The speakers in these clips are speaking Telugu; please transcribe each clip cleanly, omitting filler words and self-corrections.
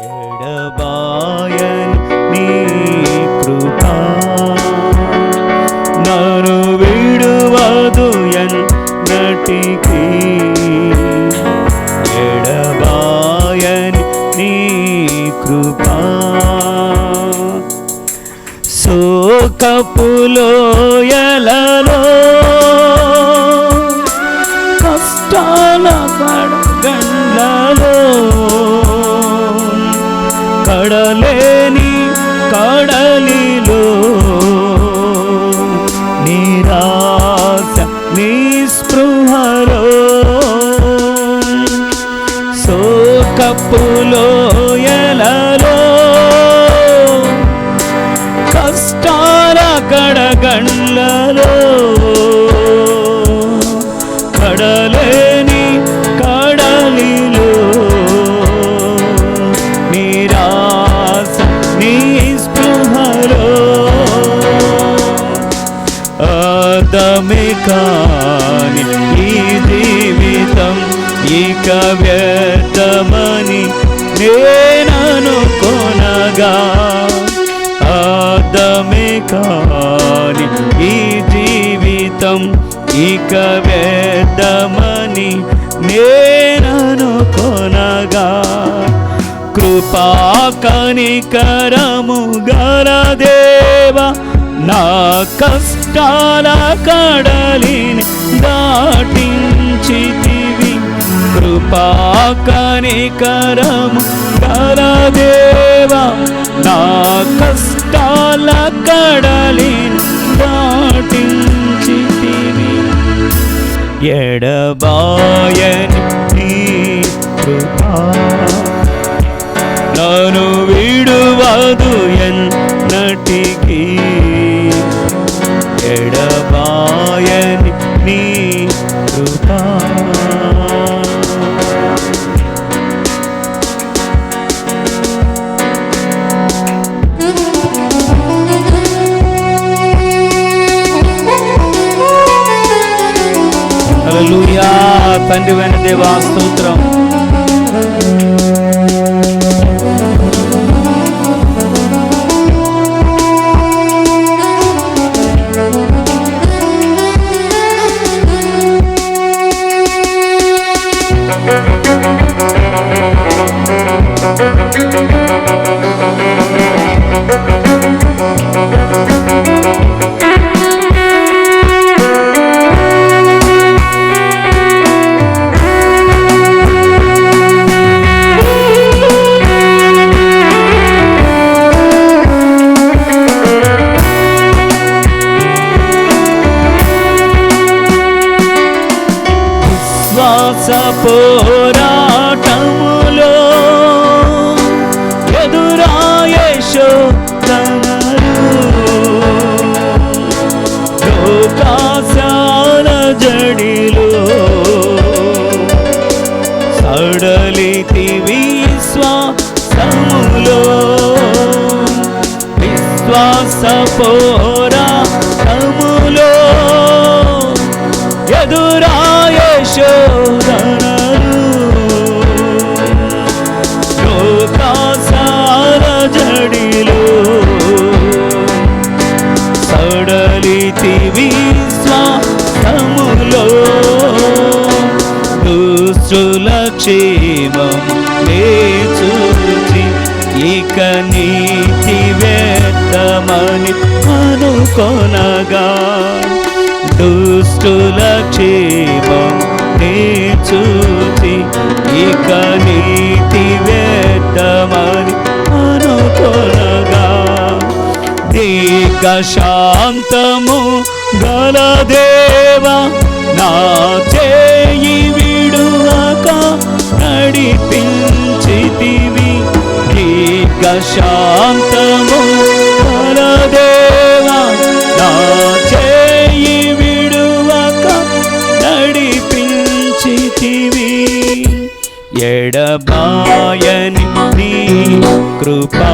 ఎడబాయని నీ కృపా నన్ను విడువదు ఎన్నటికీ. ఎడబాయని నీ కృపా శోకపు లోయలలో కష్టాల గండ్లలో కడలేని కడలిలో నిరాశ నిస్పృహలో శోకపు లోయలలో కష్టాల కడగండ్లలో కడలేని కడలిలో నిరాశ నిస్పృహలో అర్థమే కాని ఈ జీవితం ఇక వ్యర్థమని నేననుకొనగా. అర్థమే కాని ఈ జీవితం ఇక వ్యర్థమని నేననుకొనగా. కృపా కనికరము గల దేవా నా కష్టాల కడలిని దాటించితివి. కృపా కనికరము గల దేవా నా కష్టాల కడలిని దాటించితివి. ఎడబాయని నీ కృపా నన్ను విడువదు ఎన్నటికీ. ఎడబాయని నీ కృపా హల్లెలూయా. తండ్రివైన దేవా స్తోత్రం. పోరాటములో ఎదురాయే శోధనలు లోకాశాల జడిలో సడలితి విశ్వాసములో. విశ్వాస పోరాటములో ఎదురాయే శోధనలు లోకాసార జడిలో సడలితి విశ్వాసములో. దుష్టుల క్షేమం నే చూచి ఇక నీతి వ్యర్థమని అనుకొనగా. దుష్టుల క్షేమం నే చూచి ఇక నీతి వ్యర్థమని అనుకొనగా. దీర్ఘ శాంతము గల దేవా నా చేయి విడువక నడిపించితివి. దీర్ఘ శాంతము గల దేవా నా చేయి విడువక నడిపించితివి. ఎడబాయని నీ కృపా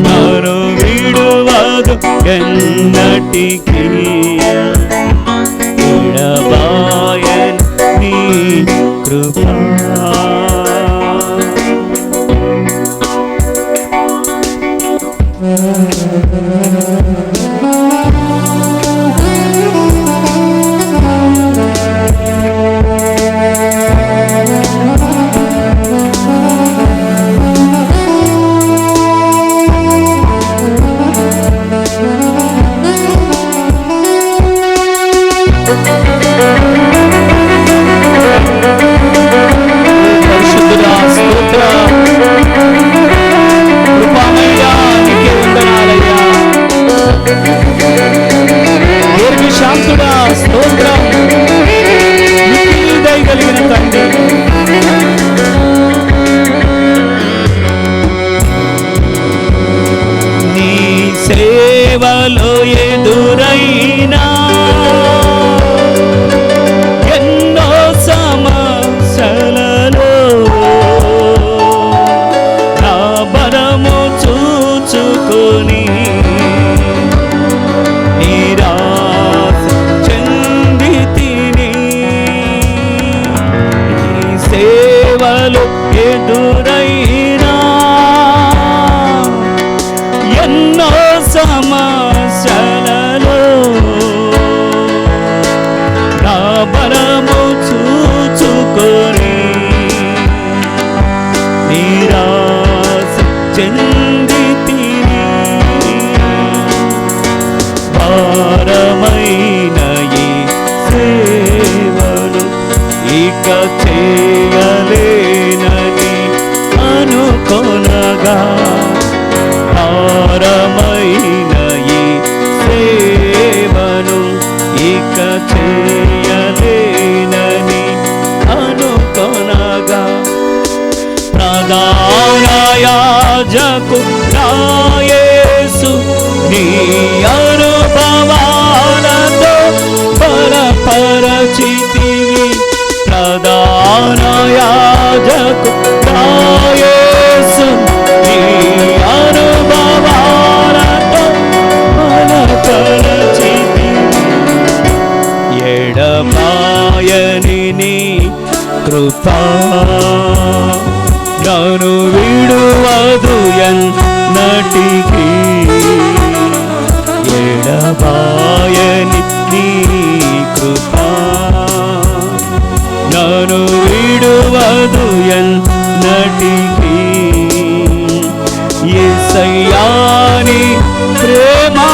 నన్ను విడువదు ఎన్నటికీ. ఎడబాయని నీ కృపా ఎదురైనా ఎన్నో సమస్యలలో నా బలము చూచుకొని నిరాశ చెందితిని. భారమైన ఈ సేవను ఇక చేయలేనని అనుకొనగా, భారమైన ఈ సేవను ఇక చేయలేనని అనుకొనగా, ప్రధాన యాజకుడా యేసు నీ అనుభవాలతో బలపరచితివి. ప్రధాన యాజకుడా యేసు నీ అనుభవాలతో బలపరచితివి. ఎడబాయని నీ కృపా నన్ను విడువదు ఎన్నటికీ. ఎడబాయని నీ కృపా నన్ను విడువదు ఎన్నటికీ. యేసయ్యా నీ ప్రేమానురాగం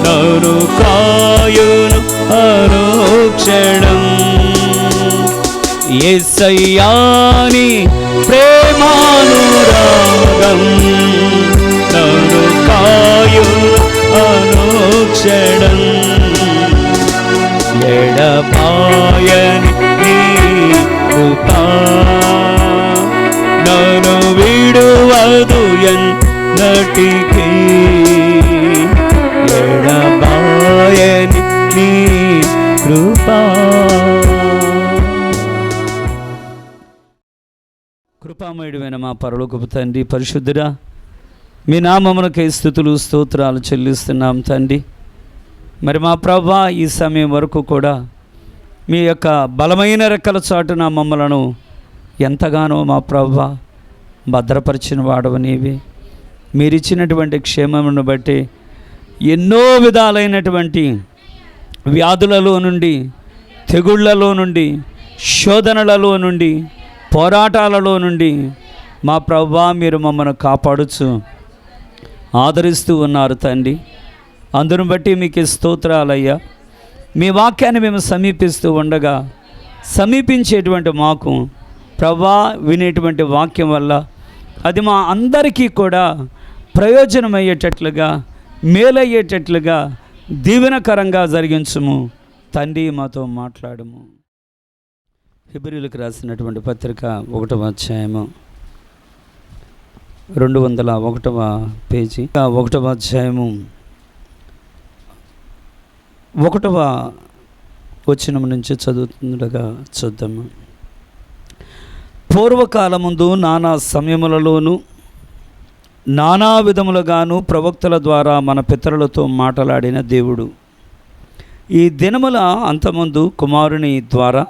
నన్ను కాయును అనుక్షణం. యేసయ్యా నీ ప్రేమానురాగం నన్ను కాయును అనుక్షణం. ఎడబాయని నీ కృపా నన్ను విడువదు ఎన్నటికీ. ఎడబాయని నీ కృపా. కృపామయుడైన మా పరలోకపు తండ్రి, పరిశుద్ధుడా, మీ నామమునకై స్తుతులు స్తోత్రాలు చెల్లిస్తున్నాం తండ్రి. మరి మా ప్రభువా, ఈ సమయం వరకు కూడా మీ యొక్క బలమైన రెక్కల చాటున మమ్మలను ఎంతగానో మా ప్రభువా భద్రపరిచిన వాడవు నీవే. మీరిచ్చినటువంటి క్షేమమును బట్టి ఎన్నో విధాలైనటువంటి వ్యాధులలో నుండి, తెగుళ్లలో నుండి, శోధనలలో నుండి, పోరాటాలలో నుండి మా ప్రభువా మీరు మమ్మల్ని కాపాడుచు ఆదరిస్తూ ఉన్నారు తండ్రి. అందును బట్టి మీకు స్తోత్రాలయ్యా. మీ వాక్యాన్ని మేము సమీపిస్తూ ఉండగా, సమీపించేటువంటి మాకు ప్రభువా వినేటువంటి వాక్యం వల్ల అది మా అందరికీ కూడా ప్రయోజనమయ్యేటట్లుగా, మేలయ్యేటట్లుగా, దీవెనకరంగా జరిగించుము తండ్రి. మాతో మాట్లాడము. హెబ్రీయులకు రాసినటువంటి పత్రిక 1వ అధ్యాయము 201వ పేజీ, 1వ అధ్యాయము 1వ వచనం నుంచి చదువుతుండగా చూద్దాము. పూర్వకాలముందు నానా సమయములలోనూ నానా విధములుగాను ప్రవక్తల ద్వారా మన పితరులతో మాట్లాడిన దేవుడు ఈ దినముల అంతమందు కుమారుని ద్వారా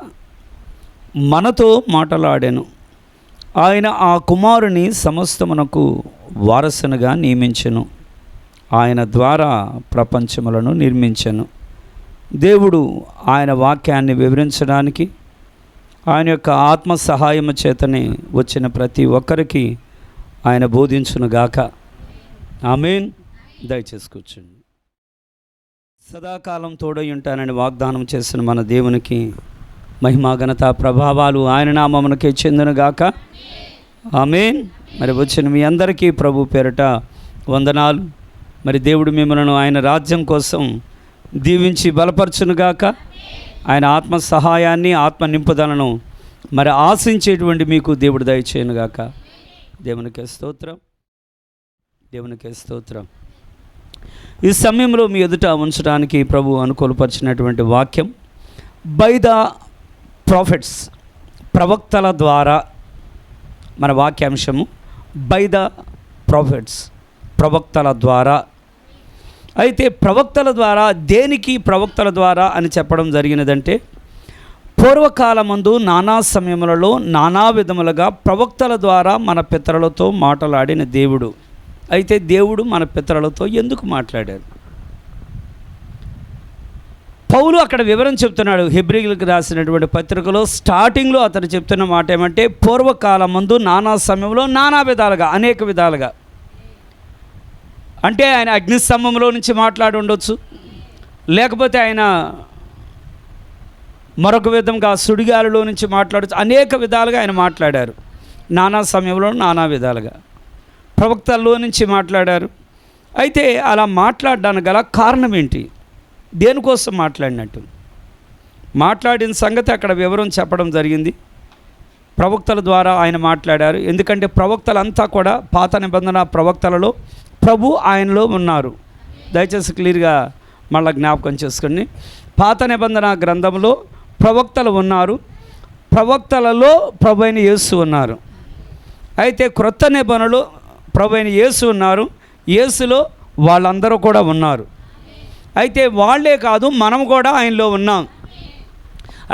మనతో మాట్లాడాను. ఆయన ఆ కుమారుని సమస్తమునకు వారసునిగా నియమించెను. ఆయన ద్వారా ప్రపంచములను నిర్మించెను. దేవుడు ఆయన వాక్యాన్ని వివరించడానికి ఆయన యొక్క ఆత్మ సహాయము చేతనే వచ్చిన ప్రతి ఒక్కరికి ఆయన బోధించునుగాక. ఆమేన్. దయచేసి కూర్చోండి. సదాకాలం తోడై ఉంటానని వాగ్దానం చేసిన మన దేవునికి మహిమా ఘనత ప్రభావాలు ఆయన నామమునకే చెందునుగాక. ఆమేన్. మరి వచ్చిన మీ అందరికీ ప్రభు పేరట వందనాలు. మరి దేవుడు మిమ్మల్ని ఆయన రాజ్యం కోసం దీవించి బలపరచునుగాక. ఆయన ఆత్మ సహాయాన్ని, ఆత్మ నింపుదలను మరి ఆశించేటువంటి మీకు దేవుడు దయచేయునుగాక. దేవునికే స్తోత్రం, దేవునికే స్తోత్రం. ఈ సమయంలో మీ ఎదుట ఉంచడానికి ప్రభు అనుకూలపరిచినటువంటి వాక్యం బై ద ప్రాఫిట్స్, ప్రవక్తల ద్వారా. మన వాక్యాంశము బై ద ప్రాఫిట్స్, ప్రవక్తల ద్వారా. అయితే ప్రవక్తల ద్వారా దేనికి ప్రవక్తల ద్వారా అని చెప్పడం జరిగినదంటే, పూర్వకాలమందు నానా సమయములలో నానా విధములుగా ప్రవక్తల ద్వారా మన పితరులతో మాట్లాడిన దేవుడు. అయితే దేవుడు మన పితరులతో ఎందుకు మాట్లాడారు? పౌలు అక్కడ వివరం చెప్తున్నాడు. హెబ్రీయులకు రాసినటువంటి పత్రికలో స్టార్టింగ్లో అతను చెప్తున్న మాట ఏమంటే, పూర్వకాలమందు నానా సమయంలో నానా విధాలుగా, అనేక విధాలుగా. అంటే ఆయన అగ్నిస్తంభంలో నుంచి మాట్లాడి ఉండొచ్చు, లేకపోతే ఆయన మరొక విధంగా సుడిగాలిలో నుంచి మాట్లాడచ్చు. అనేక విధాలుగా ఆయన మాట్లాడారు. నానా సమయంలో నానా విధాలుగా ప్రవక్తల్లో నుంచి మాట్లాడారు. అయితే అలా మాట్లాడడానికి గల కారణం ఏంటి? దేనికోసం మాట్లాడినట్టు? మాట్లాడిన సంగతి అక్కడ వివరం చెప్పడం జరిగింది. ప్రవక్తల ద్వారా ఆయన మాట్లాడారు. ఎందుకంటే ప్రవక్తలంతా కూడా పాత నిబంధన ప్రవక్తలలో ప్రభు ఆయనలో ఉన్నారు. దయచేసి క్లియర్గా మళ్ళీ జ్ఞాపకం చేసుకోండి. పాత నిబంధన గ్రంథంలో ప్రవక్తలు ఉన్నారు, ప్రవక్తలలో ప్రభు అయిన యేసు ఉన్నారు. అయితే క్రొత్త నిబంధనలో ప్రభు అయిన యేసు ఉన్నారు, యేసులో వాళ్ళందరూ కూడా ఉన్నారు. అయితే వాళ్ళే కాదు, మనం కూడా ఆయనలో ఉన్నాం.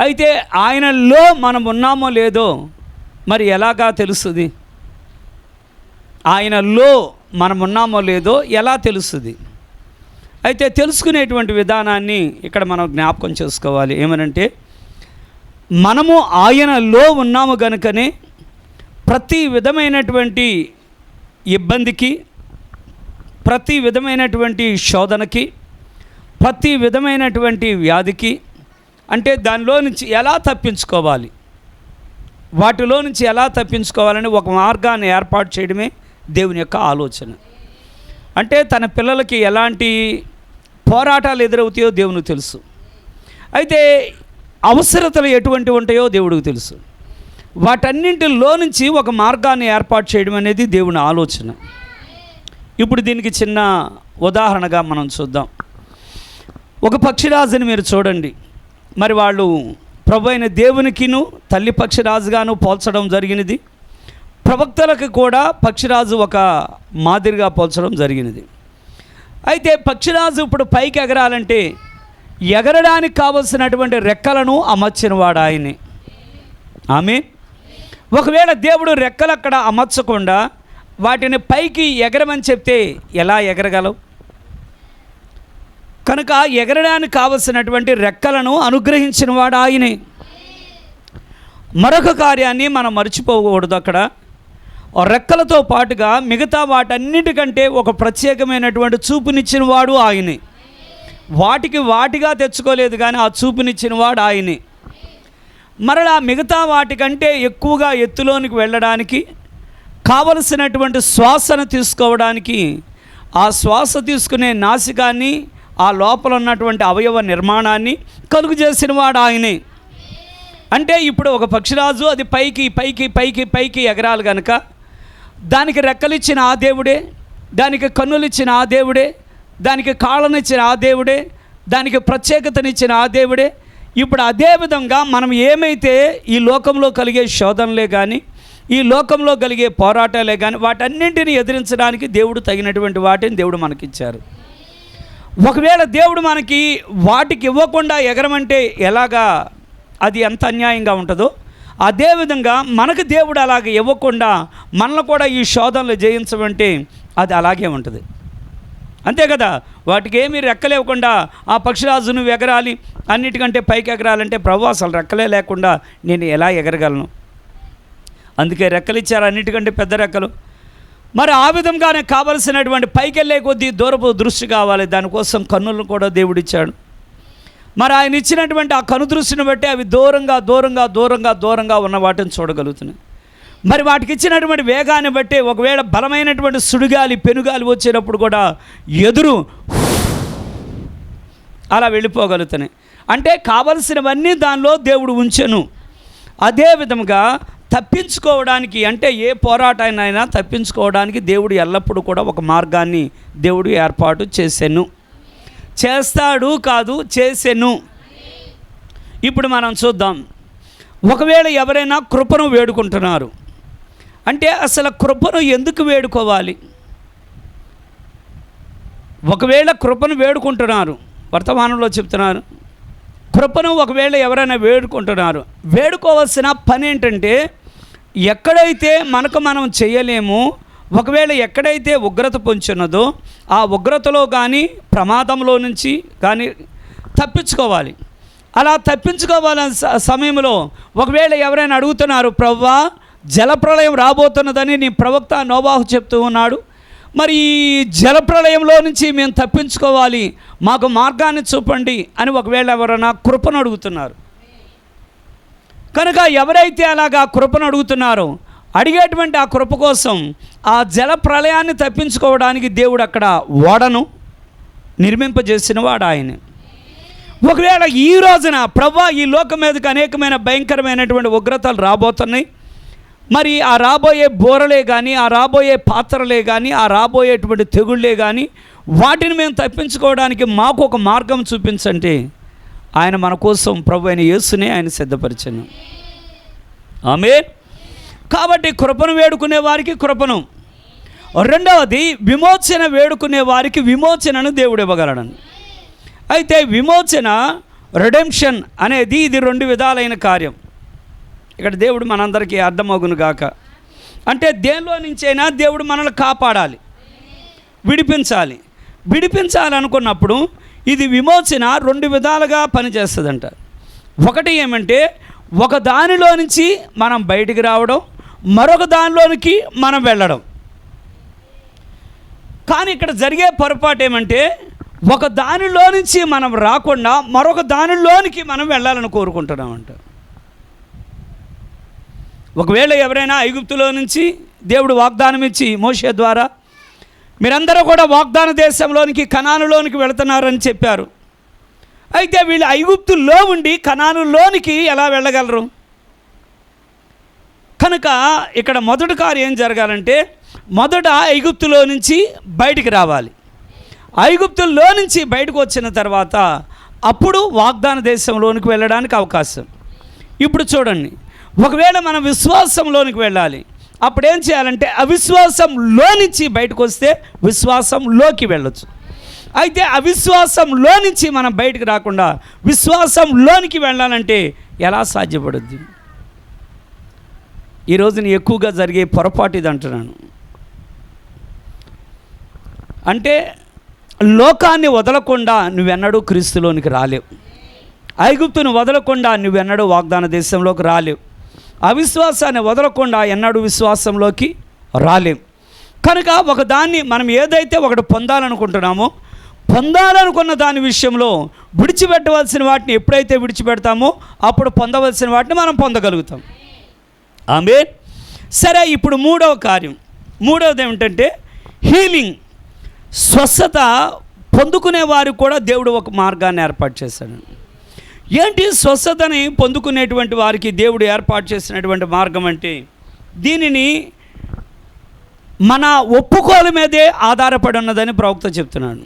అయితే ఆయనలో మనం ఉన్నామో లేదో మరి ఎలాగా తెలుస్తుంది? ఆయనలో మనం ఉన్నామో లేదో ఎలా తెలుస్తుంది? అయితే తెలుసుకునేటువంటి విధానాన్ని ఇక్కడ మనం జ్ఞాపకం చేసుకోవాలి. ఏమనంటే, మనము ఆయనలో ఉన్నాము గనుకనే ప్రతి విధమైనటువంటి ఇబ్బందికి, ప్రతి విధమైనటువంటి శోధనకి, ప్రతి విధమైనటువంటి వ్యాధికి, అంటే దానిలో నుంచి ఎలా తప్పించుకోవాలి, వాటిలో నుంచి ఎలా తప్పించుకోవాలని ఒక మార్గాన్ని ఏర్పాటు చేయడమే దేవుని యొక్క ఆలోచన. అంటే తన పిల్లలకి ఎలాంటి పోరాటాలు ఎదురవుతాయో దేవునికి తెలుసు. అయితే అవసరతలు ఎటువంటి ఉంటాయో దేవుడికి తెలుసు. వాటన్నింటిలో నుంచి ఒక మార్గాన్ని ఏర్పాటు చేయడం అనేది దేవుని ఆలోచన. ఇప్పుడు దీనికి చిన్న ఉదాహరణగా మనం చూద్దాం. ఒక పక్షిరాజుని మీరు చూడండి. మరి వాళ్ళు ప్రభు అయిన దేవునికిను తల్లి పక్షిరాజుగాను పోల్చడం జరిగినది. ప్రవక్తలకు కూడా పక్షిరాజు ఒక మాదిరిగా పోల్చడం జరిగినది. అయితే పక్షిరాజు ఇప్పుడు పైకి ఎగరాలంటే ఎగరడానికి కావలసినటువంటి రెక్కలను అమర్చినవాడు ఆయనే. ఆమేన్. ఒకవేళ దేవుడు రెక్కలు అక్కడ అమర్చకుండా వాటిని పైకి ఎగరమని చెప్తే ఎలా ఎగరగలవు? కనుక ఎగరడానికి కావలసినటువంటి రెక్కలను అనుగ్రహించినవాడు ఆయనే. మరొక కార్యాన్ని మనం మర్చిపోకూడదు. అక్కడ రెక్కలతో పాటుగా మిగతా వాటన్నిటికంటే ఒక ప్రత్యేకమైనటువంటి చూపునిచ్చిన వాడు ఆయనే. వాటిగా తెచ్చుకోలేదు, కానీ ఆ చూపునిచ్చిన వాడు ఆయనే. మరలా మిగతా వాటికంటే ఎక్కువగా ఎత్తులోనికి వెళ్ళడానికి కావలసినటువంటి శ్వాసను తీసుకోవడానికి ఆ శ్వాస తీసుకునే నాసికాన్ని, ఆ లోపల ఉన్నటువంటి అవయవ నిర్మాణాన్ని కలుగు చేసిన వాడు ఆయనే. అంటే ఇప్పుడు ఒక పక్షిరాజు అది పైకి పైకి పైకి పైకి ఎగరాలి కనుక దానికి రెక్కలిచ్చిన ఆ దేవుడే, దానికి కన్నులిచ్చిన ఆ దేవుడే, దానికి కాళ్ళనిచ్చిన ఆ దేవుడే, దానికి ప్రత్యేకతనిచ్చిన ఆ దేవుడే. ఇప్పుడు అదే విధంగా మనం ఏమైతే ఈ లోకంలో కలిగే శోధనలే కానీ, ఈ లోకంలో కలిగే పోరాటాలే కానీ, వాటన్నింటినీ ఎదిరించడానికి దేవుడు తగినటువంటి వాటిని దేవుడు మనకిచ్చారు. ఒకవేళ దేవుడు మనకి వాటికి ఇవ్వకుండా ఎగరమంటే ఎలాగా, అది ఎంత అన్యాయంగా ఉంటుందో, అదేవిధంగా మనకు దేవుడు అలాగే ఇవ్వకుండా మనల్ని కూడా ఈ శోధనలు జయించమంటే అది అలాగే ఉంటుంది. అంతే కదా. వాటికి ఏమీ రెక్కలేవ్వకుండా ఆ పక్షిరాజు నువ్వు ఎగరాలి, అన్నిటికంటే పైకి ఎగరాలంటే ప్రభు అసలు రెక్కలే లేకుండా నేను ఎలా ఎగరగలను? అందుకే రెక్కలు ఇచ్చారు, అన్నిటికంటే పెద్ద రెక్కలు. మరి ఆ విధంగానే కావలసినటువంటి పైకి వెళ్ళే కొద్దీ దూరపు దృష్టి కావాలి, దానికోసం కన్నులను కూడా దేవుడిచ్చాడు. మరి ఆయన ఇచ్చినటువంటి ఆ కను దృష్టిని బట్టి అవి దూరంగా దూరంగా దూరంగా దూరంగా ఉన్న వాటిని చూడగలుగుతున్నాయి. మరి వాటికి ఇచ్చినటువంటి వేగాన్ని బట్టి ఒకవేళ బలమైనటువంటి సుడిగాలి పెనుగాలి వచ్చినప్పుడు కూడా ఎదురు అలా వెళ్ళిపోగలుగుతున్నాయి. అంటే కావలసినవన్నీ దానిలో దేవుడు ఉంచెను. అదే విధంగా తప్పించుకోవడానికి, అంటే ఏ పోరాటాన్నైనా తప్పించుకోవడానికి దేవుడు ఎల్లప్పుడూ కూడా ఒక మార్గాన్ని దేవుడు ఏర్పాటు చేసెను. చేస్తాడు కాదు, చేసెను. ఇప్పుడు మనం చూద్దాం. ఒకవేళ ఎవరైనా కృపను వేడుకుంటున్నారు అంటే అసలు కృపను ఎందుకు వేడుకోవాలి? ఒకవేళ కృపను వేడుకుంటున్నారు, వర్తమానంలో చెప్తున్నారు, కృపను ఒకవేళ ఎవరైనా వేడుకుంటున్నారు, వేడుకోవాల్సిన పని ఏంటంటే ఎక్కడైతే మనకు మనం చేయలేము, ఒకవేళ ఎక్కడైతే ఉగ్రత పొంచున్నదో ఆ ఉగ్రతలో కానీ ప్రమాదంలో నుంచి కానీ తప్పించుకోవాలి. అలా తప్పించుకోవాలన్న సమయంలో ఒకవేళ ఎవరైనా అడుగుతున్నారు, ప్రభువా జలప్రళయం రాబోతున్నదని నీ ప్రవక్త నోవాహు చెప్తూ ఉన్నాడు, మరి ఈ జలప్రళయంలో నుంచి మేము తప్పించుకోవాలి, మాకు మార్గాన్ని చూపండి అని ఒకవేళ ఎవరైనా కృపను అడుగుతున్నారు. కనుక ఎవరైతే అలాగా కృపను అడుగుతున్నారో అడిగేటువంటి ఆ కృప కోసం ఆ జల ప్రళయాన్ని తప్పించుకోవడానికి దేవుడు అక్కడ ఓడను నిర్మింపజేసిన వాడు ఆయన. ఒకవేళ ఈ రోజున ప్రభువా ఈ లోకం మీదకి అనేకమైన భయంకరమైనటువంటి ఉగ్రతలు రాబోతున్నాయి, మరి ఆ రాబోయే బోరలే కానీ, ఆ రాబోయే పాత్రలే కానీ, ఆ రాబోయేటువంటి తెగుళ్ళే కానీ వాటిని మేము తప్పించుకోవడానికి మాకు ఒక మార్గం చూపించండి. ఆయన మన కోసం ప్రభు అయిన యేసునే ఆయన సిద్ధపరిచను. ఆమేన్. కాబట్టి కృపను వేడుకునే వారికి కృపను, రెండవది విమోచన వేడుకునే వారికి విమోచనను దేవుడు ఇవ్వగలడని. అయితే విమోచన, రెడెంప్షన్ అనేది ఇది రెండు విధాలైన కార్యం. ఇక్కడ దేవుడు మనందరికీ అర్థమవును గాక. అంటే దేనిలో నుంచైనా దేవుడు మనల్ని కాపాడాలి, విడిపించాలి. విడిపించాలనుకున్నప్పుడు ఇది విమోచన రెండు విధాలుగా పనిచేస్తుందంట. ఒకటి ఏమంటే ఒక దానిలో నుంచి మనం బయటికి రావడం, మరొక దానిలోనికి మనం వెళ్ళడం. కానీ ఇక్కడ జరిగే పొరపాటు ఏమంటే ఒక దానిలో నుంచి మనం రాకుండా మరొక దానిలోనికి మనం వెళ్ళాలని కోరుకుంటున్నామంట. ఒకవేళ ఎవరైనా ఐగుప్తులో నుంచి దేవుడు వాగ్దానం ఇచ్చి మోషే ద్వారా మీరందరూ కూడా వాగ్దాన దేశంలోనికి కనానులోనికి వెళుతున్నారని చెప్పారు. అయితే వీళ్ళు ఐగుప్తుల్లో ఉండి కనానులోనికి ఎలా వెళ్ళగలరు? కనుక ఇక్కడ మొదటి కార్యం ఏం జరగాలంటే మొదట ఐగుప్తులో నుంచి బయటికి రావాలి. ఐగుప్తుల్లో నుంచి బయటకు వచ్చిన తర్వాత అప్పుడు వాగ్దాన దేశంలోనికి వెళ్ళడానికి అవకాశం. ఇప్పుడు చూడండి, ఒకవేళ మనం విశ్వాసంలోనికి వెళ్ళాలి, అప్పుడు ఏం చేయాలంటే అవిశ్వాసంలో నుంచి బయటకు వస్తే విశ్వాసంలోకి వెళ్ళొచ్చు. అయితే అవిశ్వాసంలో నుంచి మనం బయటకు రాకుండా విశ్వాసంలోనికి వెళ్ళాలంటే ఎలా సాధ్యపడుద్ది? ఈరోజు ఎక్కువగా జరిగే పొరపాటు ఇది అంటున్నాను. అంటే లోకాన్ని వదలకుండా నువ్వెన్నడూ క్రీస్తులోనికి రాలేవు, ఐగుప్తును వదలకుండా నువ్వెన్నడూ వాగ్దాన దేశంలోకి రాలేవు, అవిశ్వాసాన్ని వదలకుండా ఎన్నడూ విశ్వాసంలోకి రాలేం. కనుక ఒక దాన్ని మనం ఏదైతే ఒకటి పొందాలనుకుంటున్నామో, పొందాలనుకున్న దాని విషయంలో విడిచిపెట్టవలసిన వాటిని ఎప్పుడైతే విడిచిపెడతామో అప్పుడు పొందవలసిన వాటిని మనం పొందగలుగుతాం. ఆమేన్. సరే, ఇప్పుడు మూడవ కార్యం, మూడవది ఏమిటంటే హీలింగ్, స్వస్థత పొందుకునే వారికి కూడా దేవుడు ఒక మార్గాన్ని ఏర్పాటు చేశాడు. ఏంటి స్వస్థతని పొందుకునేటువంటి వారికి దేవుడు ఏర్పాటు చేసినటువంటి మార్గం అంటే దీనిని మన ఒప్పుకోలు మీదే ఆధారపడి ఉన్నదని ప్రవక్త చెప్తున్నాడు.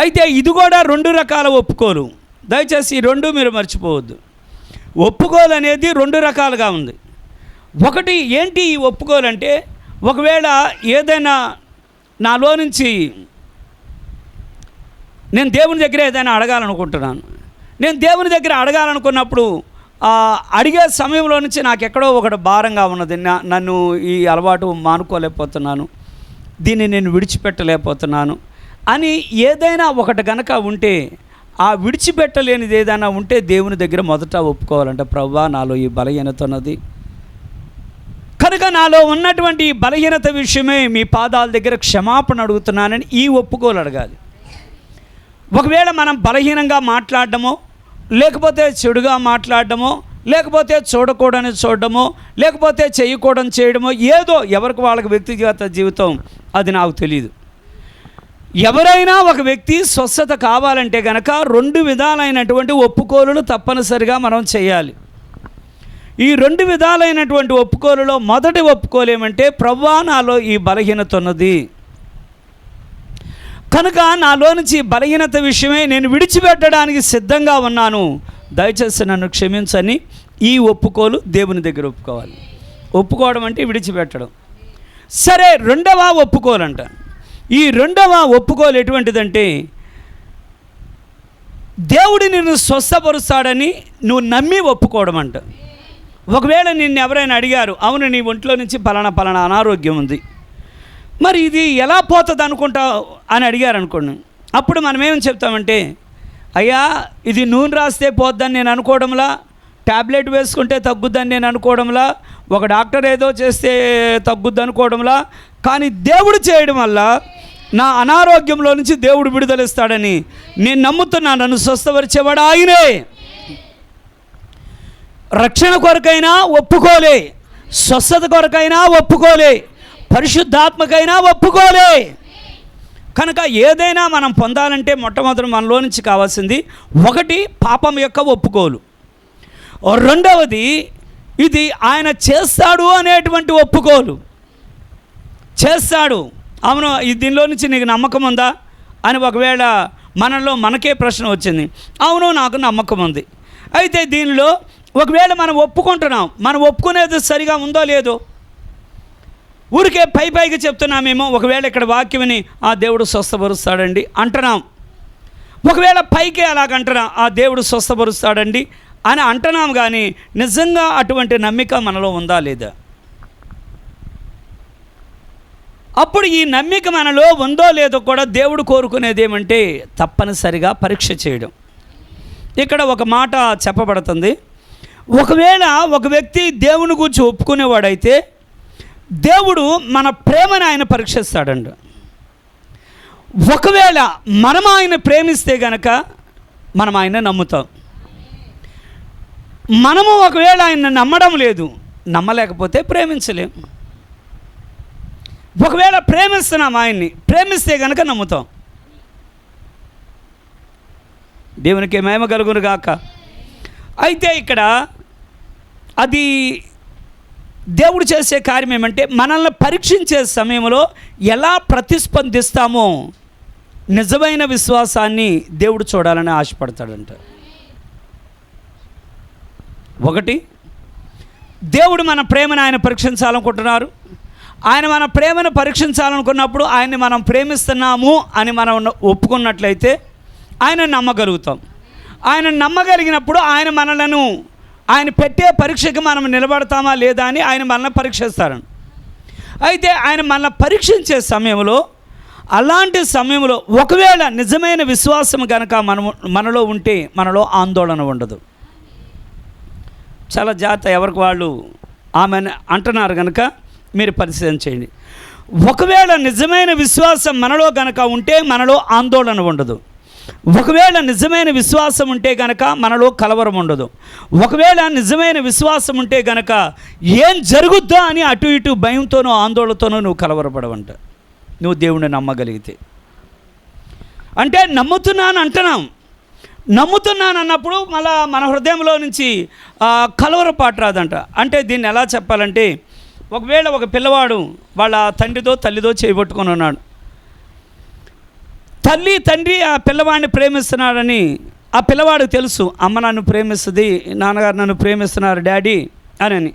అయితే ఇది కూడా రెండు రకాల ఒప్పుకోలు, దయచేసి ఈ రెండు మీరు మర్చిపోవద్దు. ఒప్పుకోలు అనేది రెండు రకాలుగా ఉంది. ఒకటి ఏంటి ఈ ఒప్పుకోలు అంటే, ఒకవేళ ఏదైనా నాలో నుంచి నేను దేవుని దగ్గర ఏదైనా అడగాలనుకుంటున్నాను, నేను దేవుని దగ్గర అడగాలనుకున్నప్పుడు అడిగే సమయంలో నుంచి నాకు ఎక్కడో ఒకటి భారంగా ఉన్నది, నన్ను ఈ అలవాటు మానుకోలేకపోతున్నాను, దీన్ని నేను విడిచిపెట్టలేకపోతున్నాను అని ఏదైనా ఒకటి గనక ఉంటే, ఆ విడిచిపెట్టలేనిది ఏదైనా ఉంటే దేవుని దగ్గర మొదట ఒప్పుకోవాలంటే ప్రభువా నాలో ఈ బలహీనత ఉన్నది కనుక నాలో ఉన్నటువంటి ఈ బలహీనత విషయమే మీ పాదాల దగ్గర క్షమాపణ అడుగుతున్నానని ఈ ఒప్పుకోలు అడగాలి. ఒకవేళ మనం బలహీనంగా మాట్లాడడమో, లేకపోతే చెడుగా మాట్లాడడమో, లేకపోతే చూడకూడని చూడడమో, లేకపోతే చేయకూడని చేయడమో, ఏదో ఎవరికి వాళ్ళకి వ్యక్తిగత జీవితం, అది నాకు తెలియదు. ఎవరైనా ఒక వ్యక్తి స్వస్థత కావాలంటే కనుక రెండు విధాలైనటువంటి ఒప్పుకోలును తప్పనిసరిగా మనం చేయాలి. ఈ రెండు విధాలైనటువంటి ఒప్పుకోలులో మొదటి ఒప్పుకోలు ఏమంటే ప్రభువా నాలో ఈ బలహీనత ఉన్నది కనుక నాలో నుంచి బలహీనత విషయమే నేను విడిచిపెట్టడానికి సిద్ధంగా ఉన్నాను, దయచేసి నన్ను క్షమించని ఈ ఒప్పుకోలు దేవుని దగ్గర ఒప్పుకోవాలి. ఒప్పుకోవడం అంటే విడిచిపెట్టడం. సరే, రెండవ ఒప్పుకోలు అంట. ఈ రెండవ ఒప్పుకోలు ఎటువంటిదంటే దేవుడు నిన్ను స్వస్థపరుస్తాడని నువ్వు నమ్మి ఒప్పుకోవడం అంట. ఒకవేళ నిన్ను ఎవరైనా అడిగారు, అవును నీ ఒంట్లో నుంచి పలానా అనారోగ్యం ఉంది, మరి ఇది ఎలా పోతుంది అనుకుంటావు అని అడిగారు అనుకోండి. అప్పుడు మనం ఏమని చెప్తామంటే, అయ్యా ఇది నూనె రాస్తే పోద్దని నేను అనుకోవడంలా, ట్యాబ్లెట్ వేసుకుంటే తగ్గుద్దని నేను అనుకోవడంలా, ఒక డాక్టర్ ఏదో చేస్తే తగ్గుద్ది అనుకోవడంలా, కానీ దేవుడు చేయడం వల్ల నా అనారోగ్యంలో నుంచి దేవుడు విడుదలిస్తాడని నేను నమ్ముతున్నాను. నన్ను స్వస్థపరిచేవాడు ఆయనే. రక్షణ కొరకైనా ఒప్పుకోలే, స్వస్థత కొరకైనా ఒప్పుకోలే, పరిశుద్ధాత్మకైనా ఒప్పుకోలే. కనుక ఏదైనా మనం పొందాలంటే మొట్టమొదటి మనలో నుంచి కావాల్సింది ఒకటి పాపం యొక్క ఒప్పుకోలు, రెండవది ఇది ఆయన చేస్తాడు అనేటువంటి ఒప్పుకోలు. చేస్తాడు, అవును దీనిలో నుంచి నీకు నమ్మకం ఉందా అని ఒకవేళ మనకే ప్రశ్న వచ్చింది, అవును నాకు నమ్మకం ఉంది. అయితే దీనిలో ఒకవేళ మనం ఒప్పుకుంటున్నాం, మనం ఒప్పుకునేది సరిగా ఉందో లేదో, ఊరికే పైకి చెప్తున్నామేమో. ఒకవేళ ఇక్కడ వాక్యమని ఆ దేవుడు స్వస్థపరుస్తాడండి అంటున్నాం, ఒకవేళ పైకే అలాగంటున్నాం ఆ దేవుడు స్వస్థపరుస్తాడండి అని అంటున్నాం, కానీ నిజంగా అటువంటి నమ్మిక మనలో ఉందా లేదా? అప్పుడు ఈ నమ్మిక మనలో ఉందో లేదో కూడా దేవుడు కోరుకునేది ఏమంటే తప్పనిసరిగా పరీక్ష చేయడం. ఇక్కడ ఒక మాట చెప్పబడుతుంది, ఒకవేళ ఒక వ్యక్తి దేవుని గురించి ఒప్పుకునేవాడైతే దేవుడు మన ప్రేమను ఆయన పరీక్షిస్తాడండి. ఒకవేళ మనం ఆయన ప్రేమిస్తే గనక మనం ఆయన నమ్ముతాం. మనము ఒకవేళ ఆయన నమ్మడం లేదు, నమ్మలేకపోతే ప్రేమించలేం. ఒకవేళ ప్రేమిస్తున్నాం, ఆయన్ని ప్రేమిస్తే గనక నమ్ముతాం. దేవునికి మహిమ కలుగును గాక. అయితే ఇక్కడ అది దేవుడు చేసే కార్యం ఏమంటే మనల్ని పరీక్షించే సమయంలో ఎలా ప్రతిస్పందిస్తామో నిజమైన విశ్వాసాన్ని దేవుడు చూడాలని ఆశపడతాడంట. ఒకటి, దేవుడు మన ప్రేమను ఆయన పరీక్షించాలనుకుంటున్నారు. ఆయన మన ప్రేమను పరీక్షించాలనుకున్నప్పుడు ఆయన్ని మనం ప్రేమిస్తున్నాము అని మనం ఒప్పుకున్నట్లయితే ఆయన నమ్మగలుగుతాం. ఆయన నమ్మగలిగినప్పుడు ఆయన పెట్టే పరీక్షకి మనం నిలబడతామా లేదా అని ఆయన మనల్ని పరీక్షిస్తారని. అయితే ఆయన మనల్ని పరీక్షించే సమయంలో, అలాంటి సమయంలో ఒకవేళ నిజమైన విశ్వాసం కనుక మనలో ఉంటే మనలో ఆందోళన ఉండదు. చాలా జాగ్రత్త, ఎవరికి వాళ్ళు ఆమె అంటున్నారు కనుక మీరు పరిశీలన చేయండి. ఒకవేళ నిజమైన విశ్వాసం మనలో కనుక ఉంటే మనలో ఆందోళన ఉండదు. ఒకవేళ నిజమైన విశ్వాసం ఉంటే గనక మనలో కలవరం ఉండదు. ఒకవేళ నిజమైన విశ్వాసం ఉంటే గనక ఏం జరుగుద్దా అని అటు ఇటు భయంతోనో ఆందోళనతోనో నువ్వు కలవరపడవంట. నువ్వు దేవుణ్ణి నమ్మగలిగితే. అంటే నమ్ముతున్నాను అంటున్నాం, నమ్ముతున్నాను అన్నప్పుడు మళ్ళా మన హృదయంలో నుంచి కలవరపాటు రాదంట. అంటే దీన్ని ఎలా చెప్పాలంటే, ఒకవేళ ఒక పిల్లవాడు వాళ్ళ తండ్రితో తల్లితో చేయబట్టుకొని ఉన్నాడు. తల్లి తండ్రి ఆ పిల్లవాడిని ప్రేమిస్తున్నాడని ఆ పిల్లవాడికి తెలుసు, అమ్మ నన్ను ప్రేమిస్తుంది, నాన్నగారు నన్ను ప్రేమిస్తున్నారు డాడీ అని.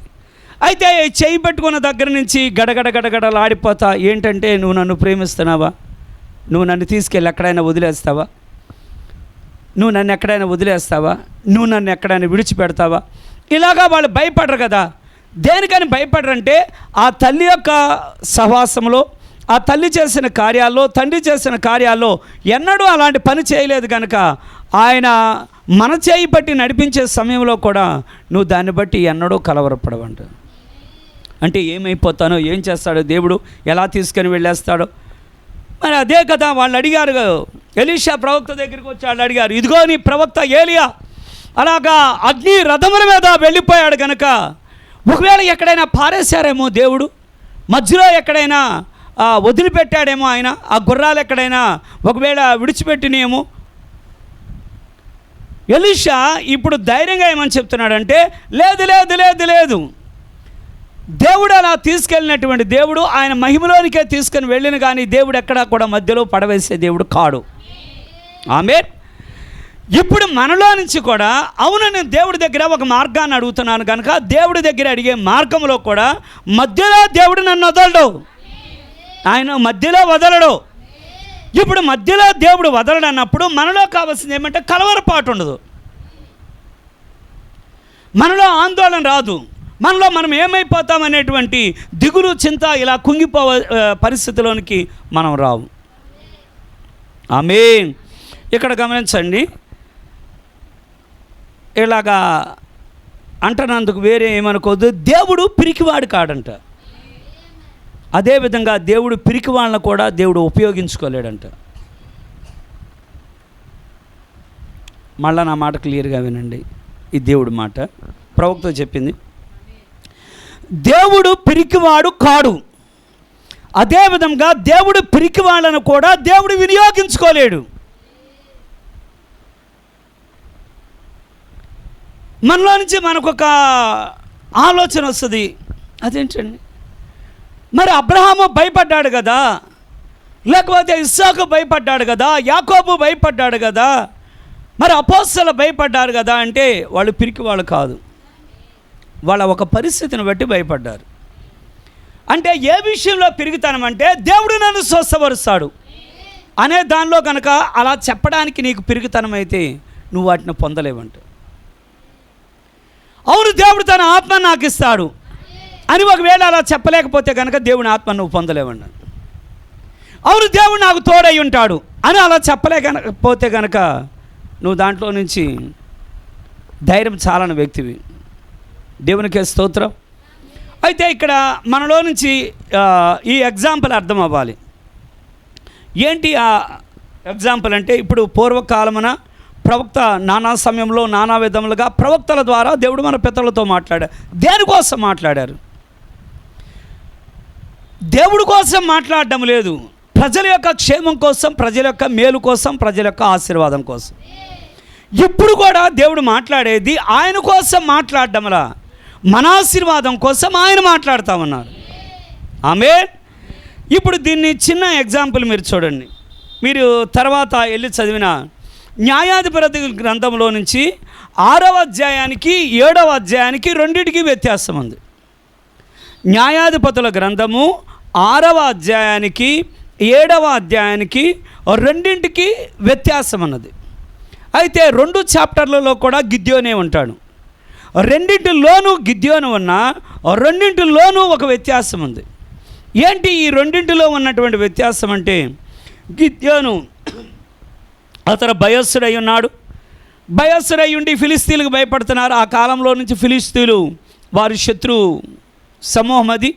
అయితే చేయి పట్టుకున్న దగ్గర నుంచి గడగడలాడిపోతా, ఏంటంటే నువ్వు నన్ను ప్రేమిస్తున్నావా, నువ్వు నన్ను తీసుకెళ్ళి ఎక్కడైనా వదిలేస్తావా, నువ్వు నన్ను ఎక్కడైనా వదిలేస్తావా, నువ్వు నన్ను ఎక్కడైనా విడిచిపెడతావా, ఇలాగా వాళ్ళు భయపడరు కదా. దేనికని భయపడరంటే ఆ తల్లి యొక్క సహవాసంలో, ఆ తల్లి చేసిన కార్యాల్లో, తండ్రి చేసిన కార్యాల్లో ఎన్నడూ అలాంటి పని చేయలేదు కనుక ఆయన మన చేయి బట్టి నడిపించే సమయంలో కూడా నువ్వు దాన్ని బట్టి ఎన్నడూ కలవరపడవంట. అంటే ఏమైపోతానో, ఏం చేస్తాడో దేవుడు, ఎలా తీసుకొని వెళ్ళేస్తాడో. మరి అదే కదా వాళ్ళు అడిగారు, ఎలీషా ప్రవక్త దగ్గరికి వచ్చి వాళ్ళు అడిగారు, ఇదిగో నీ ప్రవక్త ఏలియా అలాగా అగ్ని రథముల మీద వెళ్ళిపోయాడు కనుక ఒకవేళ ఎక్కడైనా పారేశారేమో దేవుడు, మధ్యలో ఎక్కడైనా వదిలిపెట్టాడేమో ఆయన, ఆ గుర్రాలు ఎక్కడైనా ఒకవేళ విడిచిపెట్టినేమో. ఎలీషా ఇప్పుడు ధైర్యంగా ఏమని చెప్తున్నాడంటే, లేదు లేదు లేదు లేదు, దేవుడు అలా తీసుకెళ్ళినటువంటి దేవుడు ఆయన మహిమలోనికే తీసుకొని వెళ్ళిన, కానీ దేవుడు ఎక్కడా కూడా మధ్యలో పడవేసే దేవుడు కాడు. ఆమేన్. ఇప్పుడు మనలో నుంచి కూడా, అవును నేను దేవుడి దగ్గర ఒక మార్గాన్ని అడుగుతున్నాను కనుక దేవుడి దగ్గర అడిగే మార్గంలో కూడా మధ్యలో దేవుడు నన్ను వదలడు, ఆయన మధ్యలో వదలడు. ఇప్పుడు మధ్యలో దేవుడు వదలడన్నప్పుడు మనలో కావాల్సింది ఏమంటే కలవరపాటు ఉండదు, మనలో ఆందోళన రాదు, మనలో మనం ఏమైపోతామనేటువంటి దిగులు చింత ఇలా పరిస్థితిలోనికి మనం రావు. ఆమేన్. ఇక్కడ గమనించండి, ఇలాగా అంటనందుకు వేరే ఏమనుకోవద్దు. దేవుడు పిరికివాడు కాడంట. అదేవిధంగా దేవుడు పిరికి వాళ్ళని కూడా దేవుడు ఉపయోగించుకోలేడంట. మళ్ళా నా మాట క్లియర్గా వినండి, ఈ దేవుడు మాట ప్రవక్త చెప్పింది. దేవుడు పిరికివాడు కాడు, అదేవిధంగా దేవుడు పిరికి వాళ్ళను కూడా దేవుడు వినియోగించుకోలేడు. మనలో నుంచి మనకొక ఆలోచన వస్తుంది, అదేంటండి, మరి అబ్రహాము భయపడ్డాడు కదా, లేకపోతే ఇస్సాకు భయపడ్డాడు కదా, యాకోబు భయపడ్డాడు కదా, మరి అపోస్తలు భయపడ్డారు కదా అంటే వాళ్ళు పిరికి వాళ్ళు కాదు, వాళ్ళ ఒక పరిస్థితిని బట్టి భయపడ్డారు. అంటే ఏ విషయంలో పిరిగితనమంటే దేవుడు నన్ను స్వస్థపరుస్తాడు అనే దానిలో కనుక అలా చెప్పడానికి నీకు పిరిగితనం అయితే నువ్వు వాటిని పొందలేవంట. అవును, దేవుడు తన ఆత్మ నాకు ఇస్తాడు అని ఒకవేళ అలా చెప్పలేకపోతే కనుక దేవుని ఆత్మ నువ్వు పొందలేవన్నా. అవును, దేవుడు నాకు తోడై ఉంటాడు అని అలా చెప్పలేకపోతే కనుక నువ్వు దాంట్లో నుంచి ధైర్యం చాలని వ్యక్తివి. దేవునికే స్తోత్రం. అయితే ఇక్కడ మనలో నుంచి ఈ ఎగ్జాంపుల్ అర్థం అవ్వాలి. ఏంటి ఆ ఎగ్జాంపుల్ అంటే, ఇప్పుడు పూర్వకాలమున ప్రవక్త నానా సమయంలో నానా విధములుగా ప్రవక్తల ద్వారా దేవుడు మన పితరులతో మాట్లాడారు. దేనికోసం మాట్లాడారు? దేవుడి కోసం మాట్లాడడం లేదు, ప్రజల యొక్క క్షేమం కోసం, ప్రజల యొక్క మేలు కోసం, ప్రజల యొక్క ఆశీర్వాదం కోసం. ఇప్పుడు కూడా దేవుడు మాట్లాడేది ఆయన కోసం మాట్లాడడంలా, మన ఆశీర్వాదం కోసం ఆయన మాట్లాడుతూ ఉన్నారు. ఆమేన్. ఇప్పుడు దీన్ని చిన్న ఎగ్జాంపుల్ మీరు చూడండి. మీరు తర్వాత వెళ్ళి చదివిన న్యాయాధిపతి గ్రంథంలో నుంచి 6వ అధ్యాయానికి 7వ అధ్యాయానికి రెండింటికి వ్యత్యాసం ఉంది. న్యాయాధిపతుల గ్రంథము 6వ అధ్యాయానికి 7వ అధ్యాయానికి రెండింటికి వ్యత్యాసం అన్నది. అయితే 2 చాప్టర్లలో కూడా గిద్యోనే ఉంటాడు. రెండింటిలోనూ గిద్యోను ఉన్నా రెండింటిలోనూ ఒక వ్యత్యాసం ఉంది. ఏంటి ఈ రెండింటిలో ఉన్నటువంటి వ్యత్యాసం అంటే, గిద్యోను అతను భయస్థుడై ఉన్నాడు. భయస్థుడై ఉండి ఫిలిస్తీన్లకు భయపడుతున్నారు. ఆ కాలంలో నుంచి ఫిలిస్తీన్లు వారి శత్రు సమూహం అది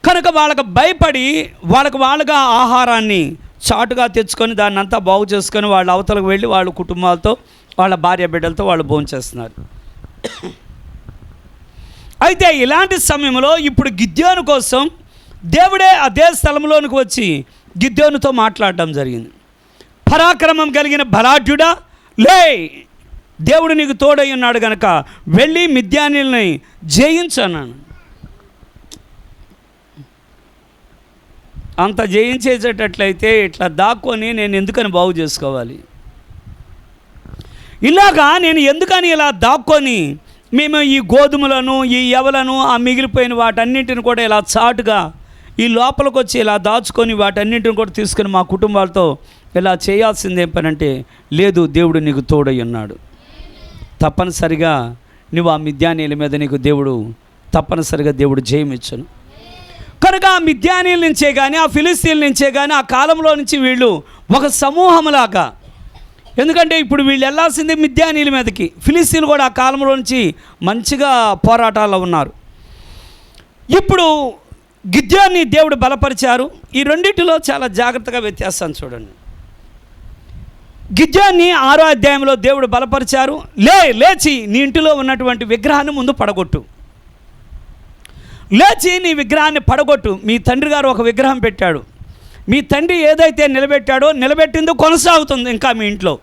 కనుక వాళ్ళకు భయపడి వాళ్ళుగా ఆహారాన్ని చాటుగా తెచ్చుకొని దాన్ని అంతా బాగు చేసుకొని వాళ్ళ అవతలకు వెళ్ళి వాళ్ళ కుటుంబాలతో వాళ్ళ భార్య బిడ్డలతో వాళ్ళు భోంచేస్తున్నారు. అయితే ఇలాంటి సమయంలో ఇప్పుడు గిద్యోను కోసం దేవుడే అదే స్థలంలోనికి వచ్చి గిద్యోనుతో మాట్లాడడం జరిగింది. పరాక్రమం కలిగిన బలాఢ్యుడా, లే, దేవుడు నీకు తోడై ఉన్నాడు కనుక వెళ్ళి మిద్యానీయుల్ని జయించన్నాను. అంత జయించేసేటట్లయితే ఇట్లా దాక్కొని నేను ఎందుకని బాగు చేసుకోవాలి? ఇలాగా నేను ఎందుకని ఇలా దాక్కొని మేము ఈ గోధుమలను, ఈ ఎవలను, ఆ మిగిలిపోయిన వాటన్నింటిని కూడా ఇలా చాటుగా ఈ లోపలికి వచ్చి ఇలా దాచుకొని వాటన్నింటిని కూడా తీసుకొని మా కుటుంబాలతో ఇలా చేయాల్సింది ఏం పని అంటే, లేదు, దేవుడు నీకు తోడై ఉన్నాడు. తప్పనిసరిగా నువ్వు ఆ మిద్యానీయుల మీద నీకు తప్పనిసరిగా దేవుడు జయమిచ్చును. కనుక ఆ మిద్యానీయుల నుంచే కానీ, ఆ ఫిలిస్తీన్ల నుంచే కానీ, ఆ కాలంలో నుంచి వీళ్ళు ఒక సమూహంలాగా, ఎందుకంటే ఇప్పుడు వీళ్ళు వెళ్ళాల్సింది మిద్యానీయుల మీదకి. ఫిలిస్తీన్లు కూడా ఆ కాలంలో నుంచి మంచిగా పోరాటాల్లో ఉన్నారు. ఇప్పుడు గిద్యోన్ని దేవుడు బలపరిచారు. ఈ రెండింటిలో చాలా జాగ్రత్తగా వ్యత్యాసం చూడండి. గిద్యోన్ని 6వ అధ్యాయంలో దేవుడు బలపరిచారు. లేచి నీ ఇంటిలో ఉన్నటువంటి విగ్రహాన్ని ముందు పడగొట్టు, లేచి నీ విగ్రహాన్ని పడగొట్టు. మీ తండ్రి గారు ఒక విగ్రహం పెట్టాడు, మీ తండ్రి ఏదైతే నిలబెట్టాడో నిలబెట్టింది కొనసాగుతుంది ఇంకా మీ ఇంట్లో,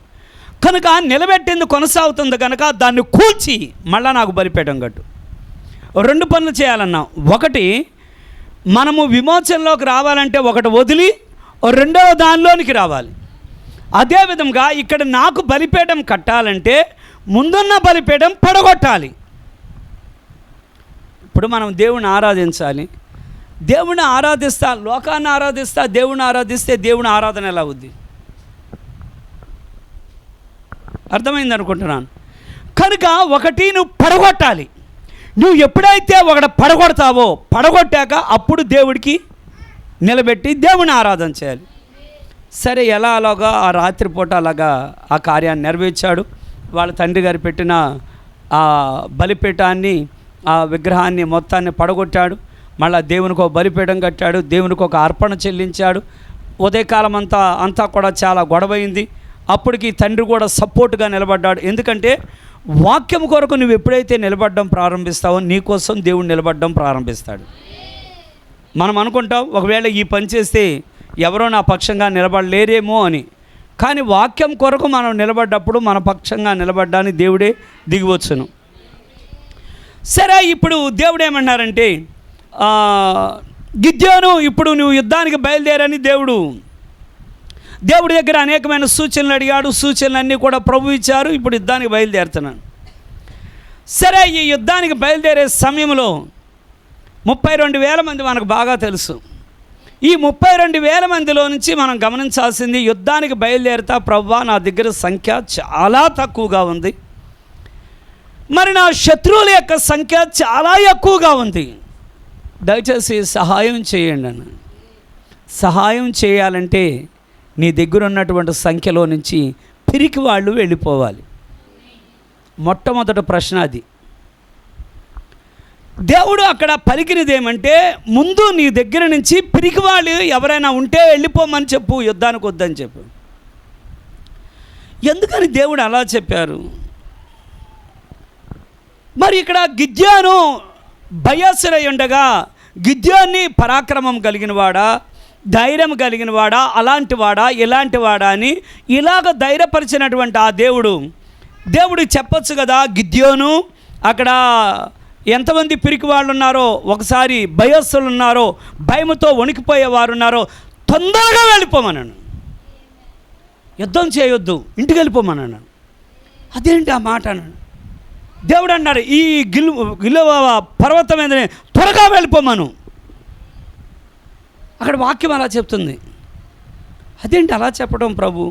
కనుక నిలబెట్టింది కొనసాగుతుంది కనుక దాన్ని కూల్చి మళ్ళా నాకు బలిపీఠం కట్టు. 2 పనులు చేయాలన్నా. ఒకటి, మనము విమోచనలోకి రావాలంటే ఒకటి వదిలి రెండవ దానిలోనికి రావాలి. అదేవిధంగా ఇక్కడ నాకు బలిపీఠం కట్టాలంటే ముందున్న బలిపీఠం పడగొట్టాలి. ఇప్పుడు మనం దేవుని ఆరాధించాలి, దేవుని ఆరాధిస్తా, లోకాన్ని ఆరాధిస్తా, దేవుని ఆరాధిస్తే దేవుని ఆరాధన ఎలా అవుద్ది? అర్థమైంది అనుకుంటున్నాను. కనుక ఒకటి నువ్వు పడగొట్టాలి. నువ్వు ఎప్పుడైతే ఒకటి పడగొడతావో, పడగొట్టాక అప్పుడు దేవుడికి నిలబెట్టి దేవుని ఆరాధన చేయాలి. సరే, ఎలా అలాగా ఆ రాత్రిపూట అలాగా ఆ కార్యాన్ని నెరవేర్చాడు. వాళ్ళ తండ్రి గారు పెట్టిన ఆ బలిపీఠాన్ని, ఆ విగ్రహాన్ని మొత్తాన్ని పడగొట్టాడు. మళ్ళీ దేవునికి ఒక బలిపీఠం కట్టాడు, దేవునికి ఒక అర్పణ చెల్లించాడు. ఉదయకాలం అంతా కూడా చాలా గొడవైంది. అప్పటికి తండ్రి కూడా సపోర్ట్గా నిలబడ్డాడు. ఎందుకంటే వాక్యం కొరకు నువ్వు ఎప్పుడైతే నిలబడడం ప్రారంభిస్తావో నీకోసం దేవుడు నిలబడడం ప్రారంభిస్తాడు. మనం అనుకుంటాం ఒకవేళ ఈ పని చేస్తే ఎవరో నా పక్షంగా నిలబడలేరేమో అని. కానీ వాక్యం కొరకు మనం నిలబడ్డప్పుడు మన పక్షంగా నిలబడ్డానికి దేవుడే దిగివచ్చును. సరే, ఇప్పుడు దేవుడు ఏమన్నారంటే, గిద్యోను ఇప్పుడు నువ్వు యుద్ధానికి బయలుదేరని దేవుడి దగ్గర అనేకమైన సూచనలు అడిగాడు. సూచనలన్నీ కూడా ప్రభు ఇచ్చారు. ఇప్పుడు యుద్ధానికి బయలుదేరుతున్నాను. సరే, ఈ యుద్ధానికి బయలుదేరే సమయంలో 32,000 మంది మనకు బాగా తెలుసు. ఈ 32,000 మందిలో నుంచి మనం గమనించాల్సింది, యుద్ధానికి బయలుదేరుతా ప్రభువా నా దగ్గర సంఖ్య చాలా తక్కువగా ఉంది, మరి నా శత్రువుల యొక్క సంఖ్య చాలా ఎక్కువగా ఉంది, దయచేసి సహాయం చేయండి అన్న. సహాయం చేయాలంటే నీ దగ్గర ఉన్నటువంటి సంఖ్యలో నుంచి పిరికి వాళ్ళు వెళ్ళిపోవాలి. మొట్టమొదటి ప్రశ్న అది. దేవుడు అక్కడ పలికినది ఏమంటే, ముందు నీ దగ్గర నుంచి పిరికి వాళ్ళు ఎవరైనా ఉంటే వెళ్ళిపోమని చెప్పు, యుద్ధానికి వద్దని చెప్పు. ఎందుకని దేవుడు అలా చెప్పారు? మరి ఇక్కడ గిద్యోను భయసురై ఉండగా, గిద్యోన్ని పరాక్రమం కలిగినవాడా, ధైర్యం కలిగినవాడా, అలాంటి వాడా, ఇలాంటి వాడా అని ఇలాగ ధైర్యపరిచినటువంటి ఆ దేవుడు చెప్పొచ్చు కదా, గిద్యోను అక్కడ ఎంతమంది పిరికి వాళ్ళు ఉన్నారో, ఒకసారి భయస్థులు ఉన్నారో, భయముతో వణికిపోయేవారు ఉన్నారో, తొందరగా వెళ్ళిపోమన్నాను, యుద్ధం చేయొద్దు, ఇంటికి వెళ్ళిపోమన్నాను. అదేంటి ఆ మాట అన్నాడు. దేవుడు అన్నాడు, ఈ గిలువ పర్వతం ఏంటనే త్వరగా వెళ్ళిపోమను. అక్కడ వాక్యం అలా చెప్తుంది. అదేంటి అలా చెప్పడం ప్రభు?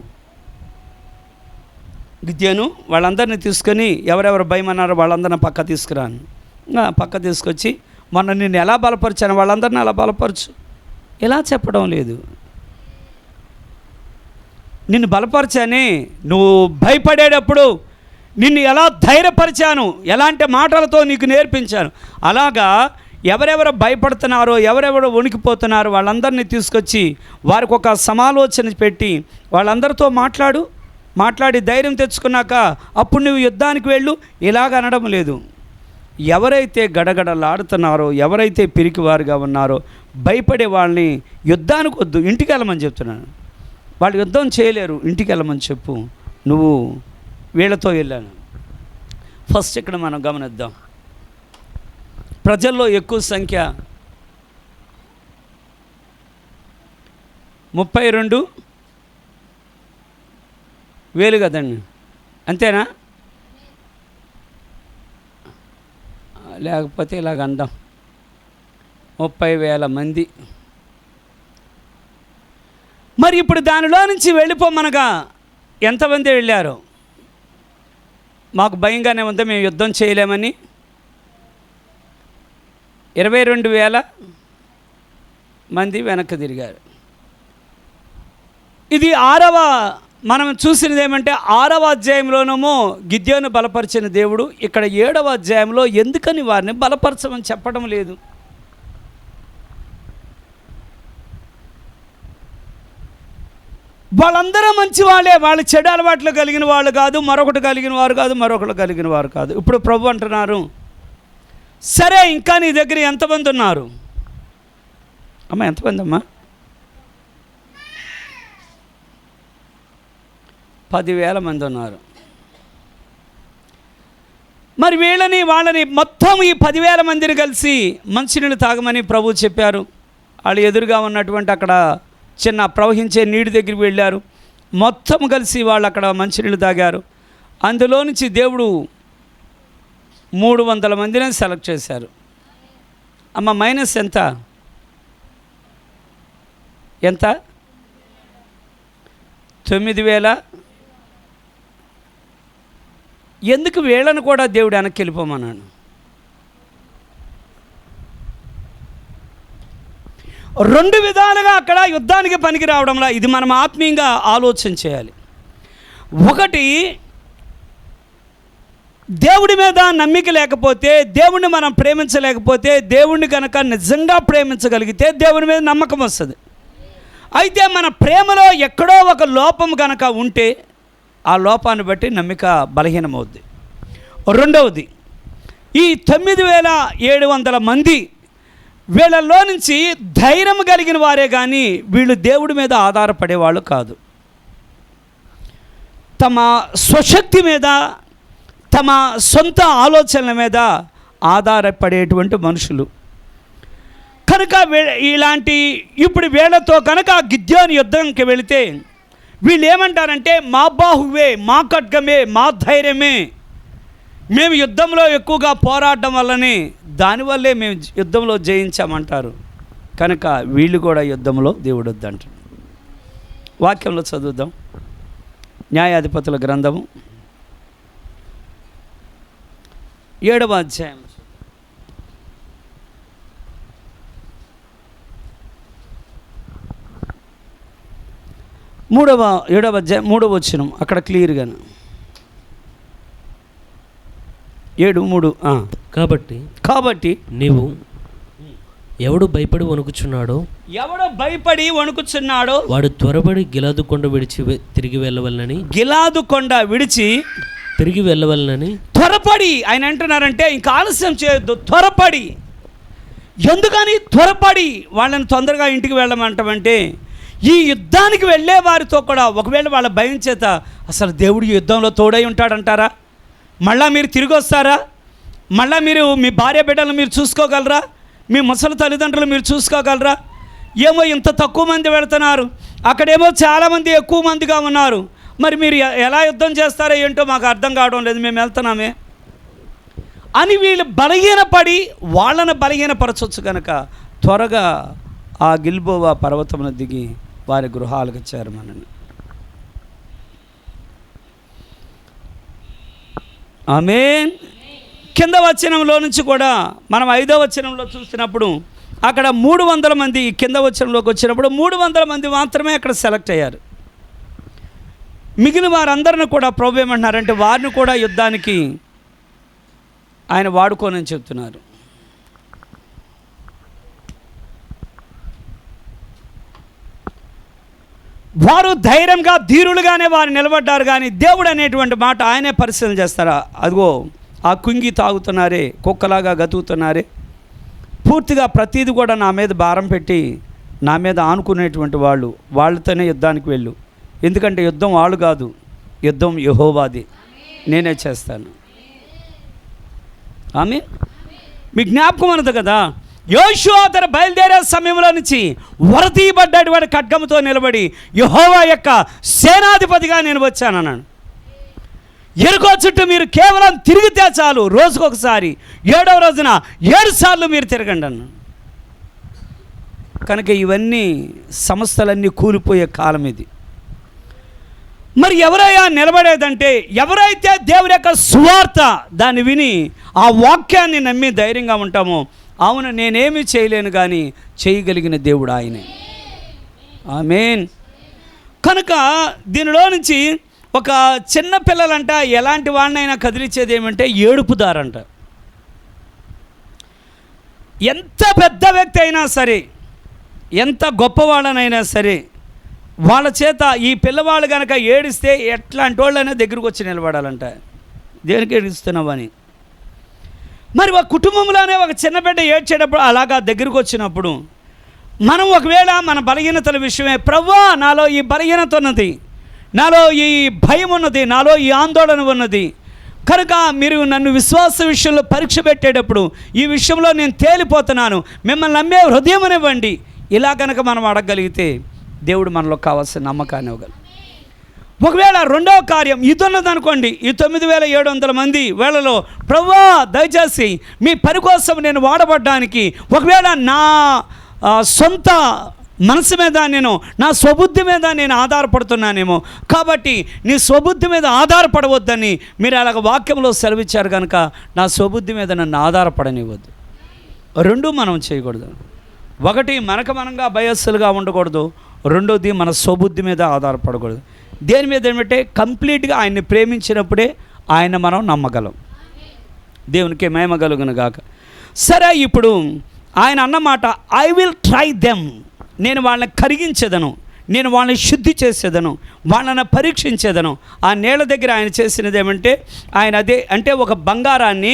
గిద్యోను వాళ్ళందరినీ తీసుకొని ఎవరెవరు భయం అన్నారో వాళ్ళందరినీ పక్క తీసుకురాను. పక్క తీసుకొచ్చి, మొన్న నిన్ను ఎలా బలపరిచాను వాళ్ళందరినీ అలా బలపరచు. ఎలా చెప్పడం లేదు. నిన్ను బలపరిచానే, నువ్వు భయపడేటప్పుడు నిన్ను ఎలా ధైర్యపరిచాను, ఎలాంటి మాటలతో నీకు నేర్పించాను, అలాగా ఎవరెవరు భయపడుతున్నారో, ఎవరెవరు వణికిపోతున్నారో వాళ్ళందరినీ తీసుకొచ్చి వారికి ఒక సమాలోచన పెట్టి వాళ్ళందరితో మాట్లాడి ధైర్యం తెచ్చుకున్నాక అప్పుడు నువ్వు యుద్ధానికి వెళ్ళు. ఇలాగ అనడం లేదు. ఎవరైతే గడగడలాడుతున్నారో, ఎవరైతే పిరికివారుగా ఉన్నారో, భయపడే వాళ్ళని యుద్ధానికి వద్దు, ఇంటికి వెళ్ళమని చెప్తున్నాను. వాళ్ళు యుద్ధం చేయలేరు, ఇంటికి వెళ్ళమని చెప్పు. నువ్వు వీళ్ళతో వెళ్ళాను. ఫస్ట్ ఇక్కడ మనం గమనిద్దాం, ప్రజల్లో ఎక్కువ సంఖ్య 32,000 కదండి, అంతేనా? లేకపోతే ఇలాగ అందాం, 30,000 మంది. మరి ఇప్పుడు దానిలో నుంచి వెళ్ళిపోమనగా ఎంతమంది వెళ్ళారు? మాకు భయంగానే ఉందా, మేము యుద్ధం చేయలేమని 22,000 మంది వెనక్కి తిరిగారు. ఇది మనం చూసినది ఏమంటే 6వ అధ్యాయంలోనేమో గిద్యోను బలపరిచిన దేవుడు, ఇక్కడ 7వ అధ్యాయంలో ఎందుకని వారిని బలపరచమని చెప్పడం లేదు. వాళ్ళందరూ మంచి వాళ్ళే, వాళ్ళు చెడు అలవాట్లు కలిగిన వాళ్ళు కాదు, మరొకటి కలిగిన వారు కాదు, మరొకటి కలిగిన వారు కాదు. ఇప్పుడు ప్రభు అంటున్నారు, సరే ఇంకా నీ దగ్గర ఎంతమంది ఉన్నారు? అమ్మ ఎంతమంది అమ్మా? 10,000 మంది ఉన్నారు. మరి వాళ్ళని మొత్తం ఈ 10,000 మందిని కలిసి మంచినీళ్ళు తాగమని ప్రభు చెప్పారు. వాళ్ళు ఎదురుగా ఉన్నటువంటి అక్కడ చిన్న ప్రవహించే నీటి దగ్గరికి వెళ్ళారు. మొత్తం కలిసి వాళ్ళు అక్కడ మంచినీళ్ళు తాగారు. అందులో నుంచి దేవుడు 300 మందిని సెలెక్ట్ చేశారు. అమ్మ మైనస్ ఎంత? ఎంత? 9,000. ఎందుకు వీళ్ళను కూడా దేవుడు వెనక్కి వెళ్ళిపోమన్నాడు? రెండు విధాలుగా అక్కడ యుద్ధానికి పనికి రావడంలా ఇది మనం ఆత్మీయంగా ఆలోచన చేయాలి. ఒకటి, దేవుడి మీద నమ్మిక లేకపోతే, దేవుణ్ణి మనం ప్రేమించలేకపోతే, దేవుణ్ణి కనుక నిజంగా ప్రేమించగలిగితే దేవుని మీద నమ్మకం వస్తుంది. అయితే మన ప్రేమలో ఎక్కడో ఒక లోపం కనుక ఉంటే ఆ లోపాన్ని బట్టి నమ్మిక బలహీనమవుద్ది. రెండవది, ఈ 9,700 మంది వీళ్ళల్లో నుంచి ధైర్యం కలిగిన వారే కానీ వీళ్ళు దేవుడి మీద ఆధారపడేవాళ్ళు కాదు. తమ స్వశక్తి మీద, తమ సొంత ఆలోచనల మీద ఆధారపడేటువంటి మనుషులు కనుక ఇలాంటి ఇప్పుడు వీళ్ళతో కనుక గిద్యోని యుద్ధంకి వెళితే వీళ్ళు ఏమంటారంటే, మా బాహువే, మా ఖడ్గమే, మా ధైర్యమే, మేము యుద్ధంలో ఎక్కువగా పోరాడడం వల్లనే దానివల్లే మేము యుద్ధంలో జయించామంటారు. కనుక వీళ్ళు కూడా యుద్ధంలో దేవుడు వద్దంటారు. వాక్యంలో చదువుదాం. న్యాయాధిపతుల గ్రంథము 7వ అధ్యాయం 7వ అధ్యాయం 3వ వచనం అక్కడ క్లియర్గా 7:3. కాబట్టి నీవు ఎవడు భయపడి వణుకుచున్నాడో వాడు త్వరపడి గిలాదు కొండ విడిచి తిరిగి వెళ్ళవలనని త్వరపడి ఆయన అంటున్నారంటే ఇంకా ఆలస్యం చేయొద్దు, త్వరపడి. ఎందుకని త్వరపడి వాళ్ళని తొందరగా ఇంటికి వెళ్ళమంటామంటే, ఈ యుద్ధానికి వెళ్ళే వారితో కూడా ఒకవేళ వాళ్ళ భయం చేత అసలు దేవుడు యుద్ధంలో తోడై ఉంటాడంటారా? మళ్ళా మీరు తిరిగి వస్తారా? మళ్ళా మీరు మీ భార్య బిడ్డలను మీరు చూసుకోగలరా? మీ ముసలి తల్లిదండ్రులు మీరు చూసుకోగలరా? ఏమో ఇంత తక్కువ మంది వెళుతున్నారు, అక్కడేమో చాలామంది ఎక్కువ మందిగా ఉన్నారు, మరి మీరు ఎలా యుద్ధం చేస్తారో ఏంటో మాకు అర్థం కావడం లేదు, మేము వెళ్తున్నామే అని వీళ్ళు బలహీనపడి వాళ్ళను బలహీనపరచవచ్చు. కనుక త్వరగా ఆ గిల్బోవా పర్వతమును దిగి వారి గృహాలకు చేరమనని. ఆమేన్. కింద వచనంలో నుంచి కూడా మనం 5వ వచనంలో చూసినప్పుడు అక్కడ 300 మంది కింద వచనంలోకి వచ్చినప్పుడు 300 మంది మాత్రమే అక్కడ సెలెక్ట్ అయ్యారు. మిగిలిన వారందరిని కూడా ప్రభు ఏమంటున్నారంటే వారిని కూడా యుద్ధానికి ఆయన వాడుకోనని చెప్తున్నారు. వారు ధైర్యంగా ధీరులుగానే వారు నిలబడ్డారు, కానీ దేవుడు అనేటువంటి మాట ఆయనే పరిశీలన చేస్తారా? అదిగో ఆ కుంగి తాగుతున్నారే, కుక్కలాగా గతుకుతున్నారే, పూర్తిగా ప్రతీది కూడా నా మీద భారం పెట్టి నా మీద ఆనుకునేటువంటి వాళ్ళతోనే యుద్ధానికి వెళ్ళు. ఎందుకంటే యుద్ధం వాళ్ళు కాదు, యుద్ధం యెహోవాది, నేనే చేస్తాను. ఆమె మీ జ్ఞాపకం అన్నది కదా, యోషువ తన బయలుదేరే సమయంలో నుంచి వరతీయబడ్డాడు వాడి ఖడ్గంతో నిలబడి యెహోవా యొక్క సేనాధిపతిగా నేను వచ్చానన్నాను. ఎరుకో చుట్టూ మీరు కేవలం తిరిగితే చాలు, రోజుకొకసారి 7వ రోజున 7 సార్లు మీరు తిరగండి అన్నాను. కనుక ఇవన్నీ సంస్థలన్నీ కూలిపోయే కాలం ఇది. మరి ఎవరైనా నిలబడేదంటే ఎవరైతే దేవుని యొక్క సువార్త దాన్ని విని ఆ వాక్యాన్ని నమ్మి ధైర్యంగా ఉంటామో, అవును నేనేమీ చేయలేను కానీ చేయగలిగిన దేవుడు ఆయనే. ఆమేన్. కనుక దీనిలో నుంచి ఒక చిన్న పిల్లలంట ఎలాంటి వాళ్ళనైనా కదిలించేది ఏమంటే ఏడుపుదారంట. ఎంత పెద్ద వ్యక్తి అయినా సరే, ఎంత గొప్పవాళ్ళనైనా సరే, వాళ్ళ చేత ఈ పిల్లవాళ్ళు కనుక ఏడిస్తే ఎట్లాంటి వాళ్ళైనా దగ్గరకు వచ్చి నిలబడాలంట. దేనికి ఏడుస్తున్నావని. మరి ఒక కుటుంబంలోనే ఒక చిన్న బిడ్డ ఏడ్చేటప్పుడు అలాగా దగ్గరకు వచ్చినప్పుడు మనం ఒకవేళ మన బలహీనతల విషయమే, ప్రభువా నాలో ఈ బలహీనత ఉన్నది, నాలో ఈ భయం ఉన్నది, నాలో ఈ ఆందోళన ఉన్నది, కనుక మీరు నన్ను విశ్వాస విషయంలో పరీక్ష పెట్టేటప్పుడు ఈ విషయంలో నేను తేలిపోతున్నాను, మిమ్మల్ని నమ్మే హృదయమనివ్వండి, ఇలా కనుక మనం అడగగలిగితే దేవుడు మనలో కావాల్సిన నమ్మకాన్ని ఇవ్వగలరు. ఒకవేళ రెండవ కార్యం ఇది ఉన్నదనుకోండి, ఈ 9,700 మంది వేళలో ప్రభువా దయచేసి మీ పని కోసం నేను వాడబడ్డానికి, ఒకవేళ నా సొంత మనసు మీద నేను నా స్వబుద్ధి మీద నేను ఆధారపడుతున్నానేమో. కాబట్టి నీ స్వబుద్ధి మీద ఆధారపడవద్దని మీరు అలాగ వాక్యంలో సెలవిచ్చారు కనుక నా స్వబుద్ధి మీద నన్ను ఆధారపడనివ్వద్దు. రెండూ మనం చేయకూడదు. ఒకటి మనకు మనంగా బయస్సులుగా ఉండకూడదు, రెండోది మన స్వబుద్ధి మీద ఆధారపడకూడదు. దేని మీద ఏమంటే కంప్లీట్గా ఆయన్ని ప్రేమించినప్పుడే ఆయన మనం నమ్మగలం. దేవునికి మహిమ కలుగును గాక. సరే, ఇప్పుడు ఆయన అన్నమాట, ఐ విల్ ట్రై దెమ్, నేను వాళ్ళని కరిగించేదను, నేను వాళ్ళని శుద్ధి చేసేదను, వాళ్ళని పరీక్షించేదను. ఆ నీళ్ళ దగ్గర ఆయన చేసినది ఏమంటే, ఆయన అదే అంటే ఒక బంగారాన్ని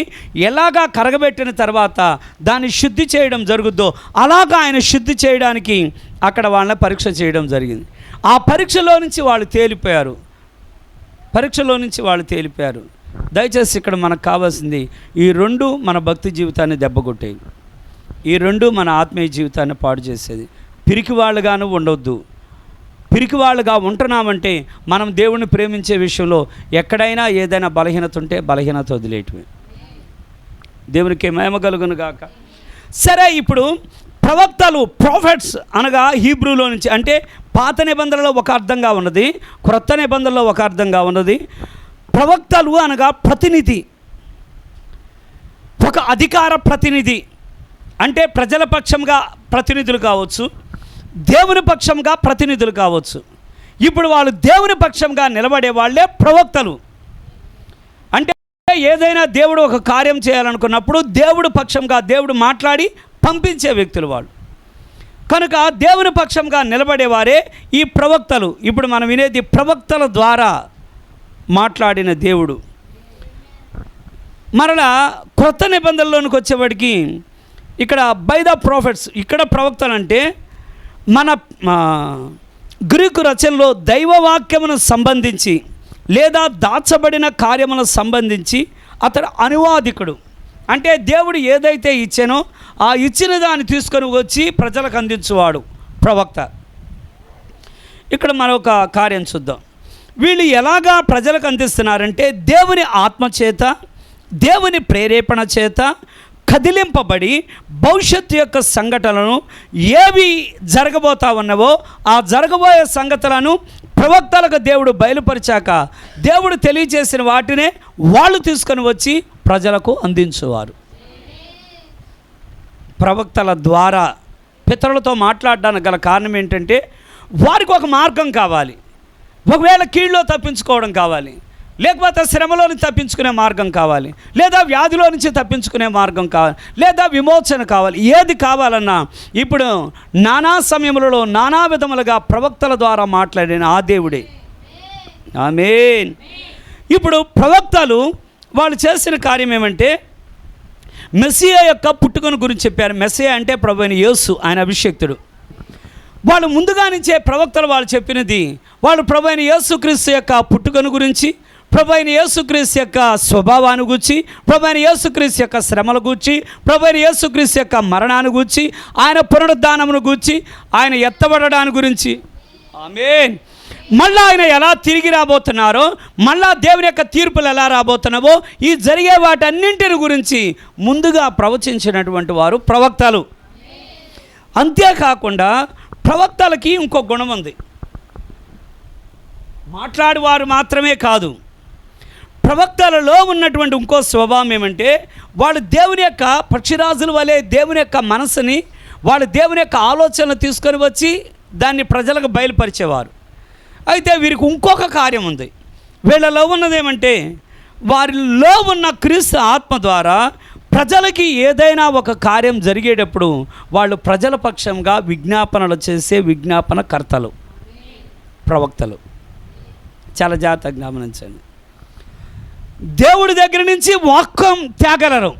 ఎలాగా కరగబెట్టిన తర్వాత దాన్ని శుద్ధి చేయడం జరుగుద్దో అలాగా ఆయన శుద్ధి చేయడానికి అక్కడ వాళ్ళని పరీక్ష చేయడం జరిగింది. ఆ పరీక్షలో నుంచి వాళ్ళు తేలిపోయారు. దయచేసి ఇక్కడ మనకు కావాల్సింది ఈ రెండు మన భక్తి జీవితాన్ని దెబ్బకొట్టేవి, ఈ రెండు మన ఆత్మీయ జీవితాన్ని పాడు చేసేది. పిరికివాళ్ళుగాను ఉండొద్దు. పిరికివాళ్ళుగా ఉంటున్నామంటే మనం దేవుణ్ణి ప్రేమించే విషయంలో ఎక్కడైనా ఏదైనా బలహీనత ఉంటే బలహీనత వదిలేయటమే. దేవునికి మహిమ కలుగును గాక. సరే, ఇప్పుడు ప్రవక్తలు, ప్రాఫెట్స్ అనగా హీబ్రూలో నుంచి, అంటే పాత నిబంధనలో ఒక అర్థంగా ఉన్నది, క్రొత్త నిబంధనలో ఒక అర్థంగా ఉన్నది. ప్రవక్తలు అనగా ప్రతినిధి, ఒక అధికార ప్రతినిధి, అంటే ప్రజల పక్షంగా ప్రతినిధులు కావచ్చు, దేవుని పక్షంగా ప్రతినిధులు కావచ్చు. ఇప్పుడు వాళ్ళు దేవుని పక్షంగా నిలబడే వాళ్ళే ప్రవక్తలు. అంటే ఏదైనా దేవుడు ఒక కార్యం చేయాలనుకున్నప్పుడు దేవుడు పక్షంగా దేవుడు మాట్లాడి పంపించే వ్యక్తులు వాళ్ళు. కనుక దేవుని పక్షంగా నిలబడేవారే ఈ ప్రవక్తలు. ఇప్పుడు మనం వినేది ప్రవక్తల ద్వారా మాట్లాడిన దేవుడు. మరలా క్రొత్త నిబంధనలోనికి వచ్చేవాడికి ఇక్కడ బై ద ప్రాఫిట్స్, ఇక్కడ ప్రవక్తలు అంటే మన గ్రీకు రచనలో దైవవాక్యమును సంబంధించి లేదా దాచబడిన కార్యములకు సంబంధించి అతడు అనువాదికుడు. అంటే దేవుడు ఏదైతే ఇచ్చానో ఆ ఇచ్చిన దాన్ని తీసుకొని వచ్చి ప్రజలకు అందించువాడు ప్రవక్త. ఇక్కడ మరొక కార్యం చూద్దాం. వీళ్ళు ఎలాగా ప్రజలకు అందిస్తున్నారంటే దేవుని ఆత్మచేత, దేవుని ప్రేరేపణ చేత కదిలింపబడి భవిష్యత్తు యొక్క సంఘటనలను ఏవి జరగబోతా ఉన్నవో ఆ జరగబోయే సంగతులను ప్రవక్తలకు దేవుడు బయలుపరిచాక దేవుడు తెలియజేసిన వాటినే వాళ్ళు తీసుకొని వచ్చి ప్రజలకు అందించేవారు. ప్రవక్తల ద్వారా పితరులతో మాట్లాడడానికి గల కారణం ఏంటంటే వారికి ఒక మార్గం కావాలి. ఒకవేళ కీళ్ళలో తప్పించుకోవడం కావాలి, లేకపోతే శ్రమలో నుంచి తప్పించుకునే మార్గం కావాలి, లేదా వ్యాధిలో నుంచి తప్పించుకునే మార్గం కావాలి, లేదా విమోచన కావాలి. ఏది కావాలన్నా ఇప్పుడు నానా సమయములలో నానా విధములుగా ప్రవక్తల ద్వారా మాట్లాడిన ఆ దేవుడే. ఆమేన్. ఇప్పుడు ప్రవక్తలు వాళ్ళు చేసిన కార్యం ఏమంటే మెస్సియా యొక్క పుట్టుకను గురించి చెప్పారు. మెస్సియా అంటే ప్రభువైన యేసు, ఆయన అభిషేక్తుడు. వాళ్ళు ముందుగా నుంచే ప్రవక్తలు వాళ్ళు చెప్పినది, వాళ్ళు ప్రభువైన యేసుక్రీస్తు యొక్క పుట్టుకను గురించి, ప్రభువైన యేసుక్రీస్తు యొక్క స్వభావాన్ని గూర్చి, ప్రభువైన యేసుక్రీస్తు యొక్క శ్రమల గూర్చి, ప్రభువైన యేసుక్రీస్తు యొక్క మరణాన్ని గూర్చి, ఆయన పునరుద్ధానమును గూర్చి, ఆయన ఎత్తబడడాన్ని గురించి. ఆమేన్. మళ్ళీ ఆయన ఎలా తిరిగి రాబోతున్నారో, మళ్ళా దేవుని యొక్క తీర్పులు ఎలా రాబోతున్నావో, ఈ జరిగే వాటన్నింటిని గురించి ముందుగా ప్రవచించినటువంటి వారు ప్రవక్తలు. అంతేకాకుండా ప్రవక్తలకి ఇంకో గుణం ఉంది. మాట్లాడేవారు మాత్రమే కాదు, ప్రవక్తలలో ఉన్నటువంటి ఇంకో స్వభావం ఏమంటే వాళ్ళు దేవుని యొక్క పక్షిరాజుల వలె దేవుని యొక్క మనసుని, వాళ్ళు దేవుని యొక్క ఆలోచనలు తీసుకొని వచ్చి దాన్ని ప్రజలకు బయలుపరిచేవారు. అయితే వీరికి ఇంకొక కార్యం ఉంది. వీళ్ళలో ఉన్నదేమంటే వారిలో ఉన్న క్రీస్తు ఆత్మ ద్వారా ప్రజలకి ఏదైనా ఒక కార్యం జరిగేటప్పుడు వాళ్ళు ప్రజల పక్షంగా విజ్ఞాపనలు చేసే విజ్ఞాపనకర్తలు ప్రవక్తలు. చాలా జాగ్రత్తగా గమనించండి. దేవుడి దగ్గర నుంచి వాక్యం తేగలరు,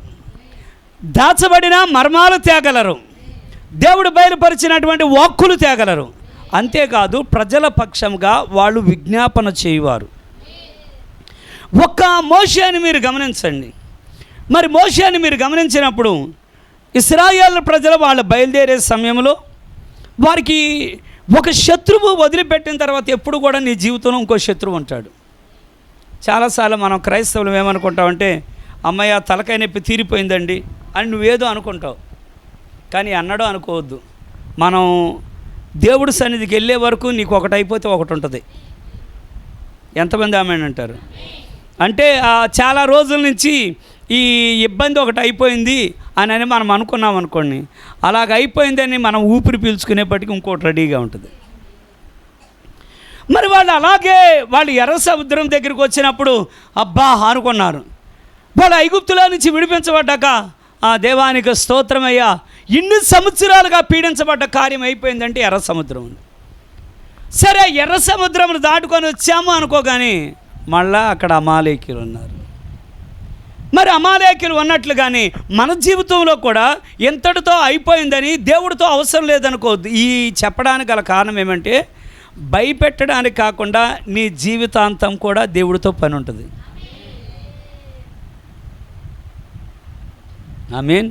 దాచబడిన మర్మాలు తేగలరు, దేవుడు బయలుపరిచినటువంటి వాక్కులు తేగలరు. అంతేకాదు ప్రజల పక్షంగా వాళ్ళు విజ్ఞాపన చేయువారు. ఒక్క మోషేని మీరు గమనించండి. మరి మోషేని మీరు గమనించినప్పుడు ఇశ్రాయేలు ప్రజలు వాళ్ళు బయలుదేరే సమయంలో వారికి ఒక శత్రువు వదిలిపెట్టిన తర్వాత ఎప్పుడు కూడా నీ జీవితంలో ఇంకో శత్రువు ఉంటాడు. చాలాసార్లు మనం క్రైస్తవులు ఏమనుకుంటామంటే అమ్మయ్య తలకాయ నొప్పి తీరిపోయిందండి అని నువ్వేదో అనుకుంటావు. కానీ అన్నడో అనుకోవద్దు. మనం దేవుడి సన్నిధికి వెళ్ళే వరకు నీకు ఒకటి అయిపోతే ఒకటి ఉంటుంది. ఎంతమంది ఆమెన్ అంటారు? అంటే చాలా రోజుల నుంచి ఈ ఇబ్బంది ఒకటి అయిపోయింది అని మనం అనుకున్నాం అనుకోండి, అలాగ అయిపోయిందని మనం ఊపిరి పీల్చుకునేప్పటికీ ఇంకోటి రెడీగా ఉంటుంది. మరి వాళ్ళు ఎర్ర సముద్రం దగ్గరికి వచ్చినప్పుడు అబ్బా అనుకున్నారు. వాళ్ళు ఐగుప్తులో నుంచి విడిపించబడ్డాక దేవానికి స్తోత్రమయ్యా, ఇన్ని సంవత్సరాలుగా పీడించబడ్డ కార్యం అయిపోయిందంటే ఎర్ర సముద్రం ఉంది. సరే, ఎర్ర సముద్రం దాటుకొని వచ్చాము అనుకోగాని మళ్ళా అక్కడ అమాలేకీయులు ఉన్నారు. మరి అమాలేకీయులు ఉన్నట్లుగానే మన జీవితంలో కూడా ఎంతటితో అయిపోయిందని, దేవుడితో అవసరం లేదనుకోవద్దు. ఈ చెప్పడానికి గల కారణం ఏమంటే, భయపెట్టడానికి కాకుండా నీ జీవితాంతం కూడా దేవుడితో పని ఉంటుంది. ఆమేన్.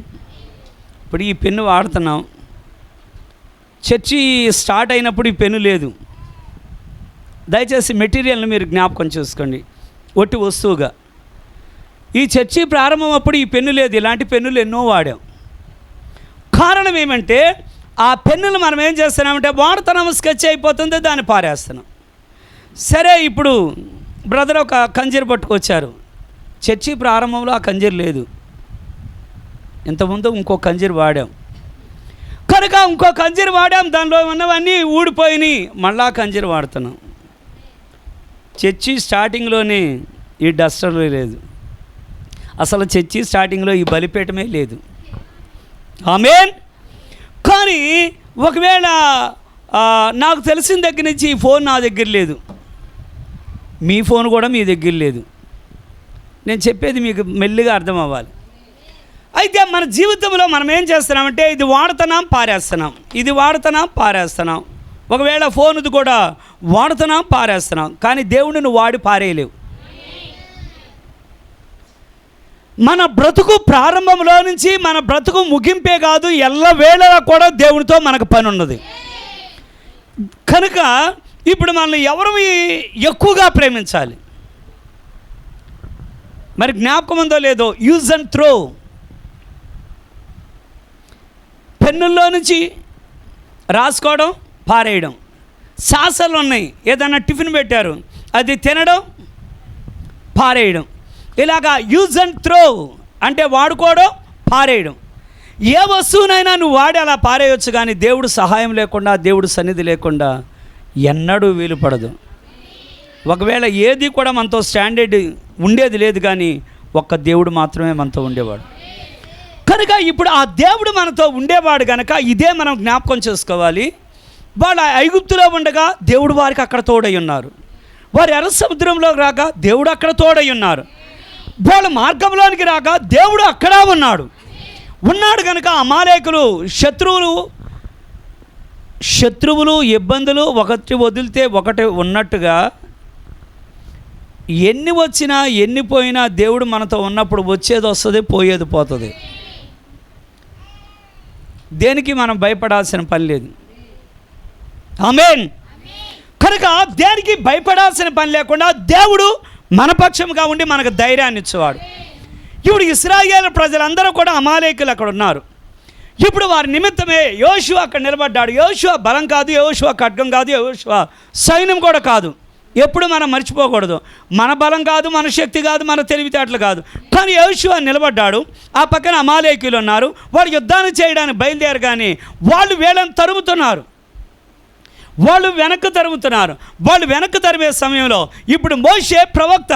ఇప్పుడు ఈ పెన్ను వాడుతున్నాం, చర్చి స్టార్ట్ అయినప్పుడు ఈ పెన్ను లేదు. దయచేసి మెటీరియల్ని మీరు జ్ఞాపకం చేసుకోండి. ఒట్టి వస్తువుగా ఈ చర్చి ప్రారంభం అప్పుడు ఈ పెన్ను లేదు. ఇలాంటి పెన్నులు ఎన్నో వాడాం. కారణం ఏమంటే, ఆ పెన్నులు మనం ఏం చేస్తున్నామంటే వాడుతున్నాం, స్కెచ్ అయిపోతుంది, దాన్ని పారేస్తున్నాం. సరే, ఇప్పుడు బ్రదర్ ఒక కంజీర్ పట్టుకొచ్చారు. చర్చి ప్రారంభంలో ఆ కంజీర్ లేదు. ఇంతకుముందు ఇంకో కంజీర్ వాడాం కనుక ఇంకో కంజీర్ వాడాం, దానిలో ఉన్నవన్నీ ఊడిపోయినాయి, మళ్ళా కంజీర్ వాడుతున్నాం. చర్చి స్టార్టింగ్లోనే ఈ డస్టర్లు లేదు, అసలు చర్చి స్టార్టింగ్లో ఈ బలిపీఠమే లేదు. ఆమేన్. కానీ ఒకవేళ నాకు తెలిసిన దగ్గర నుంచి ఈ ఫోన్ నా దగ్గర లేదు, మీ ఫోన్ కూడా మీ దగ్గర లేదు. నేను చెప్పేది మీకు మెల్లిగా అర్థం అవ్వాలి. అయితే మన జీవితంలో మనం ఏం చేస్తున్నామంటే, ఇది వాడుతున్నాం పారేస్తున్నాం, ఇది వాడుతున్నాం పారేస్తున్నాం. ఒకవేళ ఫోన్ది కూడా వాడుతున్నాం పారేస్తున్నాం, కానీ దేవుడిని వాడి పారేయలేవు. మన బ్రతుకు ప్రారంభంలో నుంచి మన బ్రతుకు ముగింపే కాదు, ఎల్లవేళలా కూడా దేవునితో మనకు పని ఉన్నది. కనుక ఇప్పుడు మనల్ని ఎవరు ఎక్కువగా ప్రేమించాలి? మరి జ్ఞాపకం ఉందో లేదో, యూజ్ అండ్ త్రో. పెన్నుల్లో నుంచి రాసుకోవడం, పారేయడం. సాసలు ఉన్నాయి, ఏదైనా టిఫిన్ పెట్టారు, అది తినడం, పారేయడం. ఇలాగా యూజ్ అండ్ త్రో అంటే వాడుకోవడం, పారేయడం. ఏ వస్తువునైనా నువ్వు వాడి అలా పారేయవచ్చు, కానీ దేవుడు సహాయం లేకుండా, దేవుడు సన్నిధి లేకుండా ఎన్నడూ వీలు పడదు. ఒకవేళ ఏది కూడా మనతో స్టాండర్డ్ ఉండేది లేదు, కానీ ఒక్క దేవుడు మాత్రమే మనతో ఉండేవాడు. కనుక ఇప్పుడు ఆ దేవుడు మనతో ఉండేవాడు కనుక ఇదే మనం జ్ఞాపకం చేసుకోవాలి. వాళ్ళు ఐగుప్తులో ఉండగా దేవుడు వారికి అక్కడ తోడై ఉన్నారు. వారు ఎర్ర సముద్రంలో రాగా దేవుడు అక్కడ తోడై ఉన్నారు. వాళ్ళ మార్గంలోనికి రాగా దేవుడు అక్కడ ఉన్నాడు కనుక అమాలేకులు శత్రువులు ఇబ్బందులు ఒకటి వదిలితే ఒకటి ఉన్నట్టుగా, ఎన్ని వచ్చినా ఎన్ని పోయినా దేవుడు మనతో ఉన్నప్పుడు వచ్చేది వస్తుంది, పోయేది పోతుంది. దేనికి మనం భయపడాల్సిన పని లేదు. ఆమేన్. కనుక దేనికి భయపడాల్సిన పని లేకుండా దేవుడు మన పక్షంగా ఉండి మనకు ధైర్యాన్ని ఇచ్చేవాడు. ఇప్పుడు ఇశ్రాయేలు ప్రజలందరూ కూడా అమాలేకులు అక్కడ ఉన్నారు. ఇప్పుడు వారి నిమిత్తమే యోషువ అక్కడ నిలబడ్డాడు. యోషువ బలం కాదు, యోషువ ఖడ్గం కాదు, యోషువ సైన్యం కూడా కాదు. ఎప్పుడు మనం మర్చిపోకూడదు, మన బలం కాదు, మన శక్తి కాదు, మన తెలివితేటలు కాదు, కానీ యోషువ నిలబడ్డాడు. ఆ పక్కన అమాలేకీయులు ఉన్నారు. వాడు యుద్ధాన్ని చేయడానికి బయలుదేరగానే వాళ్ళు వీళ్ళని తరుముతున్నారు, వాళ్ళు వెనక్కి తరిమే సమయంలో ఇప్పుడు మోషే ప్రవక్త,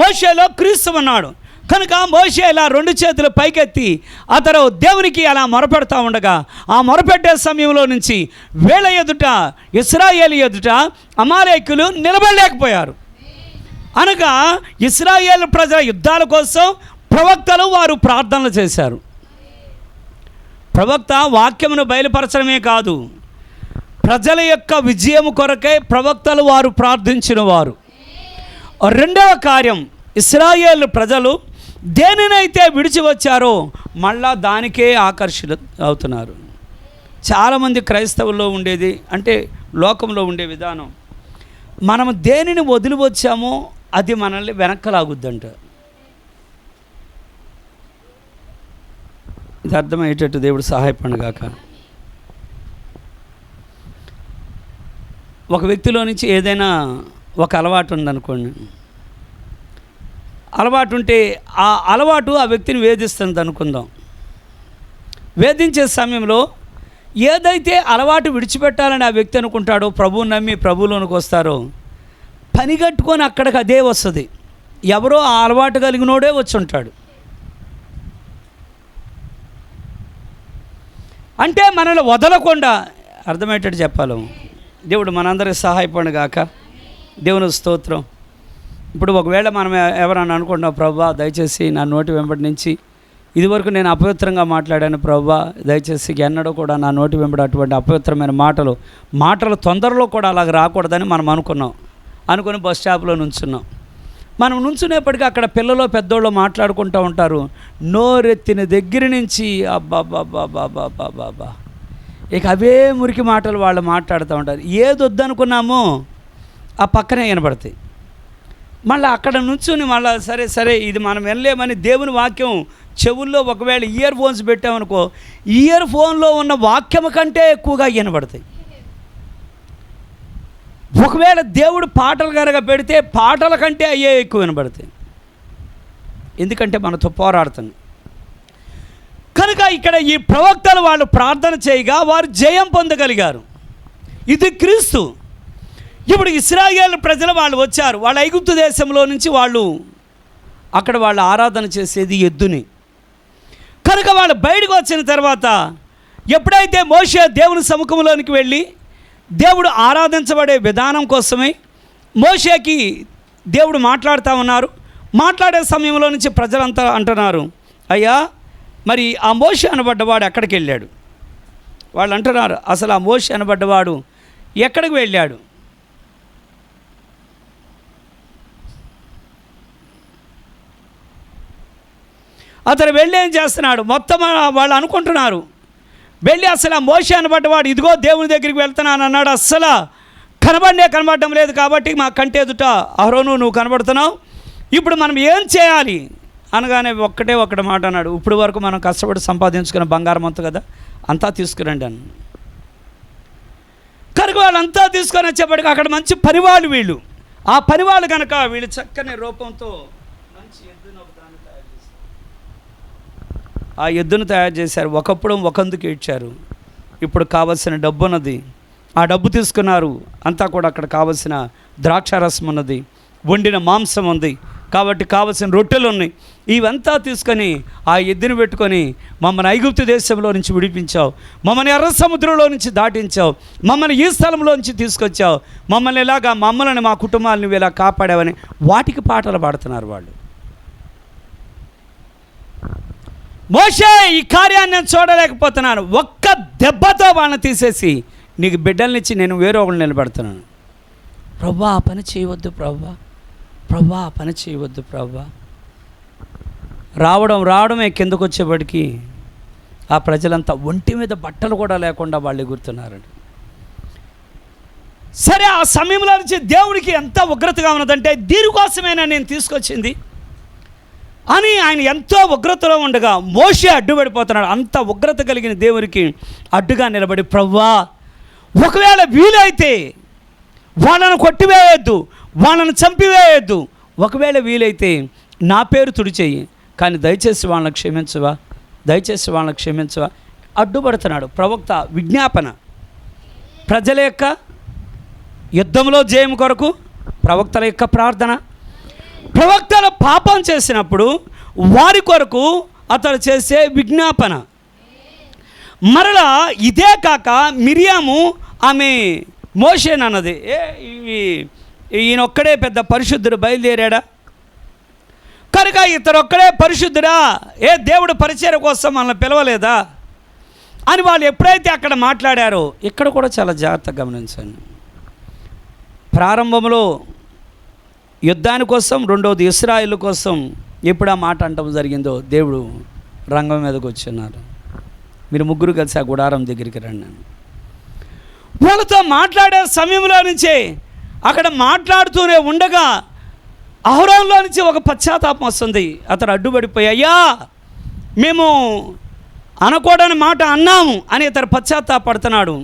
మోషేలో క్రీస్తు ఉన్నాడు కనుక మోషే ఇలా రెండు చేతులు పైకెత్తి అతను దేవునికి అలా మొరపెడతా ఉండగా, ఆ మొరపెట్టే సమయంలో నుంచి వీళ్ళ ఎదుట, ఇశ్రాయేలు ఎదుట అమాలేకీయులు నిలబడలేకపోయారు. అనగా ఇశ్రాయేలు ప్రజల యుద్ధాల కోసం ప్రవక్తలు వారు ప్రార్థనలు చేశారు. ప్రవక్త వాక్యమును బయలుపరచడమే కాదు, ప్రజల యొక్క విజయము కొరకే ప్రవక్తలు వారు ప్రార్థించిన వారు. రెండవ కార్యం, ఇశ్రాయేలు ప్రజలు దేనినైతే విడిచి వచ్చారో మళ్ళా దానికే ఆకర్షిత అవుతున్నారు. చాలామంది క్రైస్తవుల్లో ఉండేది అంటే లోకంలో ఉండే విధానం, మనం దేనిని వదిలి వచ్చామో అది మనల్ని వెనక్కలాగుద్దంట. ఇది అర్థమయ్యేటట్టు దేవుడు సహాయపడుగాక. ఒక వ్యక్తిలో నుంచి ఏదైనా ఒక అలవాటు ఉందనుకోండి, అలవాటు ఉంటే ఆ అలవాటు ఆ వ్యక్తిని వేధిస్తుంది అనుకుందాం. వేధించే సమయంలో ఏదైతే అలవాటు విడిచిపెట్టాలని ఆ వ్యక్తి అనుకుంటాడో, ప్రభువుని నమ్మి ప్రభువులోనికి వస్తారో, పని కట్టుకొని అక్కడికి అదే వస్తుంది. ఎవరో ఆ అలవాటు కలిగినోడే వచ్చి ఉంటాడు. అంటే మనల్ని వదలకుండా, అర్థమయ్యేటట్టు చెప్పాలి. దేవుడు మనందరికి సహాయపడు గాక. దేవుని స్తోత్రం. ఇప్పుడు ఒకవేళ మనం ఎవరన్నా అనుకుంటున్నాం, ప్రభువా దయచేసి నా నోటి వెంబడి నుంచి ఇదివరకు నేను అపవిత్రంగా మాట్లాడాను, ప్రభువా దయచేసి ఎన్నడూ కూడా నా నోటి వెంబడి అటువంటి అపవిత్రమైన మాటలు తొందరలో కూడా అలాగ రాకూడదని మనం అనుకుని బస్ స్టాప్లో నుంచున్నాం. మనం నుంచునేప్పటికీ అక్కడ పిల్లలు పెద్దోళ్ళు మాట్లాడుకుంటూ ఉంటారు. నోరెత్తిన దగ్గర నుంచి అబ్బాబ్బాబ్బాబ్బాబ్బాబ్బా, ఇక అవే మురికి మాటలు వాళ్ళు మాట్లాడుతూ ఉంటారు. ఏది వద్దనుకున్నామో ఆ పక్కనే వినబడతాయి. మళ్ళీ అక్కడ నుంచుని మళ్ళీ సరే ఇది మనం వెళ్ళలేమని దేవుని వాక్యం చెవుల్లో ఒకవేళ ఇయర్ ఫోన్స్ పెట్టామనుకో, ఇయర్ ఫోన్లో ఉన్న వాక్యం కంటే ఎక్కువగా వినబడతాయి. ఒకవేళ దేవుడు పాటలు కనుక పెడితే పాటల కంటే అయ్యే ఎక్కువ వినబడతాయి. ఎందుకంటే మనతో పోరాడుతుంది కనుక. ఇక్కడ ఈ ప్రవక్తలు వాళ్ళు ప్రార్థన చేయగా వారు జయం పొందగలిగారు. ఇది క్రీస్తు. ఇప్పుడు ఇశ్రాయేలు ప్రజలు వాళ్ళు వచ్చారు. వాళ్ళ ఐగుప్తు దేశంలో నుంచి వాళ్ళు ఆరాధన చేసేది ఎద్దుని. కనుక వాళ్ళు బయటకు వచ్చిన తర్వాత ఎప్పుడైతే మోషే దేవుని సముఖంలోనికి వెళ్ళి దేవుడు ఆరాధించబడే విధానం కోసమై మోషేకి దేవుడు మాట్లాడుతూ ఉన్నారు. మాట్లాడే సమయంలో నుంచి ప్రజలంతా అంటున్నారు, అయ్యా మరి ఆ మోషే అనబడ్డవాడు ఎక్కడికి వెళ్ళాడు? వాళ్ళు అంటున్నారు, అసలు ఆ మోషే అనబడ్డవాడు ఎక్కడికి వెళ్ళాడు? అతను వెళ్ళి ఏం చేస్తున్నాడు? మొత్తం వాళ్ళు అనుకుంటున్నారు, వెళ్ళి అసలు ఆ మోషే అనబడ్డవాడు ఇదిగో దేవుని దగ్గరికి వెళ్తున్నాను అన్నాడు. అస్సలు కనబడడం లేదు. కాబట్టి మా కంటి ఎదుట అహరోను నువ్వు కనబడుతున్నావు, ఇప్పుడు మనం ఏం చేయాలి అనగానే ఒక్కటే మాట అన్నాడు, ఇప్పుడు వరకు మనం కష్టపడి సంపాదించుకున్న బంగారం అంతా కదా, అంతా తీసుకురండి అని. కనుక వాళ్ళంతా తీసుకొని వచ్చేప్పటికి అక్కడ మంచి పనివాళ్ళు వీళ్ళు. ఆ పనివాళ్ళు కనుక వీళ్ళు చక్కని రూపంతో మంచి ఎద్దును ఒకదాన్ని తయారు చేశారు. ఆ ఎద్దును తయారు చేశారు. ఒకప్పుడు ఒకందుకు ఇచ్చారు. ఇప్పుడు కావలసిన డబ్బు ఉన్నది, ఆ డబ్బు తీసుకున్నారు. అంతా కూడా అక్కడ కావలసిన ద్రాక్షారసం ఉన్నది, వండిన మాంసం ఉంది, కాబట్టి కావలసిన రొట్టెలు ఉన్నాయి. ఇవంతా తీసుకొని ఆ ఎద్దును పెట్టుకొని మమ్మల్ని ఐగుప్తు దేశంలో నుంచి విడిపించావు, మమ్మల్ని ఎర్ర సముద్రంలో నుంచి దాటించావు, మమ్మల్ని ఈ స్థలంలో నుంచి తీసుకొచ్చావు, మమ్మల్ని మమ్మల్ని మా కుటుంబాలను నువ్వు ఇలా కాపాడావని వాటికి పాటలు పాడుతున్నారు వాళ్ళు. మోషే ఈ కార్యాన్ని నేను చూడలేకపోతున్నాను, ఒక్క దెబ్బతో వాళ్ళని తీసేసి నీకు బిడ్డలనిచ్చి నేను వేరే ఒకళ్ళు నిలబెడుతున్నాను. ప్రభా ఆ పని చేయవద్దు ప్రభా, ప్రభా ఆ పని చేయవద్దు ప్రభా. రావడమే కిందకు వచ్చేప్పటికి ఆ ప్రజలంతా ఒంటి మీద బట్టలు కూడా లేకుండా వాళ్ళు ఎగురుతున్నారండి. సరే ఆ సమయంలో నుంచి దేవుడికి ఎంత ఉగ్రతగా ఉన్నదంటే దీనికోసమేనా నేను తీసుకొచ్చింది అని ఆయన ఎంతో ఉగ్రతలో ఉండగా మోషే అడ్డుపడిపోతున్నాడు. అంత ఉగ్రత కలిగిన దేవునికి అడ్డుగా నిలబడి, ప్రవ్వా ఒకవేళ వీలైతే వాళ్ళను కొట్టివేయొద్దు, వాళ్ళను చంపివేయొద్దు, ఒకవేళ వీలైతే నా పేరు తుడిచేయి, కానీ దయచేసి వాళ్ళని క్షమించవా అడ్డుపడుతున్నాడు. ప్రవక్త విజ్ఞాపన, ప్రజల యొక్క యుద్ధంలో జయం కొరకు ప్రవక్తల యొక్క ప్రార్థన. ప్రవక్తలు పాపం చేసినప్పుడు వారి కొరకు అతడు చేసే విజ్ఞాపన. మరలా ఇదే కాక మిరియాము ఆమె మోషేనన్నది, ఈయనొక్కడే పెద్ద పరిశుద్ధుడు బయలుదేరాడా, కనుక ఇతరొక్కడే పరిశుద్ధుడా, దేవుడు పరిచర్య కోసం మనల్ని పిలవలేదా అని వాళ్ళు ఎప్పుడైతే అక్కడ మాట్లాడారో, ఇక్కడ కూడా చాలా జాగ్రత్తగా గమనించండి. ప్రారంభంలో యుద్ధాని కోసం, రెండవది ఇశ్రాయేలు కోసం ఎప్పుడు ఆ మాట అంటం జరిగిందో దేవుడు రంగం మీదకి వచ్చున్నారు. మీరు ముగ్గురు కలిసి ఆ గుడారం దగ్గరికి రండి. వాళ్ళతో మాట్లాడే సమయంలో నుంచే అక్కడ మాట్లాడుతూనే ఉండగా అహరోనులో నుంచి ఒక పశ్చాత్తాపం వస్తుంది. అతడు అడ్డుపడిపోయి, అయ్యా మేము అనకూడని మాట అన్నాము అని ఇతడు పశ్చాత్తాపడుతున్నాడు.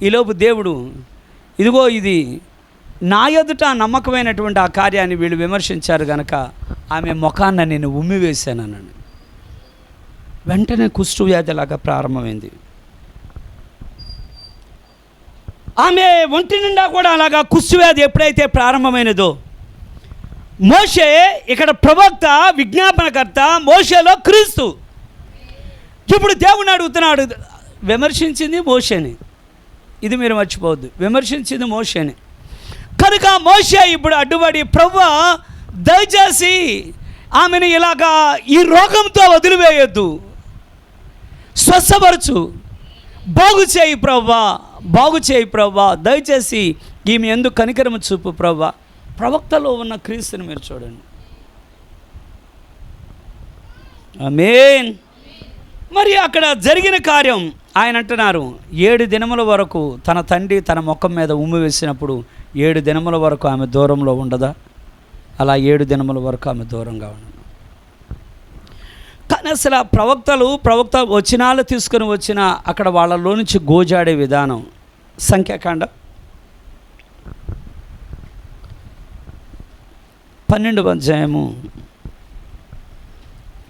ఈలోపు దేవుడు ఇదిగో ఇది నా ఎదుట నమ్మకమైనటువంటి ఆ కార్యాన్ని వీళ్ళు విమర్శించారు కనుక ఆమె ముఖాన్న నేను ఉమ్మివేశానన్నాను. వెంటనే కుష్టు వ్యాధిలాగా ప్రారంభమైంది. ఆమె ఒంటి నిండా కూడా అలాగా కుష్టు వ్యాధి ఎప్పుడైతే ప్రారంభమైనదో, మోషే ఇక్కడ ప్రవక్త, విజ్ఞాపనకర్త, మోషేలో క్రీస్తు. ఇప్పుడు దేవుని అడుగుతున్నాడు. విమర్శించింది మోషేని, ఇది మీరు మర్చిపోవద్దు, విమర్శించింది మోషేని. కనుక మోషే ఇప్పుడు అడ్డుపడి, ప్రభువా దయచేసి ఆమెను ఇలాగా ఈ రోగంతో వదిలివేయొద్దు, స్వస్థపరచు, బాగు చేయి ప్రభువా, బాగు చేయి ప్రభువా, దయచేసి ఈమె ఎందుకు కనికరము చూపు ప్రభువా. ప్రవక్తలో ఉన్న క్రీస్తుని మీరు చూడండి. ఆమేన్. మరి అక్కడ జరిగిన కార్యం ఆయన అంటున్నారు, 7 దినముల వరకు తన తండ్రి తన ముఖం మీద ఉమ్మి వేసినప్పుడు 7 దినముల వరకు ఆమె దూరంలో ఉండదా? అలా 7 దినముల వరకు ఆమె దూరంగా ఉండదు. కానీ అసలు ప్రవక్త వచనాలు తీసుకుని వచ్చిన అక్కడ వాళ్ళలో నుంచి గోజాడే విధానం. సంఖ్యాకాండం 12వ అధ్యాయము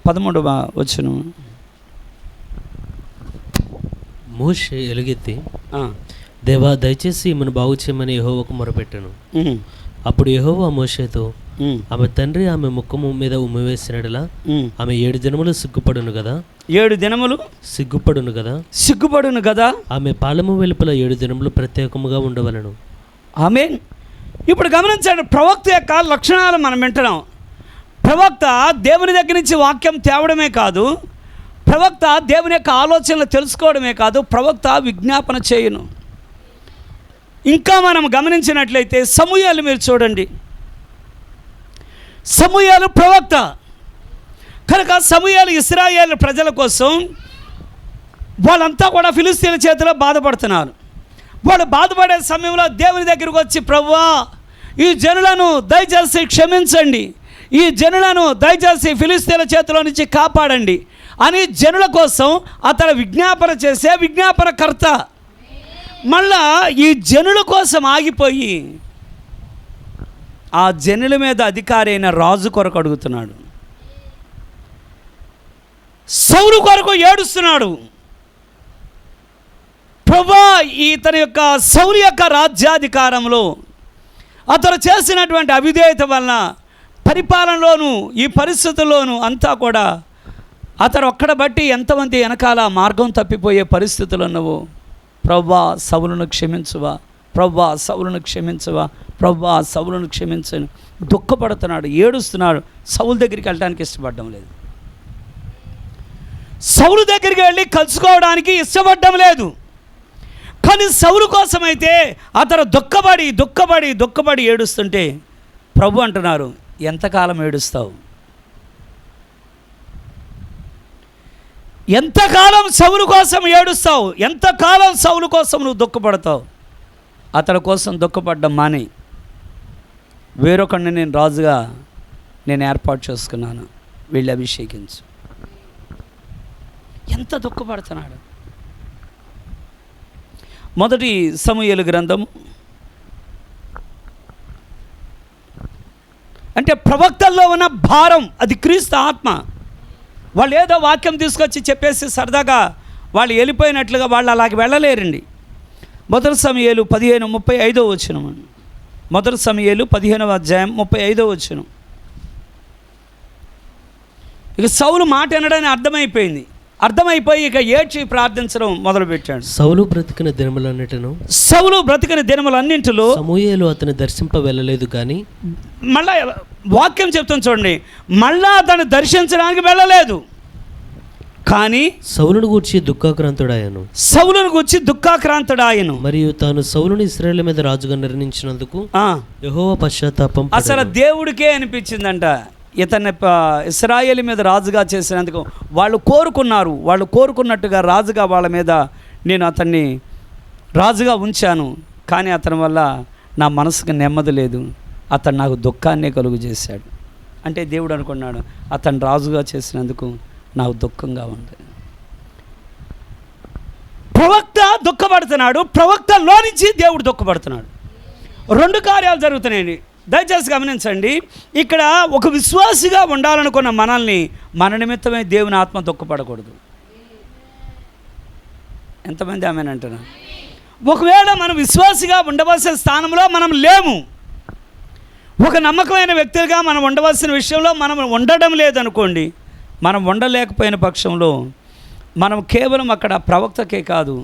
13వ వచనం. మోషే ఎలుగెత్తి, దేవా దయచేసి ఈమెను బాగు చేయమని యెహోవాకు మొరపెట్టాను. అప్పుడు యెహోవా మోషేతో, ఆమె తండ్రి ఆమె ముఖము మీద ఉమ్మివేసినట్లా ఆమె 7 దినములు సిగ్గుపడును కదా, 7 దినములు సిగ్గుపడును కదా, ఆమె పాలెము వెలుపల 7 దినములు ప్రత్యేకముగా ఉండవలను. ఆమేన్. ఇప్పుడు గమనించండి, ప్రవక్త యొక్క లక్షణాలు మనం వింటున్నాం. ప్రవక్త దేవుని దగ్గర నుంచి వాక్యం తేవడమే కాదు, ప్రవక్త దేవుని యొక్క ఆలోచనలు తెలుసుకోవడమే కాదు, ప్రవక్త విజ్ఞాపన చేయును. ఇంకా మనం గమనించినట్లయితే సమూయేలు మీరు చూడండి. సమూయేలు ప్రవక్త కనుక సమూయేలు ఇశ్రాయేలు ప్రజల కోసం వాళ్ళంతా కూడా ఫిలిస్తీన్ల చేతిలో బాధపడుతున్నారు. వాళ్ళు బాధపడే సమయంలో దేవుని దగ్గరికి వచ్చి, ప్రభువా ఈ జనులను దయచేసి క్షమించండి, ఈ జనులను దయచేసి ఫిలిస్తీన్ల చేతిలో నుంచి కాపాడండి అని జనుల కోసం అతను విజ్ఞాపన చేసే విజ్ఞాపనకర్త. మళ్ళా ఈ జనుల కోసం ఆగిపోయి ఆ జనుల మీద అధికారి అయిన రాజు కొరకు అడుగుతున్నాడు. సౌలు కొరకు ఏడుస్తున్నాడు. ప్రభువా ఇతని యొక్క సౌలు యొక్క రాజ్యాధికారంలో అతను చేసినటువంటి అవిధేయత వలన పరిపాలనలోను ఈ పరిస్థితుల్లోనూ అంతా కూడా అతను ఒక్కడ బట్టి ఎంతమంది వెనకాల మార్గం తప్పిపోయే పరిస్థితులు ఉన్నవో, ప్రభువా సౌలును క్షమించువా, ప్రభువా సౌలును క్షమించువా, ప్రభువా సౌలును క్షమించను దుఃఖపడుతున్నాడు, ఏడుస్తున్నాడు. సౌలు దగ్గరికి వెళ్ళడానికి ఇష్టపడడం లేదు, సౌలు దగ్గరికి వెళ్ళి కలుసుకోవడానికి ఇష్టపడడం లేదు. కానీ సౌలు కోసమైతే అతను దుఃఖపడి ఏడుస్తుంటే ప్రభు అంటున్నారు, ఎంతకాలం ఏడుస్తావు, ఎంతకాలం సౌలు కోసం ఏడుస్తావు, ఎంతకాలం సౌలు కోసం నువ్వు దుఃఖపడతావు. అతడి కోసం దుఃఖపడ్డం మాని, వేరొకడిని నేను రాజుగా ఏర్పాటు చేసుకున్నాను, వెళ్ళి అభిషేకించు. ఎంత దుఃఖపడుతున్నాడు. మొదటి సమూయేలు గ్రంథం అంటే ప్రవక్తల్లో ఉన్న భారం, అది క్రీస్తు ఆత్మ. వాళ్ళు ఏదో వాక్యం తీసుకొచ్చి చెప్పేసి సరదాగా వాళ్ళు వెళ్ళిపోయినట్లుగా వాళ్ళు అలాగే వెళ్ళలేరండి. మొదటి సమూయేలు 15:35 వచనం. మొదటి సమూయేలు 15వ అధ్యాయం 35వ వచనం. ఇక సౌలు మాట వినడానికి అర్థమైపోయి ఇక ఏడ్చి ప్రార్థించడం మొదలుపెట్టాడు. సౌలు బ్రతికిన దినములన్నింటిలో సమూయేలు అతను దర్శింప వెళ్ళలేదు. కానీ మళ్ళా వాక్యం చెప్తాను చూడండి, మళ్ళా అతను దర్శించడానికి వెళ్ళలేదు. కానీ సౌలును గూర్చి దుఃఖాక్రాంతుడాయను మరియు తాను సౌలుని ఇశ్రాయేలు మీద రాజుగా నిర్ణయించినందుకు యెహోవా పశ్చాత్తాపం. అసలు దేవుడికే అనిపించిందంట ఇతన్ని ఇశ్రాయేలు మీద రాజుగా చేసినందుకు. వాళ్ళు కోరుకున్నట్టుగా రాజుగా వాళ్ళ మీద నేను అతన్ని రాజుగా ఉంచాను, కానీ అతని వల్ల నా మనసుకు నెమ్మది లేదు, అతను నాకు దుఃఖాన్నే కలుగు చేశాడు. అంటే దేవుడు అనుకున్నాడు, అతను రాజుగా చేసినందుకు నాకు దుఃఖంగా ఉంది. ప్రవక్త దుఃఖపడుతున్నాడు, ప్రవక్తలో నుంచి దేవుడు దుఃఖపడుతున్నాడు. రెండు కార్యాలు జరుగుతున్నాయండి. దయచేసి గమనించండి. ఇక్కడ ఒక విశ్వాసిగా ఉండాలనుకున్న మనల్ని మన నిమిత్తమే దేవుని ఆత్మ దుఃఖపడకూడదు. ఎంతమంది ఆమెనంటున్నా? ఒకవేళ మనం విశ్వాసిగా ఉండవలసిన స్థానంలో మనం లేము, ఒక నమ్మకమైన వ్యక్తులుగా మనం ఉండవలసిన విషయంలో మనం ఉండడం లేదనుకోండి, మనం ఉండలేకపోయిన పక్షంలో మనం కేవలం అక్కడ ప్రవక్తకే కాదు,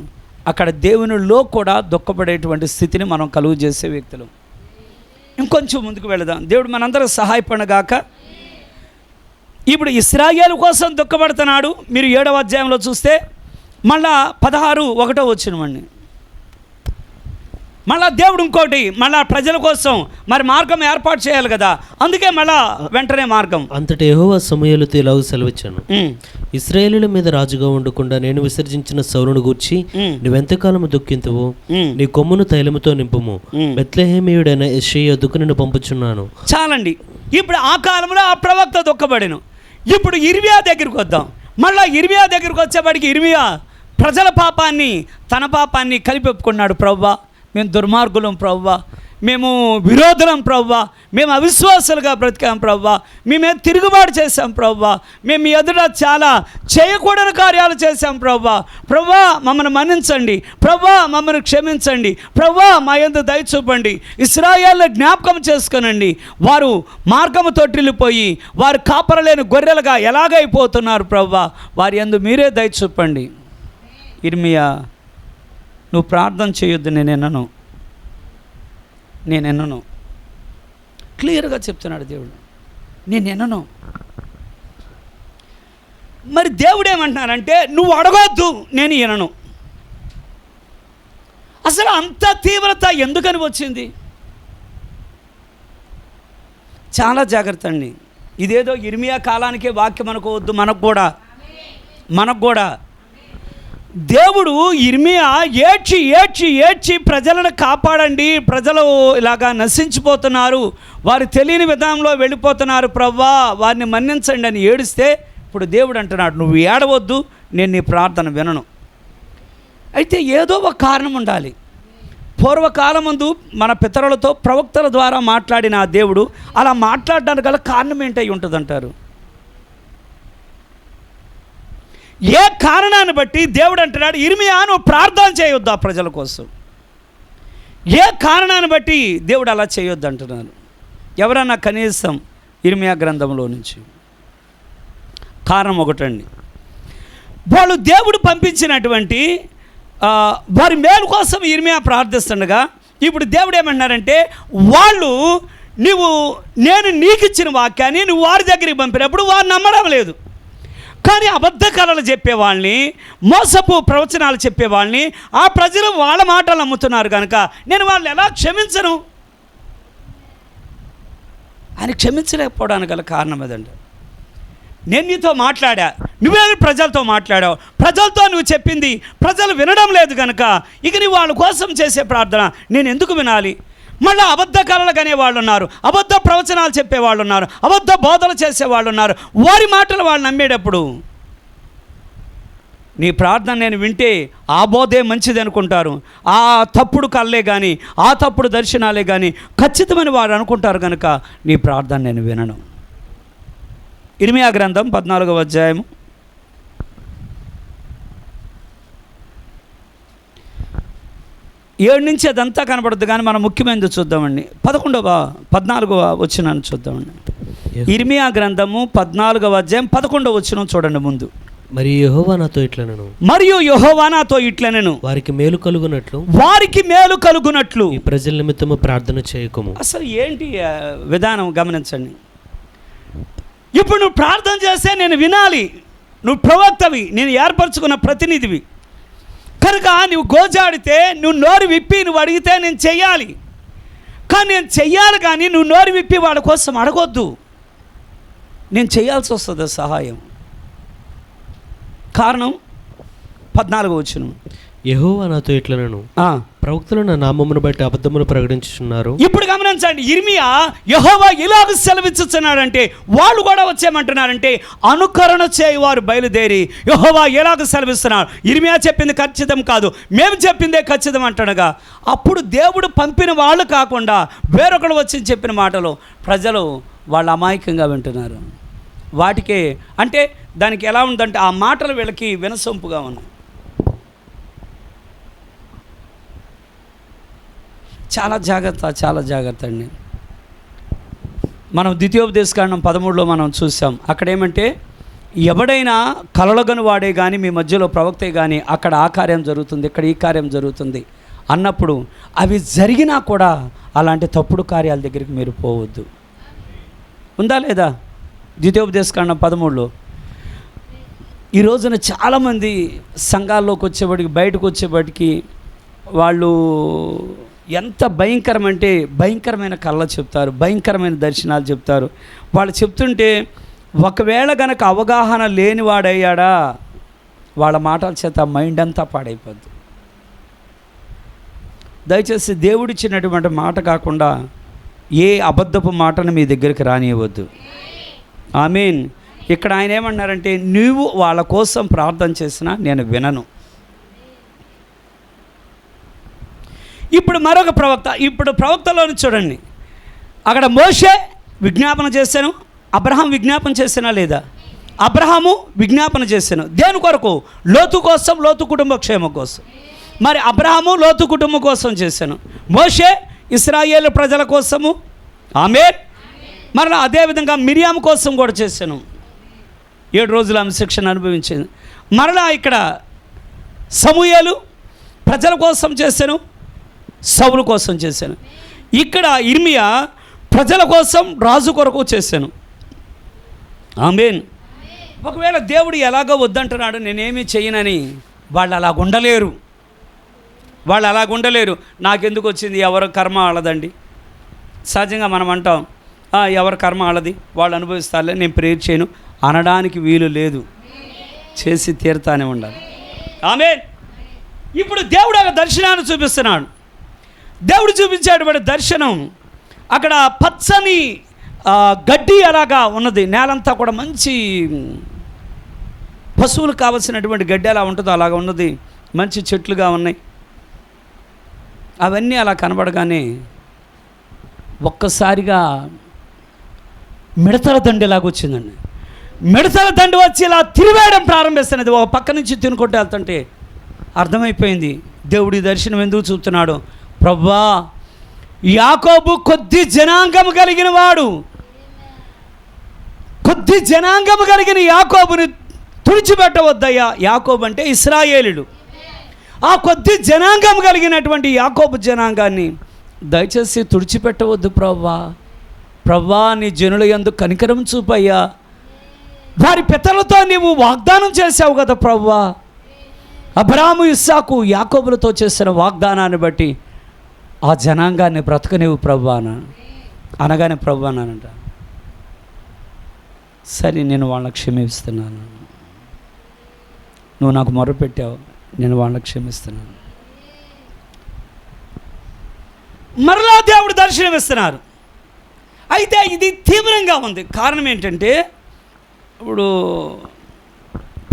అక్కడ దేవునిలో కూడా దుఃఖపడేటువంటి స్థితిని మనం కలుగు చేసే వ్యక్తులు. ఇంకొంచెం ముందుకు వెళదాం. దేవుడు మనందరూ సహాయపడగాక. ఇప్పుడు ఇశ్రాయేలు కోసం దుఃఖపడుతున్నాడు. మీరు 7వ అధ్యాయంలో చూస్తే మళ్ళా 16:1 వచ్చినమండి. మళ్ళా దేవుడు ఇంకోటి మళ్ళా ప్రజల కోసం మరి మార్గం ఏర్పాటు చేయాలి కదా, అందుకే మళ్ళా వెంటనే మార్గం. అంతటి యెహోవా సమూయేలుతో ఇలాగ సెలవిచ్చాను, ఇశ్రాయేలుల మీద రాజుగా ఉండకుండా నేను విసర్జించిన సౌలును గూర్చి నువ్వెంతకాలము దుఃఖింతువు, నీ కొమ్మును తైలముతో నింపుము, బెత్లెహేమీయుడైన యెషయా యొద్దకు నిన్ను పంపుచున్నాను. చాలండి. ఇప్పుడు ఆ కాలంలో ఆ ప్రవక్త దుఃఖపడెను. ఇప్పుడు ఇర్మియా దగ్గరికి వద్దాం. మళ్ళా ఇర్మియా దగ్గరికి వచ్చేప్పటికి ఇర్మియా ప్రజల పాపాన్ని తన పాపాన్ని కలిపి ఒప్పుకున్నాడు. ప్రవ్వా, మేము దుర్మార్గులం ప్రవ్వా, మేము విరోధులం ప్రవ్వా, మేము అవిశ్వాసులుగా బ్రతికాం ప్రవ్వా, మేమే తిరుగుబాటు చేశాం ప్రవ్వా, మేము మీ ఎదుట చాలా చేయకూడని కార్యాలు చేశాం ప్రవ్వా. ప్రవ్వా మమ్మల్ని మన్నించండి, ప్రవ్వా మమ్మల్ని క్షమించండి, ప్రవ్వా మా యందు దయ చూపండి, ఇశ్రాయేలును జ్ఞాపకం చేసుకొనండి. వారు మార్గము తొట్టిల్లిపోయి వారు కాపరలేని గొర్రెలుగా ఎలాగైపోతున్నారు ప్రవ్వా, వారి యందు మీరే దయ చూపండి. ఇర్మియా, నువ్వు ప్రార్థన చేయొద్దు, నేనెన్నను క్లియర్గా చెప్తున్నాడు దేవుడు, నేనెన్నను. మరి దేవుడు ఏమంటున్నారంటే నువ్వు అడగొద్దు, నేను వినను. అసలు అంత తీవ్రత ఎందుకని వచ్చింది? చాలా జాగ్రత్త అండి. ఇదేదో ఇర్మియా కాలానికే వాక్యం అనుకోవద్దు. మనకు కూడా దేవుడు ఇర్మియా ఏడ్చి ఏడ్చి ఏడ్చి ప్రజలను కాపాడండి, ప్రజలు ఇలాగా నశించిపోతున్నారు, వారు తెలియని విధానంలో వెళ్ళిపోతున్నారు ప్రవ్వా, వారిని మన్నించండి అని ఏడిస్తే ఇప్పుడు దేవుడు అంటున్నాడు నువ్వు ఏడవద్దు, నేను నీ ప్రార్థన వినను. అయితే ఏదో ఒక కారణం ఉండాలి. పూర్వకాలమందు మన పితరులతో ప్రవక్తల ద్వారా మాట్లాడిన ఆ దేవుడు అలా మాట్లాడడానికి గల కారణం ఏంటై ఉంటుందంటారు? ఏ కారణాన్ని బట్టి దేవుడు అంటున్నాడు ఇర్మియా నువ్వు ప్రార్థన చేయొద్దు ఆ ప్రజల కోసం? ఏ కారణాన్ని బట్టి దేవుడు అలా చేయొద్దు అంటున్నాను? ఎవరన్నా కనీసం ఇర్మియా గ్రంథంలో నుంచి కారణం ఒకటండి. వాళ్ళు దేవుడు పంపించినటువంటి వారి మేలు కోసం ఇర్మియా ప్రార్థిస్తుండగా ఇప్పుడు దేవుడు ఏమంటున్నారంటే వాళ్ళు నేను నీకు ఇచ్చిన వాక్యాన్ని నువ్వు వారి దగ్గరికి పంపినప్పుడు వారు నమ్మడం లేదు. కానీ అబద్ధ కళలు చెప్పేవాళ్ళని, మోసపు ప్రవచనాలు చెప్పేవాళ్ళని ఆ ప్రజలు వాళ్ళ మాటలు నమ్ముతున్నారు కనుక నేను వాళ్ళని ఎలా క్షమించను? ఆయన క్షమించలేకపోవడానికి గల కారణం అదండి. నేను నీతో మాట్లాడా, నువ్వే ప్రజలతో మాట్లాడావు, ప్రజలతో నువ్వు చెప్పింది ప్రజలు వినడం లేదు కనుక ఇక నీ వాళ్ళ కోసం చేసే ప్రార్థన నేను ఎందుకు వినాలి? మళ్ళీ అబద్ధ కళలు కనేవాళ్ళు ఉన్నారు, అబద్ధ ప్రవచనాలు చెప్పేవాళ్ళు ఉన్నారు, అబద్ధ బోధలు చేసేవాళ్ళు ఉన్నారు. వారి మాటలు వాళ్ళు నమ్మేటప్పుడు నీ ప్రార్థన నేను వింటే ఆ బోధే మంచిది అనుకుంటారు. ఆ తప్పుడు కళ్ళే కానీ ఆ తప్పుడు దర్శనాలే కానీ ఖచ్చితమని వారు అనుకుంటారు కనుక నీ ప్రార్థన నేను వినను. ఇర్మియా గ్రంథం 14వ అధ్యాయము 7 నుంచి అదంతా కనబడద్దు కానీ మనం ముఖ్యమైనది చూద్దామండి. 14వ వచనాన్ని చూద్దామండి. ఇర్మియా గ్రంథము 14వ అధ్యాయం 11వ వచనం చూడండి ముందు. మరియు యెహోవా నాతో ఇట్లనెను, వారికి మేలు కలుగునట్లు ఈ ప్రజల నిమిత్తము ప్రార్థన చేయకుము. అసలు ఏంటి విధానం గమనించండి. ఇప్పుడు నువ్వు ప్రార్థన చేస్తే నేను వినాలి, నువ్వు ప్రవక్తవి, నేను ఏర్పరచుకున్న ప్రతినిధివి కనుక నువ్వు గోజాడితే నువ్వు నోరు విప్పి నువ్వు అడిగితే నేను చెయ్యాలి. కానీ నేను చెయ్యాలి కానీ నువ్వు నోరు విప్పి వాడి కోసం అడగొద్దు. నేను చేయాల్సి వస్తుంది సహాయం. కారణం 14వ వచనం. యెహోవా నాతో ఇట్లనెను, ప్రవక్తలు నా నామమును బట్టి అబద్ధమును ప్రకటించుచున్నారు. ఇప్పుడు గమనించండి, ఇర్మియా యెహోవా ఇలాగ సెలవిస్తున్నాడంటే వాళ్ళు కూడా వచ్చేయమంటున్నారంటే అనుకరణ చేయువారు బయలుదేరి యెహోవా ఎలాగ సెలవిస్తున్నారు, ఇర్మియా చెప్పింది ఖచ్చితం కాదు, మేము చెప్పిందే ఖచ్చితం అంటనగా అప్పుడు దేవుడు పంపిన వాళ్ళు కాకుండా వేరొకరు వచ్చి చెప్పిన మాటలు ప్రజలు వాళ్ళు అమాయకంగా వింటున్నారు. వాటికే అంటే దానికి ఎలా ఉందంటే ఆ మాటలు వీళ్ళకి వినసొంపుగా ఉన్నాయి. చాలా జాగ్రత్త అండి. మనం ద్వితీయోపదేశకాండం 13లో మనం చూసాం. అక్కడ ఏమంటే ఎవడైనా కలలుగను వాడే కానీ మీ మధ్యలో ప్రవక్తే కానీ అక్కడ ఆ కార్యం జరుగుతుంది, ఇక్కడ ఈ కార్యం జరుగుతుంది అన్నప్పుడు అవి జరిగినా కూడా అలాంటి తప్పుడు కార్యాల దగ్గరికి మీరు పోవద్దు. ఉందా లేదా? ద్వితీయోపదేశకాండం 13లో ఈ రోజున చాలామంది సంఘాల్లోకి వచ్చేవాడికి బయటకు వచ్చేవాడికి వాళ్ళు ఎంత భయంకరమైన కళ్ళ చెప్తారు, భయంకరమైన దర్శనాలు చెప్తారు. వాళ్ళు చెప్తుంటే ఒకవేళ గనక అవగాహన లేనివాడయ్యాడా వాళ్ళ మాటల చేత మైండ్ అంతా పాడైపోద్ది. దయచేసి దేవుడిచ్చినటువంటి మాట కాకుండా ఏ అబద్ధపు మాటను మీ దగ్గరికి రానివ్వద్దు. ఆమేన్. ఇక్కడ ఆయన ఏమన్నారంటే నీవు వాళ్ళ కోసం ప్రార్థన చేసినా నేను వినను. ఇప్పుడు మరొక ప్రవక్త, ఇప్పుడు ప్రవక్తలోని చూడండి, అక్కడ మోషే విజ్ఞాపన చేశాను, అబ్రహాం విజ్ఞాపన చేసినా లేదా? అబ్రహాము విజ్ఞాపన చేశాను దేని కొరకు? లోతు కోసం, లోతు కుటుంబ క్షేమం కోసం. మరి అబ్రహాము లోతు కుటుంబం కోసం చేశాను, మోషే ఇశ్రాయేలు ప్రజల కోసము. ఆమేన్. మరలా అదేవిధంగా మిరియాము కోసం కూడా చేశాను. 7 రోజులు ఆమె శిక్షణ అనుభవించింది. మరలా ఇక్కడ సమూయేలు ప్రజల కోసం చేశాను, సౌలు కోసం చేశాను. ఇక్కడ ఇర్మియా ప్రజల కోసం, రాజు కొరకు చేశాను. ఆమేన్. ఒకవేళ దేవుడు ఎలాగో వద్దంటున్నాడు నేనేమీ చేయనని వాళ్ళు అలాగ ఉండలేరు. నాకెందుకు వచ్చింది, ఎవరి కర్మ వాళ్ళదండి. సహజంగా మనం అంటాం ఎవరి కర్మ వాళ్ళది, వాళ్ళు అనుభవిస్తారులే, నేను ప్రేయర్ చేయను అనడానికి వీలు లేదు. చేసి తీరుతానే ఉండాలి. ఆమేన్. ఇప్పుడు దేవుడు ఒక దర్శనాన్ని చూపిస్తున్నాడు. దేవుడు చూపించేటువంటి దర్శనం అక్కడ పచ్చని గడ్డి అలాగా ఉన్నది, నేలంతా కూడా మంచి పశువులకు కావలసినటువంటి గడ్డి ఎలా ఉంటుందో అలాగా ఉన్నది, మంచి చెట్లుగా ఉన్నాయి. అవన్నీ అలా కనబడగానే ఒక్కసారిగా మిడతల దండి ఎలాగ వచ్చిందండి. మిడతల దండి వచ్చి ఇలా తిరివేయడం ప్రారంభిస్తున్నది. ఒక పక్క నుంచి తినుకుంటూ వెళ్తుంటే అర్థమైపోయింది దేవుడి దర్శనం ఎందుకు చూపుతున్నాడు. ప్రభువా, యాకోబు కొద్ది జనాంగము కలిగిన వాడు, కొద్ది జనాంగము కలిగిన యాకోబుని తుడిచిపెట్టవద్దయ్యా. యాకోబు అంటే ఇశ్రాయేలుడు. ఆ కొద్ది జనాంగం కలిగినటువంటి యాకోబు జనాంగాన్ని దయచేసి తుడిచిపెట్టవద్దు ప్రభువా. ప్రభువా, నీ జనుల యందు కనికరం చూపయ్యా. వారి పితరులతో నీవు వాగ్దానం చేశావు కదా ప్రభువా. అబ్రాహాము, ఇస్సాకు, యాకోబులతో చేసిన వాగ్దానాన్ని బట్టి ఆ జనాంగాన్ని బ్రతకనివ్వు ప్రభువా అనగానే ప్రభువా అనంట. సరే, నేను వాళ్ళని క్షమిస్తున్నాను, నువ్వు నాకు మొరపెట్టావు, నేను వాళ్ళని క్షమిస్తున్నాను. మరలా దేవుడు దర్శనం ఇస్తున్నారు. అయితే ఇది తీవ్రంగా ఉంది. కారణం ఏంటంటే ఇప్పుడు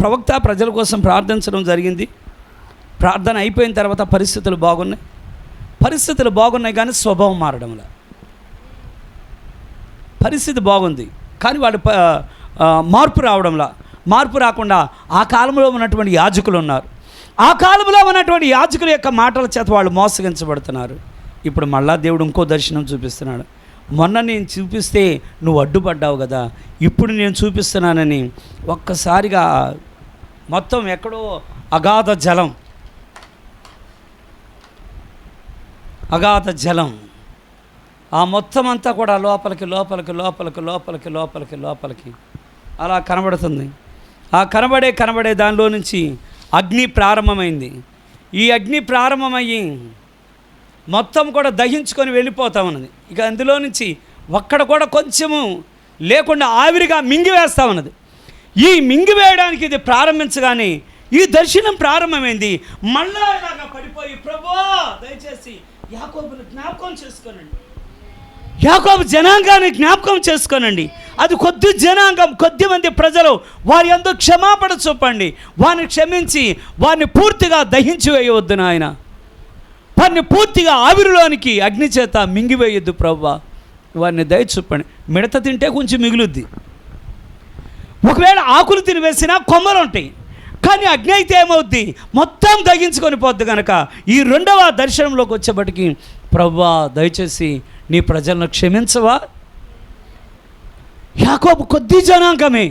ప్రవక్త ప్రజల కోసం ప్రార్థించడం జరిగింది. ప్రార్థన అయిపోయిన తర్వాత పరిస్థితులు బాగున్నాయి కానీ స్వభావం మారడంలా. పరిస్థితి బాగుంది కానీ వాళ్ళు మార్పు రాకుండా ఆ కాలంలో ఉన్నటువంటి యాజకులు ఉన్నారు. ఆ కాలంలో ఉన్నటువంటి యాజకుల యొక్క మాటల చేత వాళ్ళు మోసగించబడుతున్నారు. ఇప్పుడు మళ్ళా దేవుడు ఇంకో దర్శనం చూపిస్తున్నాడు. మొన్న నేను చూపిస్తే నువ్వు అడ్డుపడ్డావు కదా, ఇప్పుడు నేను చూపిస్తున్నానని ఒక్కసారిగా మొత్తం ఎక్కడో అగాధ జలం ఆ మొత్తం అంతా కూడా లోపలికి అలా కనబడుతుంది. ఆ కనబడే దానిలో నుంచి అగ్ని ప్రారంభమైంది. ఈ అగ్ని ప్రారంభమయ్యి మొత్తం కూడా దహించుకొని వెళ్ళిపోతా ఉన్నది. ఇక అందులో నుంచి ఒక్కడ కూడా కొంచెము లేకుండా ఆవిరిగా మింగివేస్తూ ఉన్నది. ఈ మింగివేయడానికి ఇది ప్రారంభించగానే ఈ దర్శనం ప్రారంభమైంది. మళ్ళా ఇలాగా పడిపోయి ప్రభువా దయచేసి యాకోబుని జ్ఞాపకం చేసుకోనండి, యాకోబు జనాంగాన్ని జ్ఞాపకం చేసుకోనండి. అది కొద్ది జనాంగం, కొద్ది మంది ప్రజలు. వారి యందు క్షమాపణ చూపండి, వారిని క్షమించి వారిని పూర్తిగా దహించి వేయవద్దు నాయన. వారిని పూర్తిగా ఆవిరిలోనికి అగ్ని చేత మింగివేయొద్దు ప్రభువా. వారిని దయ చూపండి. మిడత తింటే కొంచెం మిగులుద్ది, ఒకవేళ ఆకులు తినివేసినా కొమ్మలు ఉంటాయి, కానీ అగ్ని అయితే ఏమవుద్ది, మొత్తం దగించుకొని పోద్ది. కనుక ఈ రెండవ దర్శనంలోకి వచ్చేప్పటికి ప్రభువా దయచేసి నీ ప్రజలను క్షమించవా. యాకోబు కొద్ది జనాంగమే,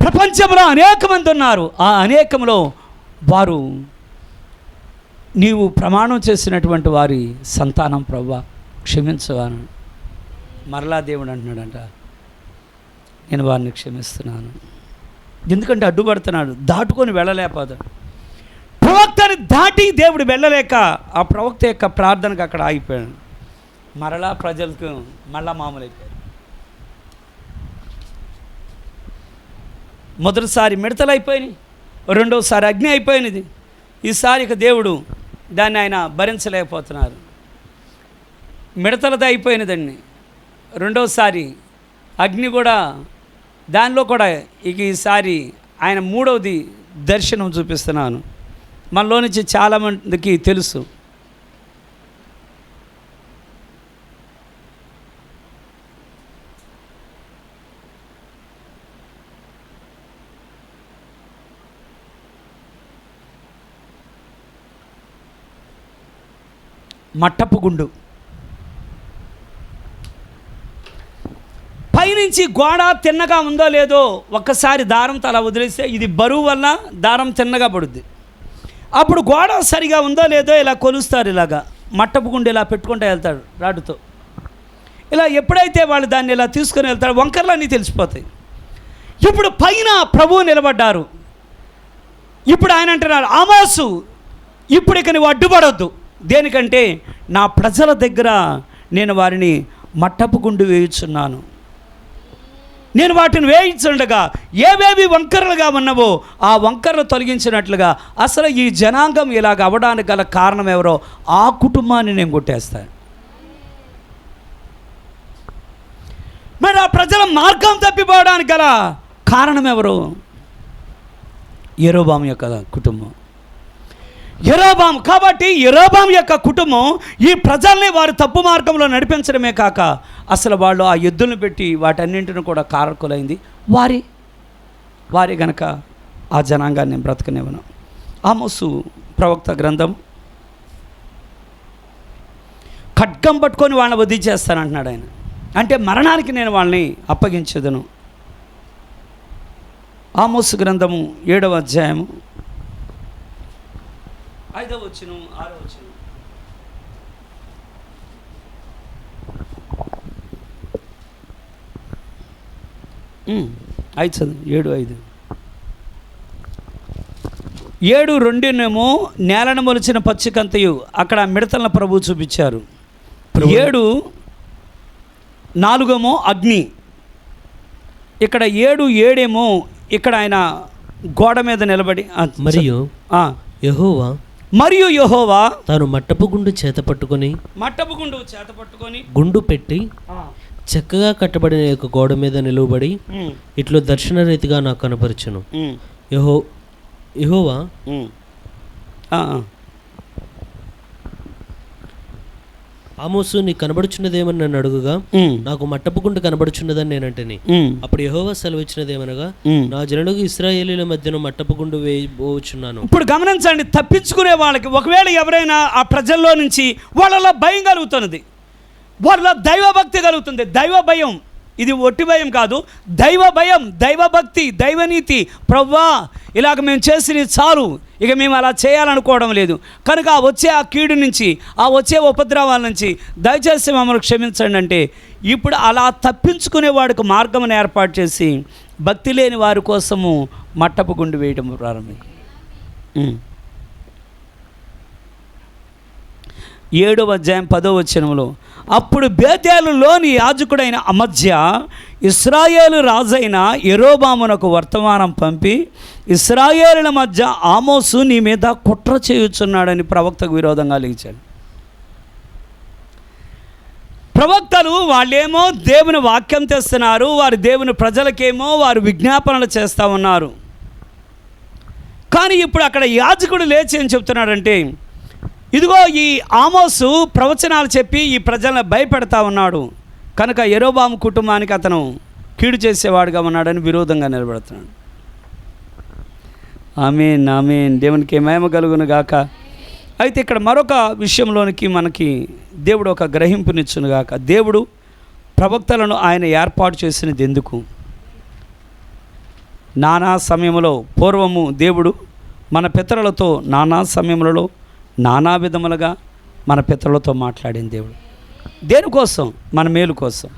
ప్రపంచంలో అనేక మంది ఉన్నారు. ఆ అనేకంలో వారు నీవు ప్రమాణం చేసినటువంటి వారి సంతానం ప్రభువా క్షమించవాను. మరలా దేవుడు అంటున్నాడంట, నేను వారిని క్షమిస్తున్నాను. ఎందుకంటే అడ్డుపడుతున్నాడు, దాటుకొని వెళ్ళలేకపోతాడు. ప్రవక్తని దాటి దేవుడు వెళ్ళలేక ఆ ప్రవక్త యొక్క ప్రార్థనకు అక్కడ ఆగిపోయాడు. మరలా ప్రజలకు మళ్ళా మామూలు అయిపోయారు. మొదటిసారి మిడతలు అయిపోయినాయి, రెండోసారి అగ్ని అయిపోయినది. ఈసారి ఇక దేవుడు దాన్ని ఆయన భరించలేకపోతున్నారు. మిడతలతో అయిపోయినదండి, రెండోసారి అగ్ని కూడా, దానిలో కూడా ఇక ఈసారి ఆయన మూడవది దర్శనం చూపిస్తున్నాను. మనలో నుంచి చాలామందికి తెలుసు. మట్టపు గుండు, పైనుంచి గోడ తిన్నగా ఉందో లేదో ఒక్కసారి దారంతో అలా వదిలేస్తే ఇది బరువు వల్ల దారం తిన్నగా పడుద్ది. అప్పుడు గోడ సరిగా ఉందో లేదో ఇలా కొలుస్తారు. ఇలాగా మట్టపు గుండు ఇలా పెట్టుకుంటూ వెళ్తాడు రాడుతో. ఇలా ఎప్పుడైతే వాళ్ళు దాన్ని ఇలా తీసుకొని వెళ్తాడు, వంకర్లన్నీ తెలిసిపోతాయి. ఇప్పుడు పైన ప్రభువు నిలబడ్డారు. ఇప్పుడు ఆయన అంటున్నాడు, ఆమోసు ఇప్పుడు ఇక నువ్వు అడ్డుపడొద్దు. దేనికంటే నా ప్రజల దగ్గర నేను వారిని మట్టపు గుండు వేయుచున్నాను. నేను వాటిని వేయించుండగా ఏవేవి వంకరలుగా ఉన్నవో ఆ వంకరలు తొలగించినట్లుగా అసలు ఈ జనాంగం ఇలాగ అవ్వడానికి గల కారణం ఎవరో ఆ కుటుంబాన్ని నేను కొట్టేస్తాను. మరి ఆ ప్రజల మార్గం తప్పిపోవడానికి గల కారణం ఎవరు? యెరోబాము యొక్క కుటుంబం. యెరోబాము. కాబట్టి యెరోబాము యొక్క కుటుంబం ఈ ప్రజల్ని వారి తప్పు మార్గంలో నడిపించడమే కాక అసలు వాళ్ళు ఆ ఎద్దులను పెట్టి వాటన్నింటిని కూడా కారకులైంది వారి గనక ఆ జనాంగాన్ని బ్రతకనివ్వను. ఆమోసు ప్రవక్త గ్రంథం, ఖడ్గం పట్టుకొని వాళ్ళని వదిలిచేస్తానంటున్నాడు ఆయన. అంటే మరణానికి నేను వాళ్ళని అప్పగించదును. ఆమోసు గ్రంథము 7వ అధ్యాయము 5వ వచనం 6వ వచనం. ఐదు చదువు. 7:5. 7:2 నేలను మొలిచిన పచ్చికంతయు అక్కడ మిడతలను ప్రభువు చూపించారు. 7:4 అగ్ని. ఇక్కడ 7:7 ఇక్కడ ఆయన గోడ మీద నిలబడి మరియు యెహోవా తాను మట్టపు గుండు చేత పట్టుకొని గుండు పెట్టి చక్కగా కట్టబడిన యొక్క గోడ మీద నిలువబడి ఇట్లు దర్శన రీతిగా నాకు కనపరచును. యెహోవా ఆమోసు నీ కనబడుచున్నదేమని నన్ను అడుగుగా నాకు మట్టపు గుండు కనబడుచున్నదని నేనంటేని. అప్పుడు యెహోవా సెలవిచ్చినదేమనగా నా జనులకు ఇశ్రాయేలీల మధ్యన మట్టపు గుండు వేయబోచున్నాను. ఇప్పుడు గమనించండి, తప్పించుకునే వాళ్ళకి ఒకవేళ ఎవరైనా ఆ ప్రజల్లో నుంచి వాళ్ళలో భయం కలుగుతున్నది, వాళ్ళలో దైవభక్తి కలుగుతుంది. దైవ భయం, ఇది ఒట్టి భయం కాదు, దైవ భయం, దైవభక్తి, దైవనీతి. ప్రభువా ఇలాగ మేము చేసినవి చాలు, ఇక మేము అలా చేయాలనుకోవడం లేదు. కనుక వచ్చే ఆ కీడు నుంచి, ఆ వచ్చే ఉపద్రవాల నుంచి దయచేసి మమ్మల్ని క్షమించండి అంటే ఇప్పుడు అలా తప్పించుకునే వాడికి మార్గమును ఏర్పాటు చేసి భక్తి లేని వారి కోసము మట్టపు గుండు వేయడం ప్రారంభం. 7వ అధ్యాయం 10వ వచనంలో, అప్పుడు బేతేలులోని యాజకుడైన అమజ్య ఇశ్రాయేలు రాజైన యెరోబామునకు వర్తమానం పంపి, ఇశ్రాయేలుల మధ్య ఆమోసు నీ మీద కుట్ర చేయుచున్నాడని ప్రవక్తకు విరోధంగా లేచాడు. ప్రవక్తలు వాళ్ళేమో దేవుని వాక్యం తెస్తున్నారు, వారు దేవుని ప్రజలకేమో వారు విజ్ఞాపనలు చేస్తూ ఉన్నారు. కానీ ఇప్పుడు అక్కడ యాజకుడు లేచి ఏం చెప్తున్నాడంటే, ఇదిగో ఈ ఆమోసు ప్రవచనాలు చెప్పి ఈ ప్రజలను భయపెడతా ఉన్నాడు కనుక యెరోబాము కుటుంబానికి అతను కీడు చేసేవాడుగా ఉన్నాడని విరోధంగా నిలబడుతున్నాడు. ఆమేన్, ఆమేన్. దేవునికి మహిమ కలుగును గాక. అయితే ఇక్కడ మరొక విషయంలోనికి మనకి దేవుడు ఒక గ్రహింపునిచ్చును గాక. దేవుడు ప్రవక్తలను ఆయన ఏర్పాటు చేసినది ఎందుకు? నానా సమయంలో పూర్వము దేవుడు మన పితరులతో నానా సమయములలో నానా విధములుగా మన పితరులతో మాట్లాడిన దేవుడు. దేనికోసం? మన మేలు కోసం.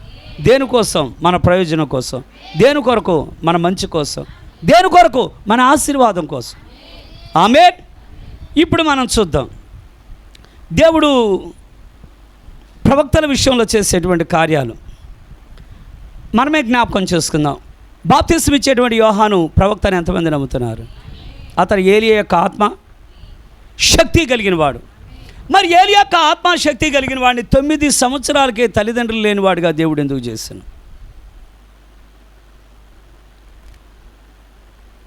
దేనికోసం? మన ప్రయోజనం కోసం. దేని కొరకు? మన మంచి కోసం. దేని కొరకు? మన ఆశీర్వాదం కోసం. ఆమేన్. ఇప్పుడు మనం చూద్దాం దేవుడు ప్రవక్తల విషయంలో చేసేటువంటి కార్యాలు మనమే జ్ఞాపకం చేసుకుందాం. బాప్తిస్మం ఇచ్చేటువంటి యోహాను ప్రవక్తని ఎంతమంది నమ్ముతున్నారు? అతను ఏలియా యొక్క ఆత్మ శక్తి కలిగిన వాడు. మరి ఏలియా యొక్క ఆత్మశక్తి కలిగిన వాడిని 9 సంవత్సరాలకే తల్లిదండ్రులు లేనివాడుగా దేవుడు ఎందుకు చేశాను?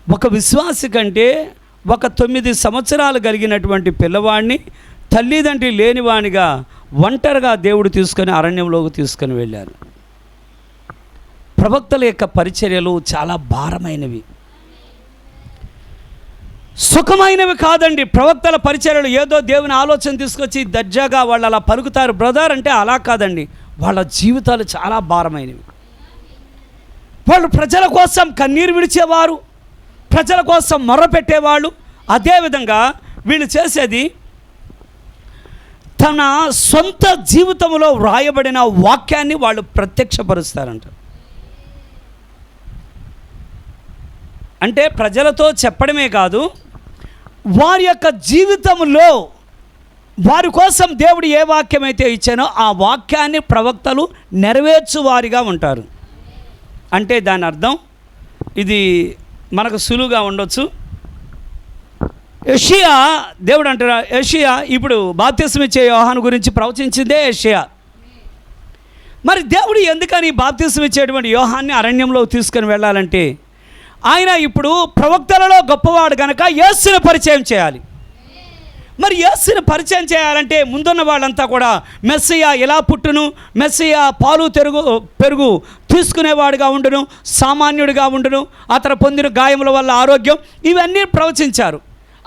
ఒక విశ్వాసి కంటే ఒక 9 సంవత్సరాలు కలిగినటువంటి పిల్లవాడిని తల్లిదండ్రులు లేనివాడిగా ఒంటరిగా దేవుడు తీసుకొని అరణ్యంలోకి తీసుకొని వెళ్ళారు. ప్రవక్తల యొక్క పరిచర్యలు చాలా భారమైనవి, సుఖమైనవి కాదండి. ప్రవక్తల పరిచర్యలు ఏదో దేవుని ఆలోచన తీసుకొచ్చి దర్జాగా వాళ్ళు అలా పలుకుతారు బ్రదర్ అంటే అలా కాదండి. వాళ్ళ జీవితాలు చాలా భారమైనవి. వాళ్ళు ప్రజల కోసం కన్నీరు విడిచేవారు, ప్రజల కోసం మొర్రపెట్టేవాళ్ళు. అదేవిధంగా వీళ్ళు చేసేది తన సొంత జీవితంలో వ్రాయబడిన వాక్యాన్ని వాళ్ళు ప్రత్యక్షపరుస్తారంట. అంటే ప్రజలతో చెప్పడమే కాదు, వారి యొక్క జీవితంలో వారి కోసం దేవుడు ఏ వాక్యం అయితే ఇచ్చానో ఆ వాక్యాన్ని ప్రవక్తలు నెరవేర్చువారిగా ఉంటారు. అంటే దాని అర్థం ఇది మనకు సులువుగా ఉండొచ్చు. యెషయా దేవుడు అంటారా, యెషయా ఇప్పుడు బాప్తిస్మం ఇచ్చే యోహాను గురించి ప్రవచించిందే యెషయా. మరి దేవుడు ఎందుకని బాప్తిస్మం ఇచ్చేటువంటి యోహాన్ని అరణ్యంలో తీసుకొని వెళ్ళాలంటే, ఆయన ఇప్పుడు ప్రవక్తలలో గొప్పవాడు కనుక యేసుని పరిచయం చేయాలి. మరి యేసుని పరిచయం చేయాలంటే ముందున్న వాళ్ళంతా కూడా మెస్సియా ఎలా పుట్టును, మెస్సియా పాలు పెరుగు తీసుకునేవాడుగా ఉండును, సామాన్యుడిగా ఉండును, అతను పొందిన గాయముల వల్ల ఆరోగ్యం, ఇవన్నీ ప్రవచించారు.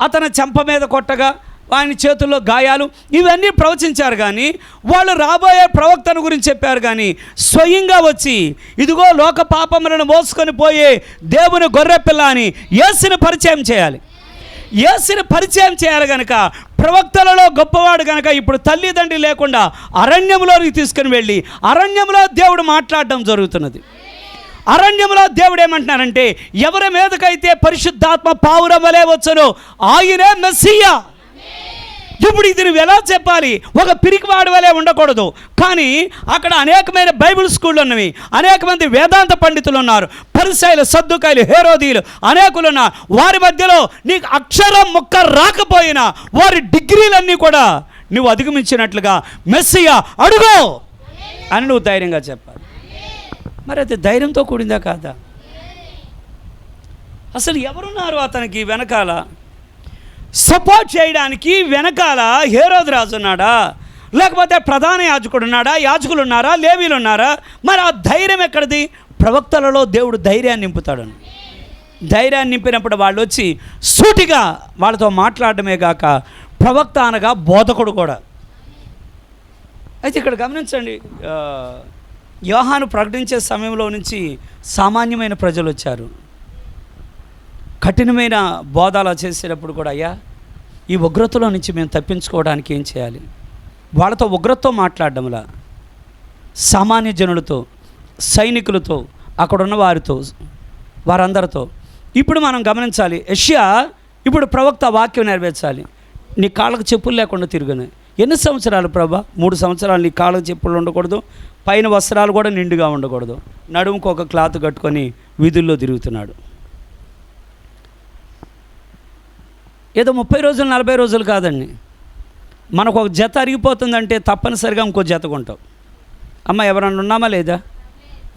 అతను చెంప మీద కొట్టగా ఆయన చేతుల్లో గాయాలు, ఇవన్నీ ప్రవచించారు. కానీ వాళ్ళు రాబోయే ప్రవక్తను గురించి చెప్పారు. కానీ స్వయంగా వచ్చి ఇదిగో లోక పాపములను మోసుకొని పోయే దేవుని గొర్రెపిల్ల అని యేసుని పరిచయం చేయాలి. యేసుని పరిచయం చేయాలి కనుక ప్రవక్తలలో గొప్పవాడు కనుక ఇప్పుడు తల్లిదండ్రి లేకుండా అరణ్యంలోకి తీసుకుని వెళ్ళి అరణ్యంలో దేవుడు మాట్లాడడం జరుగుతున్నది. అరణ్యంలో దేవుడు ఏమంటున్నారంటే, ఎవరి మీదకైతే పరిశుద్ధాత్మ పావురం వలె వచ్చునో ఆయనే మెస్సియా. ఇప్పుడు ఇది నువ్వు ఎలా చెప్పాలి? ఒక పిరికివాడి వలె ఉండకూడదు. కానీ అక్కడ అనేకమైన బైబిల్ స్కూళ్ళు ఉన్నవి, అనేక మంది వేదాంత పండితులు ఉన్నారు, పరిసయ్యులు, సద్దుకాయలు, హేరోదీయులు అనేకులు ఉన్నారు. వారి మధ్యలో నీకు అక్షరం ముక్క రాకపోయినా వారి డిగ్రీలన్నీ కూడా నువ్వు అధిగమించినట్లుగా మెస్సియా అడుగు అని నువ్వు ధైర్యంగా చెప్పాలి. మరి అది ధైర్యంతో కూడిందా కాదా? అసలు ఎవరున్నారు అతనికి వెనకాల సపోర్ట్ చేయడానికి? వెనకాల హేరోదు రాజు ఉన్నాడా, లేకపోతే ప్రధాన యాజకుడు ఉన్నాడా, యాజకులు ఉన్నారా, లేవీలు ఉన్నారా? మరి ఆ ధైర్యం ఎక్కడిది? ప్రవక్తలలో దేవుడు ధైర్యాన్ని నింపుతాడని. ధైర్యాన్ని నింపినప్పుడు వాళ్ళు వచ్చి సూటిగా వాళ్ళతో మాట్లాడటమే కాక ప్రవక్త అనగా బోధకుడు కూడా. అయితే ఇక్కడ గమనించండి, యోహాను ప్రకటించే సమయంలో నుంచి సామాన్యమైన ప్రజలు వచ్చారు. కఠినమైన బోధలు చేసేటప్పుడు కూడా, అయ్యా ఈ ఉగ్రతలో నుంచి మేము తప్పించుకోవడానికి ఏం చేయాలి? వాళ్ళతో ఉగ్రతతో మాట్లాడడంలా, సామాన్య జనులతో, సైనికులతో, అక్కడున్న వారితో, వారందరితో. ఇప్పుడు మనం గమనించాలి, యెషయా ఇప్పుడు ప్రవక్త వాక్యం నెరవేర్చాలి. నీ కాళ్ళకు చెప్పులు లేకుండా తిరుగును. ఎన్ని సంవత్సరాలు ప్రభా? 3 సంవత్సరాలు నీ కాళ్ళకు చెప్పులు ఉండకూడదు, పైన వస్త్రాలు కూడా నిండుగా ఉండకూడదు, నడుముకు ఒక క్లాత్ కట్టుకొని వీధుల్లో తిరుగుతున్నాడు. ఏదో 30 రోజులు 40 రోజులు కాదండి, మనకు ఒక జత అరిగిపోతుందంటే తప్పనిసరిగా ఇంకో జత కొంటాం. అమ్మ ఎవరన్నా ఉన్నామా లేదా?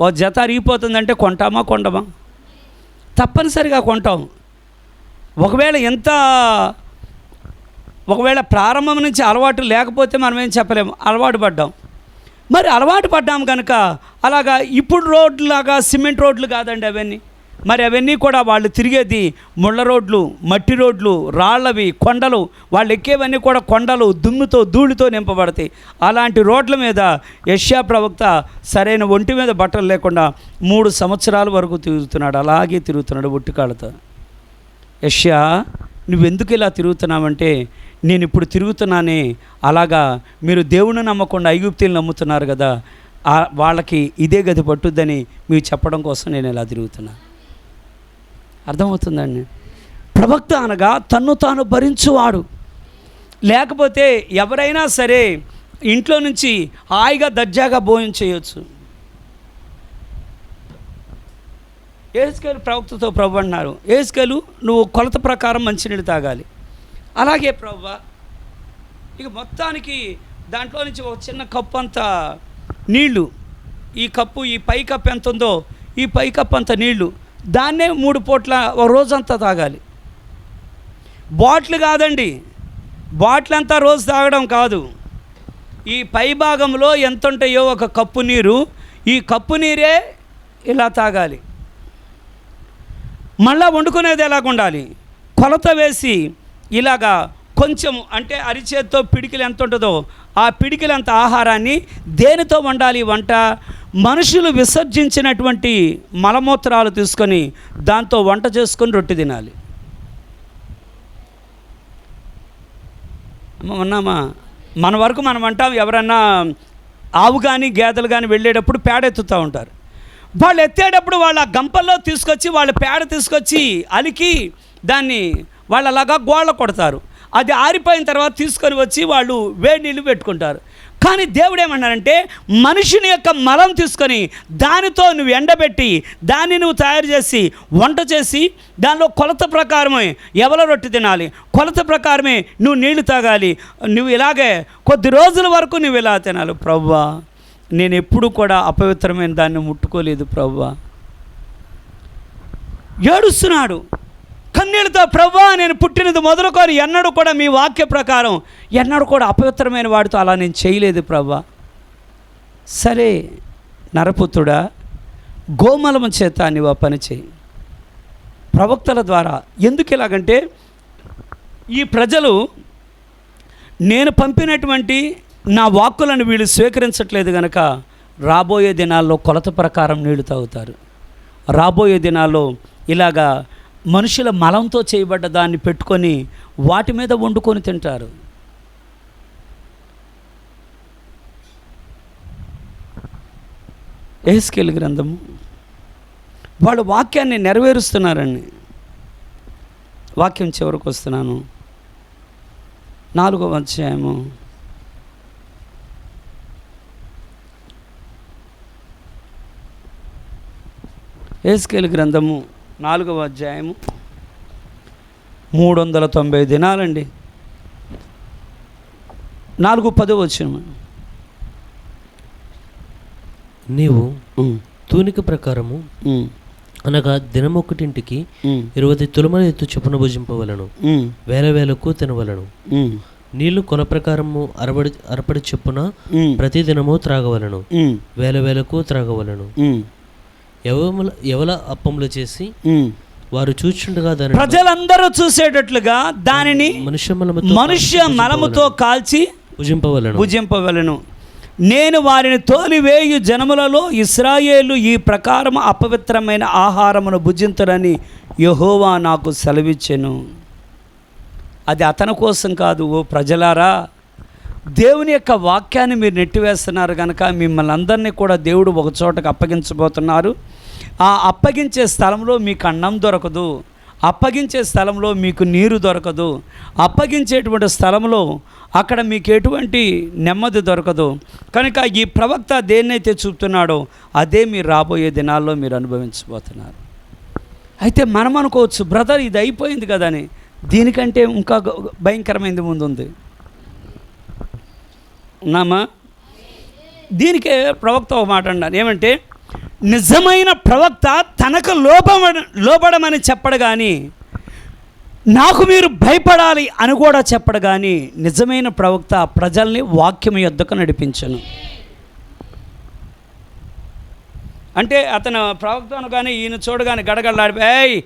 ఒక జత అరిగిపోతుందంటే కొంటామా కొండమా? తప్పనిసరిగా కొంటాం. ఒకవేళ ప్రారంభం నుంచి అలవాటు లేకపోతే మనం ఏం చెప్పలేము, అలవాటు పడ్డాం. మరి అలవాటు పడ్డాం కనుక అలాగా ఇప్పుడు రోడ్లాగా సిమెంట్ రోడ్లు కాదండి అవన్నీ. మరి అవన్నీ కూడా వాళ్ళు తిరిగేది ముళ్ళ రోడ్లు, మట్టి రోడ్లు, రాళ్ళవి, కొండలు. వాళ్ళు ఎక్కేవన్నీ కూడా కొండలు, దుమ్ముతో ధూళితో నింపబడతాయి. అలాంటి రోడ్ల మీద యెషయా ప్రవక్త సరైన ఒంటి మీద బట్టలు లేకుండా 3 సంవత్సరాల వరకు తిరుగుతున్నాడు. అలాగే తిరుగుతున్నాడు ఒట్టికాళ్ళతో. యెషయా, నువ్వెందుకు ఇలా తిరుగుతున్నావంటే, నేను ఇప్పుడు తిరుగుతున్నానే అలాగా మీరు దేవుని నమ్మకుండా ఐగుప్తీయులను నమ్ముతున్నారు కదా, వాళ్ళకి ఇదే గతి పట్టుద్దని మీకు చెప్పడం కోసం నేను ఇలా తిరుగుతున్నా. అర్థమవుతుందండి? ప్రవక్త అనగా తన్ను తాను భరించువాడు. లేకపోతే ఎవరైనా సరే ఇంట్లో నుంచి హాయిగా దర్జాగా భోజనం చేయొచ్చు. ఏస్కేలు ప్రవక్తతో ప్రభు అన్నారు, ఏస్కేలు నువ్వు కొలత ప్రకారం మంచినీళ్ళు తాగాలి. అలాగే ప్రభువా, ఇక మొత్తానికి దాంట్లో నుంచి ఒక చిన్న కప్పు అంత నీళ్లు, ఈ కప్పు, ఈ పై కప్పు ఎంత ఉందో ఈ పై కప్పు అంత నీళ్లు, దాన్నే 3 పూట్ల ఒక రోజంతా తాగాలి. బాటిల్ కాదండి, బాటిల్ అంతా రోజు తాగడం కాదు. ఈ పై భాగంలో ఎంత ఉంటాయో ఒక కప్పు నీరు, ఈ కప్పు నీరే ఇలా తాగాలి. మళ్ళా వండుకునేది ఎలాగ ఉండాలి? కొలత వేసి ఇలాగా కొంచెం, అంటే అరిచేత్తో పిడికిలు ఎంత ఉంటుందో ఆ పిడికిలంత ఆహారాన్ని దేనితో వండాలి వంట? మనుషులు విసర్జించినటువంటి మలమూత్రాలు తీసుకొని దాంతో వంట చేసుకొని రొట్టె తినాలి. ఉన్నామా? మన వరకు మనం అంటాం, ఎవరన్నా ఆవు కానీ గేదెలు కానీ వెళ్ళేటప్పుడు పేడ ఎత్తుతూ ఉంటారు. వాళ్ళు ఎత్తేటప్పుడు వాళ్ళ గంపల్లో తీసుకొచ్చి వాళ్ళ పేడ తీసుకొచ్చి అలికి దాన్ని వాళ్ళు అలాగా గోళ్ళ కొడతారు. అది ఆరిపోయిన తర్వాత తీసుకొని వచ్చి వాళ్ళు వేడి నీళ్ళు పెట్టుకుంటారు. కానీ దేవుడు ఏమన్నారంటే, మనుషుని యొక్క మలం తీసుకొని దానితో నువ్వు ఎండబెట్టి దాన్ని నువ్వు తయారు చేసి వంట చేసి దానిలో కొలత ప్రకారమే ఎవరో రొట్టె తినాలి, కొలత ప్రకారమే నువ్వు నీళ్లు తాగాలి, నువ్వు ఇలాగే కొద్ది రోజుల వరకు నువ్వు ఇలా తినాలి. ప్రభువా, నేను ఎప్పుడు కూడా అపవిత్రమైన దాన్ని ముట్టుకోలేదు ప్రభువా. ఏడుస్తున్నాడు కన్నీళ్ళతో, ప్రభువా నేను పుట్టినది మొదలుకొని ఎన్నడూ కూడా మీ వాక్య ప్రకారం ఎన్నడూ కూడా అపవిత్రమైన వాడితో అలా నేను చేయలేదు ప్రభువా. సరే నరపుత్రుడా, గోమలము చేత నీవు ఆ పని చేయి. ప్రవక్తల ద్వారా ఎందుకు ఇలాగంటే, ఈ ప్రజలు నేను పంపినటువంటి నా వాక్కులను వీళ్ళు స్వీకరించట్లేదు కనుక రాబోయే దినాల్లో కొలత ప్రకారం నీళ్లు తాగుతారు. రాబోయే దినాల్లో ఇలాగా మనుషుల మలంతో చేయబడ్డ దాన్ని పెట్టుకొని వాటి మీద వండుకొని తింటారు. యెహెజ్కేలు గ్రంథము, వాళ్ళు వాక్యాన్ని నెరవేరుస్తున్నారండి. వాక్యం చివరికి వస్తున్నాను. 4వ అధ్యాయము యెహెజ్కేలు గ్రంథము 4వ అధ్యాయము 390 దినాలండి. 4:10 వచ్చిన నీవు తూనిక ప్రకారము అనగా దినమొక్కటింటికి 20 తులముల ఎత్తు చొప్పున భుజింపవలను, వేలకు తినవలను. నీళ్లు కొల ప్రకారము అరపడి చొప్పున ప్రతి దినము త్రాగవలను, వేలకు త్రాగవలను. ఎవల అప్పములు చేసి వారు చూచుండగా దాని ప్రజలందరూ చూసేటట్లుగా దానిని మనుష్య మలముతో కాల్చి భుజింపవలను. నేను వారిని తోలివేయు జనములలో ఇశ్రాయేలు ఈ ప్రకారం అపవిత్రమైన ఆహారమును భుజించరని యెహోవా నాకు సెలవిచ్చెను. అది అతని కోసం కాదు. ఓ ప్రజలారా, దేవుని యొక్క వాక్యాన్ని మీరు నెట్టివేస్తున్నారు కనుక మిమ్మల్ని అందరినీ కూడా దేవుడు ఒక చోటకు అప్పగించబోతున్నారు. ఆ అప్పగించే స్థలంలో మీకు అన్నం దొరకదు. అప్పగించే స్థలంలో మీకు నీరు దొరకదు. అప్పగించేటువంటి స్థలంలో అక్కడ మీకు ఎటువంటి నెమ్మది దొరకదు. కనుక ఈ ప్రవక్త దేన్నైతే చూపుతున్నాడో అదే మీరు రాబోయే దినాల్లో మీరు అనుభవించబోతున్నారు. అయితే మనం అనుకోవచ్చు, బ్రదర్ ఇది అయిపోయింది కదా అని. దీనికంటే ఇంకా భయంకరమైనది ముందుంది. ఉన్నామా? దీనికే ప్రవక్త ఒక మాట అన్నారు. ఏమంటే, నిజమైన ప్రవక్త తనకు లోబడమని చెప్పడు కానీ నాకు మీరు భయపడాలి అని కూడా చెప్పడు కానీ నిజమైన ప్రవక్త ప్రజల్ని వాక్యం యొద్దకు నడిపించను. అంటే అతను ప్రవక్త అనగానే ఈయన చూడగానే గడగడలాడిపోయి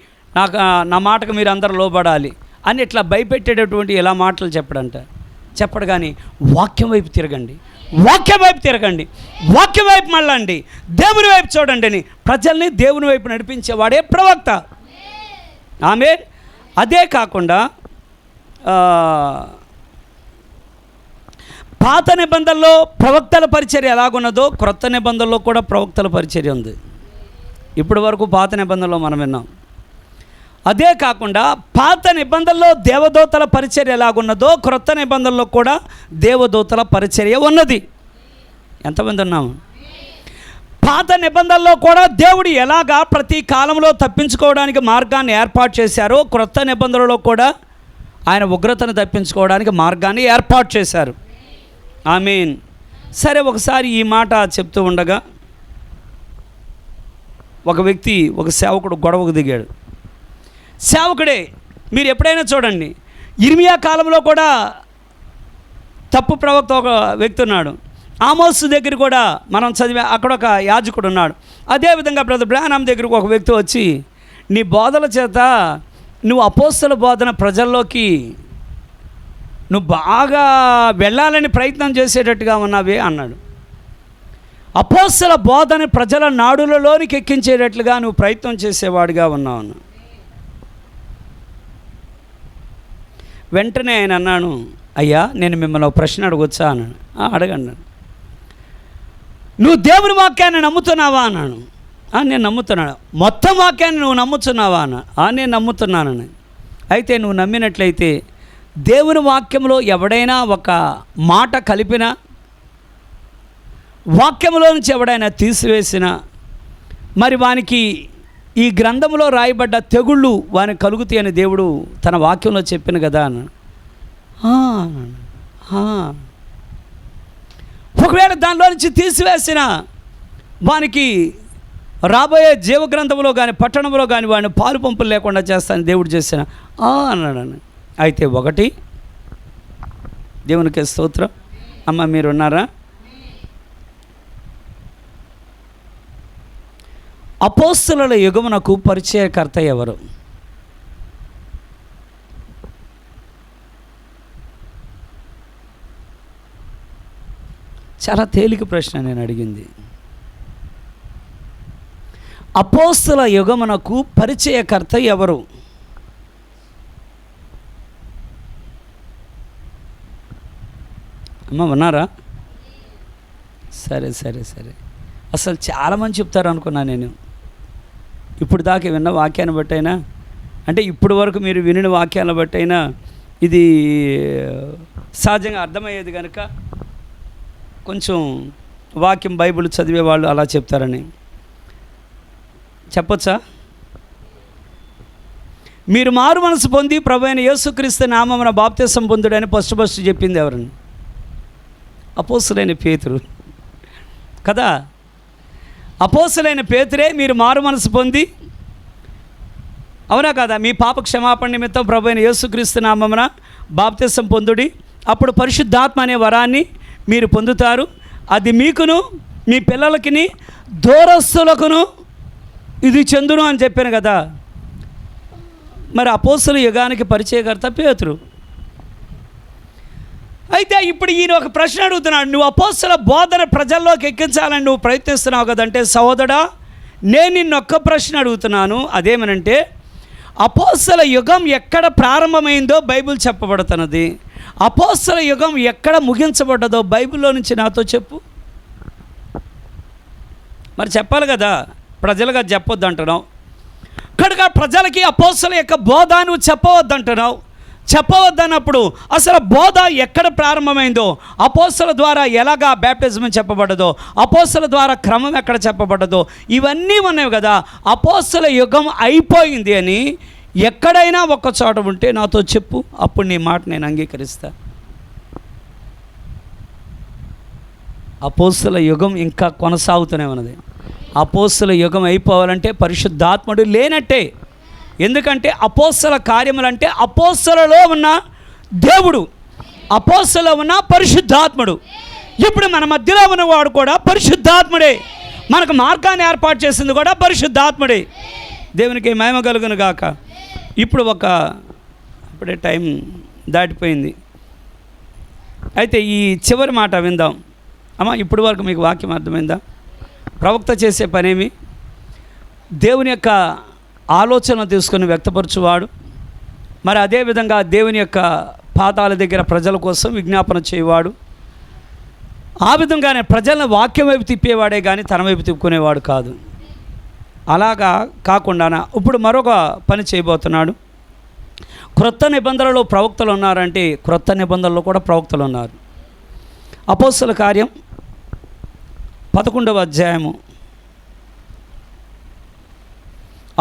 నా మాటకు మీరు అందరూ లోబడాలి అని ఇట్లా భయపెట్టేటటువంటి ఇలా మాటలు చెప్పడు కానీ వాక్యం వైపు తిరగండి, వాక్యం వైపు తిరగండి, వాక్యం వైపు మళ్ళండి, దేవుని వైపు చూడండి అని ప్రజల్ని దేవుని వైపు నడిపించేవాడే ప్రవక్త. ఆమేన్. అదే కాకుండా పాత నిబంధనలో ప్రవక్తల పరిచర్య ఎలాగున్నదో క్రొత్త నిబంధనలో కూడా ప్రవక్తల పరిచర్య ఉంది. ఇప్పటి వరకు పాత నిబంధనలో మనం విన్నాం. అదే కాకుండా పాత నిబంధనలో దేవదూతల పరిచర్య ఎలాగున్నదో క్రొత్త నిబంధనలో కూడా దేవదూతల పరిచర్య ఉన్నది. ఎంతమంది ఉన్నాము? పాత నిబంధనలో కూడా దేవుడు ఎలాగా ప్రతి కాలంలో తప్పించుకోవడానికి మార్గాన్ని ఏర్పాటు చేశారో క్రొత్త నిబంధనలో కూడా ఆయన ఉగ్రతను తప్పించుకోవడానికి మార్గాన్ని ఏర్పాటు చేశారు. ఆమేన్. సరే, ఒకసారి ఈ మాట చెప్తూ ఉండగా ఒక వ్యక్తి, ఒక సేవకుడు గొడవకు దిగాడు. సేవకుడే. మీరు ఎప్పుడైనా చూడండి, ఇర్మియా కాలంలో కూడా తప్పు ప్రవక్త ఒక వ్యక్తి ఉన్నాడు. ఆమోసు దగ్గర కూడా మనం చదివే అక్కడ ఒక యాజకుడు ఉన్నాడు. అదేవిధంగా బ్రదర్ బ్రానమ్ దగ్గరకు ఒక వ్యక్తి వచ్చి, నీ బోధల చేత నువ్వు అపోస్తల బోధన ప్రజల్లోకి నువ్వు బాగా వెళ్ళాలని ప్రయత్నం చేసేటట్టుగా ఉన్నావే అన్నాడు. అపోస్తల బోధన ప్రజల నాడులలోనికి ఎక్కించేటట్లుగా నువ్వు ప్రయత్నం చేసేవాడిగా ఉన్నావు అన్న. వెంటనే ఆయన అన్నాను, అయ్యా నేను మిమ్మల్ని ఒక ప్రశ్న అడగొచ్చా అన్నాను. అడగండి. నువ్వు దేవుని వాక్యాన్ని నమ్ముతున్నావా అన్నాను. నేను నమ్ముతున్నాను. మొత్తం వాక్యాన్ని నువ్వు నమ్ముతున్నావా అన్న. నేను నమ్ముతున్నానని. అయితే నువ్వు నమ్మినట్లయితే దేవుని వాక్యంలో ఎవడైనా ఒక మాట కలిపినా, వాక్యంలో నుంచి ఎవడైనా తీసివేసినా, మరి వానికి ఈ గ్రంథంలో రాయబడ్డ తెగుళ్ళు వానికి కలుగుతాయి అని దేవుడు తన వాక్యంలో చెప్పిన కదా అన్నాడు. ఒకవేళ దానిలో నుంచి తీసివేసిన వానికి రాబోయే జీవగ్రంథంలో కానీ పట్టణంలో కానీ వాడిని పాలు పంపులు లేకుండా చేస్తానని దేవుడు చేసిన అన్నాడు. అయితే ఒకటి, దేవునికి స్తోత్రం. అమ్మ మీరు ఉన్నారా? అపోస్తలుల యుగమునకు పరిచయకర్త ఎవరు? చాలా తేలిక ప్రశ్న నేను అడిగింది. అపోస్తల యుగమునకు పరిచయకర్త ఎవరు? అమ్మ ఉన్నారా? సరే సరే సరే. అసలు చాలామంది చెప్తారు అనుకున్నా నేను. ఇప్పుడు దాకా విన్న వాక్యాన్ని బట్టైనా, అంటే ఇప్పుడు వరకు మీరు వినిన వాక్యాలను బట్టైనా ఇది సహజంగా అర్థమయ్యేది కనుక కొంచెం వాక్యం బైబిల్ చదివే వాళ్ళు అలా చెప్తారని చెప్పొచ్చా? మీరు మారు మనసు పొంది ప్రభు అయిన యేసుక్రీస్తు నామమున బాప్తిసం పొందుడని ఫస్ట్ చెప్పింది ఎవరని? అపోస్తలుడైన పేతురు కదా. అపోస్తలుడైన పేతురే మీరు మారు మనసు పొంది, అవునా కదా, మీ పాప క్షమాపణ నిమిత్తం ప్రభు అయిన యేసుక్రీస్తు నామమున బాప్తిసం పొందుడి, అప్పుడు పరిశుద్ధాత్మ అనే వరాన్ని మీరు పొందుతారు, అది మీకును మీ పిల్లలకిని దూరస్తులకును ఇది చెందును అని చెప్పాను కదా. మరి అపోస్తల యుగానికి పరిచయకర్త పేతురు. అయితే ఇప్పుడు ఈయన ఒక ప్రశ్న అడుగుతున్నాడు, నువ్వు అపోస్తల బోధన ప్రజల్లోకి ఎక్కించాలని నువ్వు ప్రయత్నిస్తున్నావు కదంటే, సహోదరా నేను నిన్నొక్క ప్రశ్న అడుగుతున్నాను. అదేమనంటే, అపోస్తల యుగం ఎక్కడ ప్రారంభమైందో బైబిల్ చెప్పబడుతున్నది, అపోస్తల యుగం ఎక్కడ ముగించబడ్డదో బైబిల్లో నుంచి నాతో చెప్పు. మరి చెప్పాలి కదా, ప్రజలుగా చెప్పొద్దు అంటున్నావు ఒక్కడిగా ప్రజలకి అపోస్తల యొక్క బోధ నువ్వు చెప్పవద్దంటున్నావు. చెప్పవద్దన్నప్పుడు అసలు బోధ ఎక్కడ ప్రారంభమైందో, అపోస్తల ద్వారా ఎలాగా బ్యాప్టిజం చెప్పబడ్డదో, అపోస్తల ద్వారా క్రమం ఎక్కడ చెప్పబడ్డదో ఇవన్నీ ఉన్నాయి కదా. అపోస్తల యుగం అయిపోయింది అని ఎక్కడైనా ఒక్క చోట ఉంటే నాతో చెప్పు, అప్పుడు నీ మాట నేను అంగీకరిస్తా. అపోస్తల యుగం ఇంకా కొనసాగుతూనే ఉన్నది. అపోస్తల యుగం అయిపోవాలంటే పరిశుద్ధాత్ముడు లేనట్టే. ఎందుకంటే అపోస్తల కార్యములంటే అపోస్తలలో ఉన్న దేవుడు, అపోస్తలలో ఉన్న పరిశుద్ధాత్ముడు. ఇప్పుడు మన మధ్యలో ఉన్నవాడు కూడా పరిశుద్ధాత్ముడే. మనకు మార్గాన్ని ఏర్పాటు చేసింది కూడా పరిశుద్ధాత్ముడే. దేవునికి మహిమ కలుగును గాక. ఇప్పుడు అప్పుడే టైం దాటిపోయింది. అయితే ఈ చివరి మాట విందాం. అమ్మా, ఇప్పటి వరకు మీకు వాక్యం అర్థమైందా? ప్రవక్త చేసే పనేమి? దేవుని యొక్క ఆలోచన తీసుకొని వ్యక్తపరచువాడు. మరి అదేవిధంగా దేవుని యొక్క పాదాల దగ్గర ప్రజల కోసం విజ్ఞాపన చేయవాడు. ఆ విధంగానే ప్రజలను వాక్యం వైపు తిప్పేవాడే కానీ తన వైపు తిప్పుకునేవాడు కాదు. అలాగా కాకుండా ఇప్పుడు మరొక పని చేయబోతున్నాడు. క్రొత్త నిబంధనలో ప్రవక్తలు ఉన్నారంటే క్రొత్త నిబంధనలో కూడా ప్రవక్తలు ఉన్నారు. అపోస్తల కార్యం 11వ అధ్యాయము,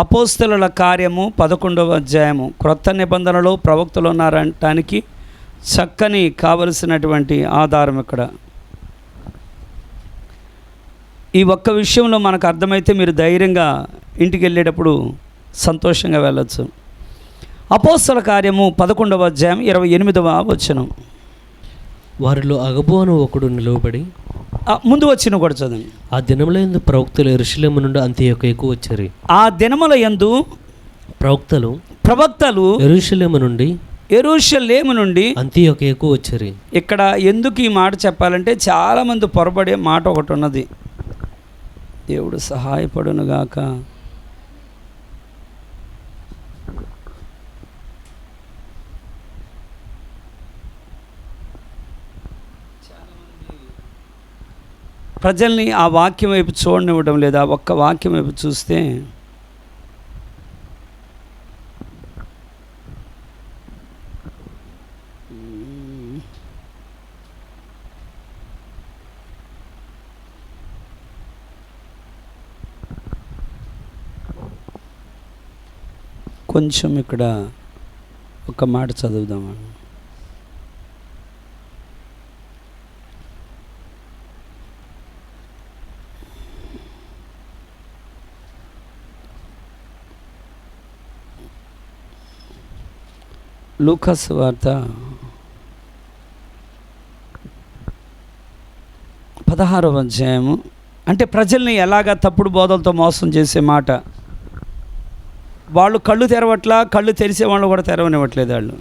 అపోస్తలుల కార్యము 11వ అధ్యాయము. క్రొత్త నిబంధనలో ప్రవక్తలు ఉన్నారనటానికి చక్కని కావలసినటువంటి ఆధారం ఇక్కడ. ఈ ఒక్క విషయంలో మనకు అర్థమైతే మీరు ధైర్యంగా ఇంటికి వెళ్ళేటప్పుడు సంతోషంగా వెళ్ళచ్చు. అపోస్తల కార్యము 11వ అధ్యాయం 28వ వచనం. వారిలో అగబు అను ఒకడు నిలువబడి, ముందు వచ్చిన కూడా చదువు. ఆ దినముల యందు ప్రవక్తలు యెరూషలేము నుండి అంతియోకయకు వచ్చారు. ఆ దినముల యందు ప్రవక్తలు యెరూషలేము నుండి అంతియోకయకు వచ్చారు. ఇక్కడ ఎందుకు ఈ మాట చెప్పాలంటే చాలామంది పొరపడే మాట ఒకటి ఉన్నది. దేవుడు సహాయపడునుగాక. ప్రజల్ని ఆ వాక్యం వైపు చూడనివ్వడం లేదా. ఒక్క వాక్యం వైపు చూస్తే కొంచెం ఇక్కడ ఒక మాట చదువుదామని. లూకాసు వార్త 16వ అధ్యాయము. అంటే ప్రజల్ని ఎలాగా తప్పుడు బోధలతో మోసం చేసే మాట. వాళ్ళు కళ్ళు తెరవట్లా, కళ్ళు తెరిసే వాళ్ళు కూడా తెరవనివ్వట్లేదు వాళ్ళు.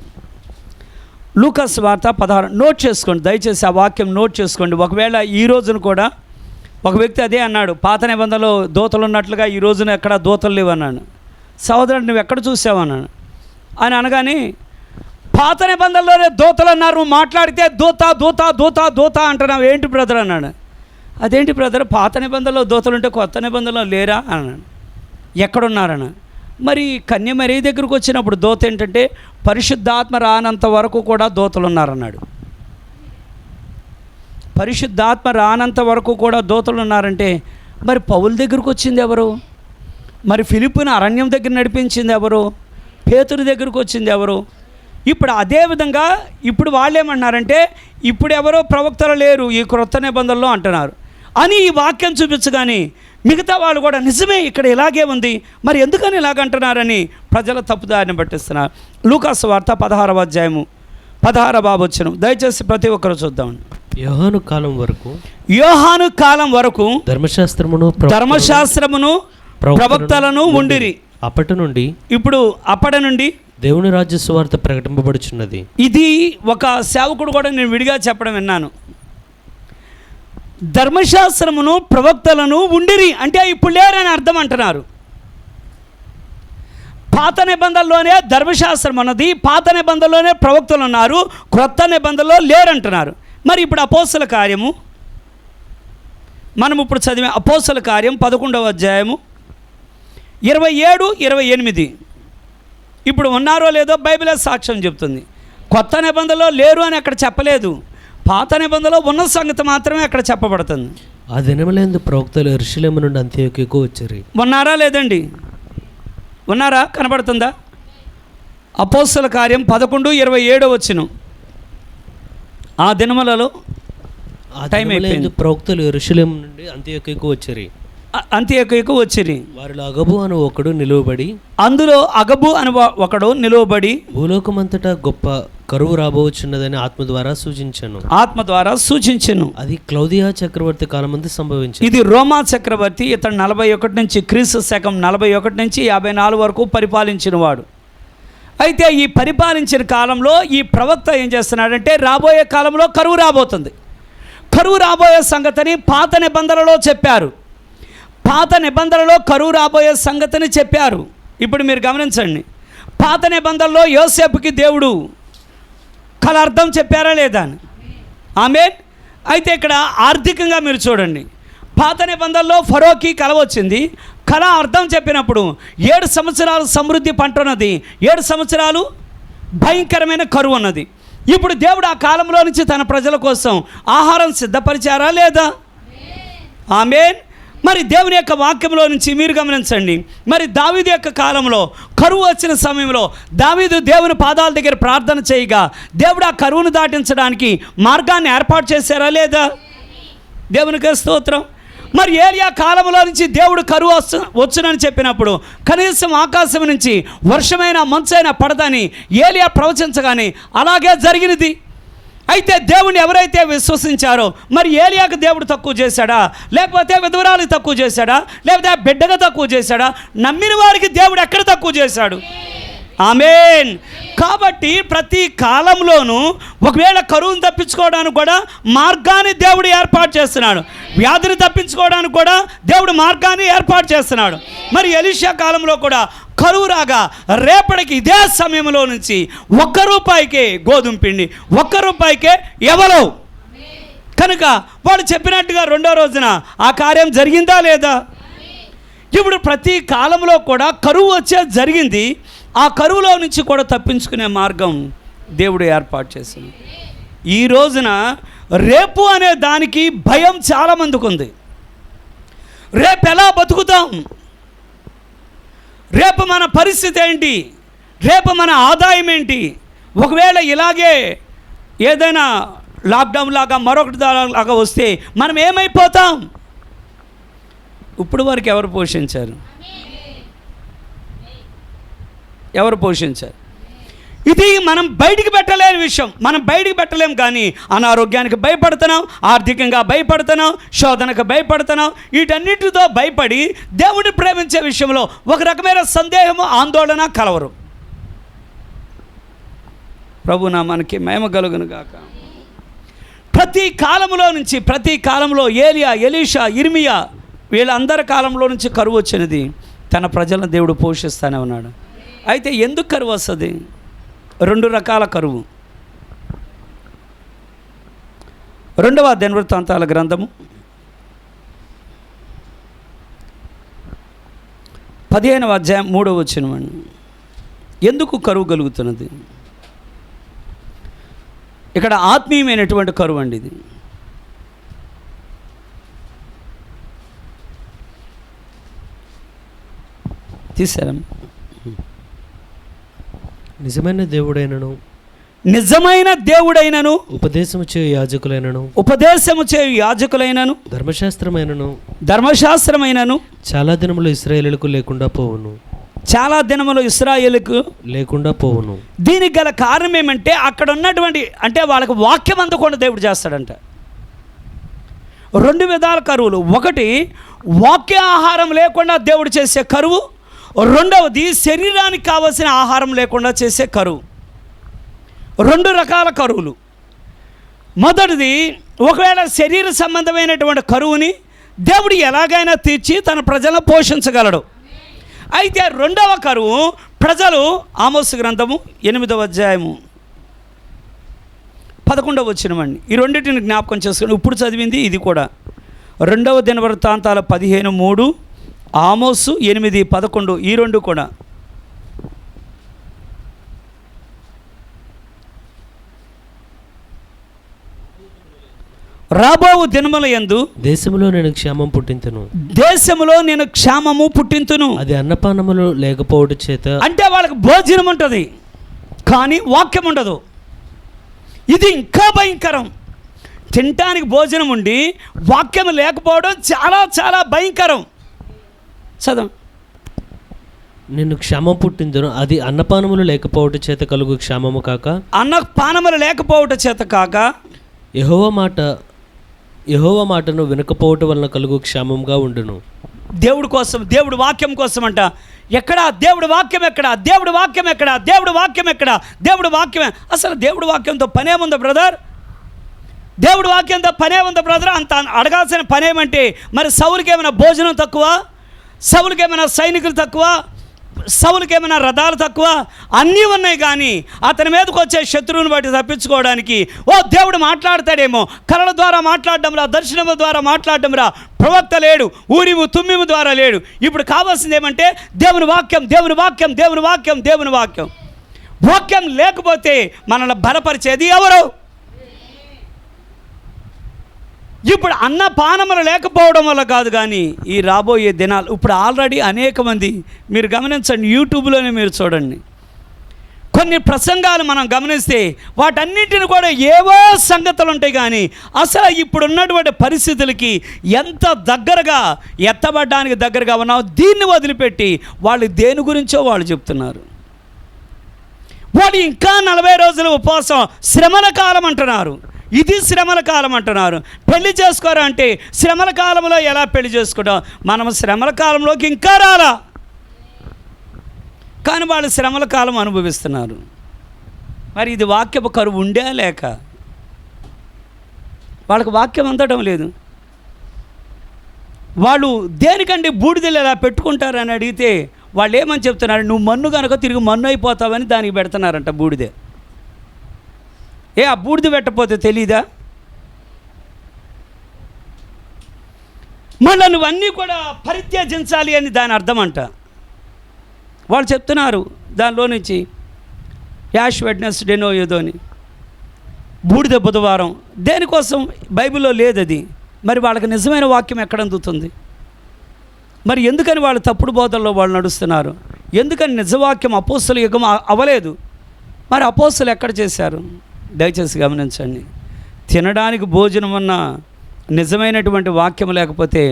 లూకాసు వార్త 16. నోట్ చేసుకోండి దయచేసి, ఆ వాక్యం నోట్ చేసుకోండి. ఒకవేళ ఈ రోజున కూడా ఒక వ్యక్తి అదే అన్నాడు, పాత నిబంధనలో దూతలు ఉన్నట్లుగా ఈ రోజున ఎక్కడ దూతలు లేవు అన్నాడు. సహోదరుడు నువ్వు ఎక్కడ చూసావు అన్నాడు. అని అనగానే పాత నిబంధనలోనే దూతలు అన్నారు, నువ్వు మాట్లాడితే దూత దూత దూత దూత అంటున్నావు ఏంటి బ్రదర్ అన్నాడు. అదేంటి బ్రదర్, పాత నిబంధనలో దూతలు ఉంటే కొత్త నిబంధనలో లేరా అన్నాడు. ఎక్కడున్నారన్న. మరి కన్యమరీ దగ్గరకు వచ్చినప్పుడు దూత ఏంటంటే పరిశుద్ధాత్మ రానంత వరకు కూడా దూతలు ఉన్నారన్నాడు. పరిశుద్ధాత్మ రానంత వరకు కూడా దూతలు ఉన్నారంటే మరి పౌలు దగ్గరకు వచ్చింది ఎవరు? మరి ఫిలిప్పుని అరణ్యం దగ్గర నడిపించింది ఎవరు? పేతురు దగ్గరకు వచ్చింది ఎవరు? ఇప్పుడు అదేవిధంగా ఇప్పుడు వాళ్ళు ఏమంటున్నారంటే ఇప్పుడు ఎవరో ప్రవక్తలు లేరు ఈ క్రొత్త నిబంధనలో అంటున్నారు అని ఈ వాక్యం చూపించగానే మిగతా వాళ్ళు కూడా నిజమే ఇక్కడ ఇలాగే ఉంది, మరి ఎందుకని ఇలాగంటున్నారని ప్రజల తప్పుదారిని పట్టిస్తున్నారు. లూకాసు వార్త 16వ అధ్యాయము 16వ వచనం. దయచేసి ప్రతి ఒక్కరు చూద్దామండి. యోహాను కాలం వరకు ధర్మశాస్త్రమును ప్రవక్తలను ఉండిరి. అప్పటి నుండి దేవుని రాజ్య సువార్త ప్రకటింపబడుచున్నది. ఇది ఒక సేవకుడు కూడా నేను విడిగా చెప్పడం విన్నాను. ధర్మశాస్త్రమును ప్రవక్తలను ఉండిరి అంటే ఇప్పుడు లేరని అర్థం అంటున్నారు. పాత నిబంధనలోనే ధర్మశాస్త్రం ఉన్నది, పాత నిబంధనలోనే ప్రవక్తలు ఉన్నారు, క్రొత్త నిబంధనలో లేరంటున్నారు. మరి ఇప్పుడు అపోస్తల కార్యము మనం ఇప్పుడు చదివే అపోస్తల కార్యం 11వ అధ్యాయము 27, 28. ఇప్పుడు ఉన్నారో లేదో బైబిలే సాక్ష్యం చెప్తుంది. కొత్త నిబంధనలో లేరు అని అక్కడ చెప్పలేదు, పాత నిబంధనలో ఉన్న సంగతి మాత్రమే అక్కడ చెప్పబడుతుంది. ఆ దినములందు ప్రవక్తలు యెరూషలేము నుండి అంత్యోక్యకు వచ్చారు. ఉన్నారా లేదండి? ఉన్నారా? కనబడుతుందా? అపోస్తల కార్యం 11:27 వచ్చును. ఆ దినములలో టైం అయిపోయింది. ప్రవక్తలు యెరూషలేము నుండి అంత్యోక్యకు వచ్చారు. అంత్యోక్యకు వచ్చిరి. వారిలో అగబు అని ఒకడు నిలువబడి, అందులో అగబు అని ఒకడు నిలువబడి, భూలోకమంతటా గొప్ప కరువు రాబోచున్నదని ఆత్మ ద్వారా సూచించెను. అది క్లౌదియా చక్రవర్తి కాలమందు సంభవించింది. ఇది రోమా చక్రవర్తి. ఇతను 41 నుంచి క్రీస్తు శకం 41 నుంచి 54 వరకు పరిపాలించిన వాడు. అయితే ఈ పరిపాలించిన కాలంలో ఈ ప్రవక్త ఏం చేస్తున్నాడంటే, రాబోయే కాలంలో కరువు రాబోతుంది, కరువు రాబోయే సంగతిని పాత నిబంధనలో చెప్పారు. పాత నిబంధనలో కరువు రాబోయే సంగతిని చెప్పారు. ఇప్పుడు మీరు గమనించండి, పాత నిబంధనలో యోసేపుకి దేవుడు కల అర్థం చెప్పారా లేదా అని. ఆమేన్. అయితే ఇక్కడ ఆర్థికంగా మీరు చూడండి, పాత నిబంధనలో ఫరోకి కల వచ్చింది. కల అర్థం చెప్పినప్పుడు 7 సంవత్సరాలు సమృద్ధి పంట ఉన్నది, 7 సంవత్సరాలు భయంకరమైన కరువు ఉన్నది. ఇప్పుడు దేవుడు ఆ కాలంలో నుంచి తన ప్రజల కోసం ఆహారం సిద్ధపరిచారా లేదా? ఆమేన్. మరి దేవుని యొక్క వాక్యంలో నుంచి మీరు గమనించండి, మరి దావీదు యొక్క కాలంలో కరువు వచ్చిన సమయంలో దావీదు దేవుని పాదాల దగ్గర ప్రార్థన చేయగా దేవుడు ఆ కరువును దాటించడానికి మార్గాన్ని ఏర్పాటు చేశారా లేదా? దేవునికి స్తోత్రం. మరి ఏలియా కాలంలో నుంచి దేవుడు కరువు వచ్చునని చెప్పినప్పుడు కనీసం ఆకాశం నుంచి వర్షమైన మంచైనా పడదని ఏలియా ప్రవచించగానే అలాగే జరిగినది. అయితే దేవుని ఎవరైతే విశ్వసించారో, మరి ఏలియాకు దేవుడు తక్కువ చేశాడా, లేకపోతే విధవరాలకు తక్కువ చేశాడా, లేకపోతే బిడ్డగా తక్కువ చేశాడా? నమ్మిన వారికి దేవుడు ఎక్కడ తక్కువ చేశాడు? ఆమేన్. కాబట్టి ప్రతి కాలంలోనూ ఒకవేళ కరువును తప్పించుకోవడానికి కూడా మార్గాన్ని దేవుడు ఏర్పాటు చేస్తున్నాడు, వ్యాధిని తప్పించుకోవడానికి కూడా దేవుడు మార్గాన్ని ఏర్పాటు చేస్తున్నాడు. మరి ఎలీషా కాలంలో కూడా కరువు రాగా రేపటికి ఇదే సమయంలో నుంచి ₹1 గోధుమ పిండి, ₹1 ఎవరో కనుక వాడు చెప్పినట్టుగా 2వ రోజున ఆ కార్యం జరిగిందా లేదా? ఇప్పుడు ప్రతి కాలంలో కూడా కరువు వచ్చే జరిగింది. ఆ కరువులో నుంచి కూడా తప్పించుకునే మార్గం దేవుడు ఏర్పాటు చేసింది. ఈ రోజున రేపు అనే దానికి భయం చాలామందికి ఉంది. రేపు ఎలా బతుకుతాం, రేపు మన పరిస్థితి ఏంటి, రేపు మన ఆదాయం ఏంటి, ఒకవేళ ఇలాగే ఏదైనా లాక్డౌన్ లాగా మరొకటి లాగా వస్తే మనం ఏమైపోతాం? ఇప్పుడు వరకు ఎవరు పోషించారు? ఎవరు పోషించారు? ఇది మనం బయటికి పెట్టలేని విషయం. మనం బయటికి పెట్టలేం, కానీ అనారోగ్యానికి భయపడుతున్నాం, ఆర్థికంగా భయపడుతున్నాం, శోధనకు భయపడుతున్నాం. వీటన్నిటితో భయపడి దేవుడిని ప్రేమించే విషయంలో ఒక రకమైన సందేహము, ఆందోళన, కలవరు. ప్రభు నామానికి మహిమ కలుగును గాక. ప్రతి కాలంలో నుంచి, ప్రతి కాలంలో ఏలియా, ఎలీషా, ఇర్మియా వీళ్ళందరి కాలంలో నుంచి కరువు వచ్చినది. తన ప్రజలను దేవుడు పోషిస్తూనే ఉన్నాడు. అయితే ఎందుకు కరువు వస్తుంది? 2 రకాల కరువు. 2వ దినవృత్తాంతాల గ్రంథము 15వ అధ్యాయం 3వ వచనం. ఎందుకు కరువు కలుగుతున్నది? ఇక్కడ ఆత్మీయమైనటువంటి కరువు అండి ఇది. తీసారా? నిజమైన దేవుడైనను ఉపదేశము చేయు యాజకులైనను ధర్మశాస్త్రమైనను చాలా దినములు ఇశ్రాయేలులకు లేకుండా పోవును. దీనికి గల కారణం ఏమంటే, అక్కడ ఉన్నటువంటి అంటే వాళ్ళకి వాక్యం అందకుండా దేవుడు చేస్తాడంట. 2 విధాల కరువులు. ఒకటి వాక్య ఆహారం లేకుండా దేవుడు చేసే కరువు, 2వది శరీరానికి కావలసిన ఆహారం లేకుండా చేసే కరువు. 2 రకాల కరువులు. మొదటిది, ఒకవేళ శరీర సంబంధమైనటువంటి కరువుని దేవుడు ఎలాగైనా తీర్చి తన ప్రజలను పోషించగలడు. అయితే 2వ కరువు ప్రజలు, ఆమోసు గ్రంథము 8వ అధ్యాయము 11వ వచనం. ఈ రెండింటిని జ్ఞాపకం చేసుకుని ఇప్పుడు చదివింది ఇది కూడా. 2వ దినవృత్తాంతాల 15:3, ఆమోసు 8:11 ఈ రెండు కూడా. రాబోవు దినముల యందు దేశములో నేను క్షేమం పుట్టింతును, దేశములో నేను క్షేమము పుట్టింతును. అది అన్నపానములు లేకపోవడం చేత. అంటే వాళ్ళకి భోజనం ఉంటుంది కానీ వాక్యం ఉండదు. ఇది ఇంకా భయంకరం. తినటానికి భోజనం ఉండి వాక్యం లేకపోవడం చాలా చాలా భయంకరం. చదవం. నేను క్షేమం పుట్టిందును, అది అన్నపానములు లేకపోవడం చేత కలుగు క్షేమము కాక. అన్నపానములు లేకపోవడం చేత కాక యెహోవా మాటను వినకపోవటం వలన కలుగు క్షేమంగా ఉండును. దేవుడి కోసం, దేవుడి వాక్యం కోసం అంట. ఎక్కడా దేవుడి వాక్యం ఎక్కడా, దేవుడి వాక్యం ఎక్కడా, దేవుడి వాక్యం ఎక్కడా, దేవుడి వాక్యమే. అసలు దేవుడి వాక్యంతో పనేముందా బ్రదర్? దేవుడి వాక్యంతో పనేముందా బ్రదర్? అంత అడగాల్సిన పనేమంటే మరి సౌలుకి ఏమైనా భోజనం తక్కువ? సౌలుకి ఏమైనా సైనికులు తక్కువ? సౌలుకి ఏమైనా రథాలు తక్కువ? అన్నీ ఉన్నాయి. కానీ అతని మీదకి వచ్చే శత్రువుని బట్టి తప్పించుకోవడానికి దేవుడు మాట్లాడతాడేమో. కళల ద్వారా మాట్లాడడంరా, దర్శనముల ద్వారా మాట్లాడడంరా. ప్రవక్త లేడు, ఊరిము తుమ్మిము ద్వారా లేడు. ఇప్పుడు కావాల్సింది ఏమంటే దేవుని వాక్యం, దేవుని వాక్యం, దేవుని వాక్యం, దేవుని వాక్యం. వాక్యం లేకపోతే మనల్ని బలపరిచేది ఎవరు? ఇప్పుడు అన్నపానములు లేకపోవడం వల్ల కాదు, కానీ ఈ రాబోయే దినాలు ఇప్పుడు ఆల్రెడీ అనేక మంది, మీరు గమనించండి, యూట్యూబ్లోనే మీరు చూడండి, కొన్ని ప్రసంగాలు మనం గమనిస్తే వాటన్నిటిని కూడా ఏవో సంగతులు ఉంటాయి. కానీ అసలు ఇప్పుడు ఉన్నటువంటి పరిస్థితులకి ఎంత దగ్గరగా, ఎత్తబడ్డానికి దగ్గరగా ఉన్నామో దీన్ని వదిలిపెట్టి వాళ్ళు దేని గురించో వాళ్ళు చెప్తున్నారు. వాళ్ళు ఇంకా 40 రోజుల ఉపవాసం, శ్రమల కాలం అంటున్నారు. ఇది శ్రమల కాలం అంటున్నారు. పెళ్లి చేసుకోరా అంటే శ్రమల కాలంలో ఎలా పెళ్లి చేసుకుంటాం? మనం శ్రమల కాలంలోకి ఇంకా రాలా, కానీ వాళ్ళు శ్రమల కాలం అనుభవిస్తున్నారు. మరి ఇది వాక్యపు కరువు ఉండే లేక వాళ్ళకి వాక్యం అందడం లేదు. వాళ్ళు దేనికంటే బూడిదలు ఎలా పెట్టుకుంటారని అడిగితే వాళ్ళు ఏమని చెప్తున్నారు? నువ్వు మన్ను కనుక తిరిగి మన్ను అయిపోతావని దానికి పెడుతున్నారంట బూడిదే. ఆ బూడిద పెట్టకపోతే తెలీదా? మళ్ళీ నువ్వన్నీ కూడా పరిత్యజించాలి అని దాని అర్థం అంట. వాళ్ళు చెప్తున్నారు దానిలో నుంచి యాష్ వెడ్నెస్డేనో ఏదో అని, బూడిద బుధవారం. దేనికోసం? బైబిల్లో లేదు అది. మరి వాళ్ళకి నిజమైన వాక్యం ఎక్కడ అందుతుంది? మరి ఎందుకని వాళ్ళు తప్పుడు బోధల్లో వాళ్ళు నడుస్తున్నారు? ఎందుకని నిజవాక్యం అపోస్తల యుగం అవ్వలేదు? మరి అపోస్తలు ఎక్కడ చేశారు? దయచేసి గమనించండి. తినడానికి భోజనం ఉన్న నిజమైనటువంటి వాక్యం లేకపోతే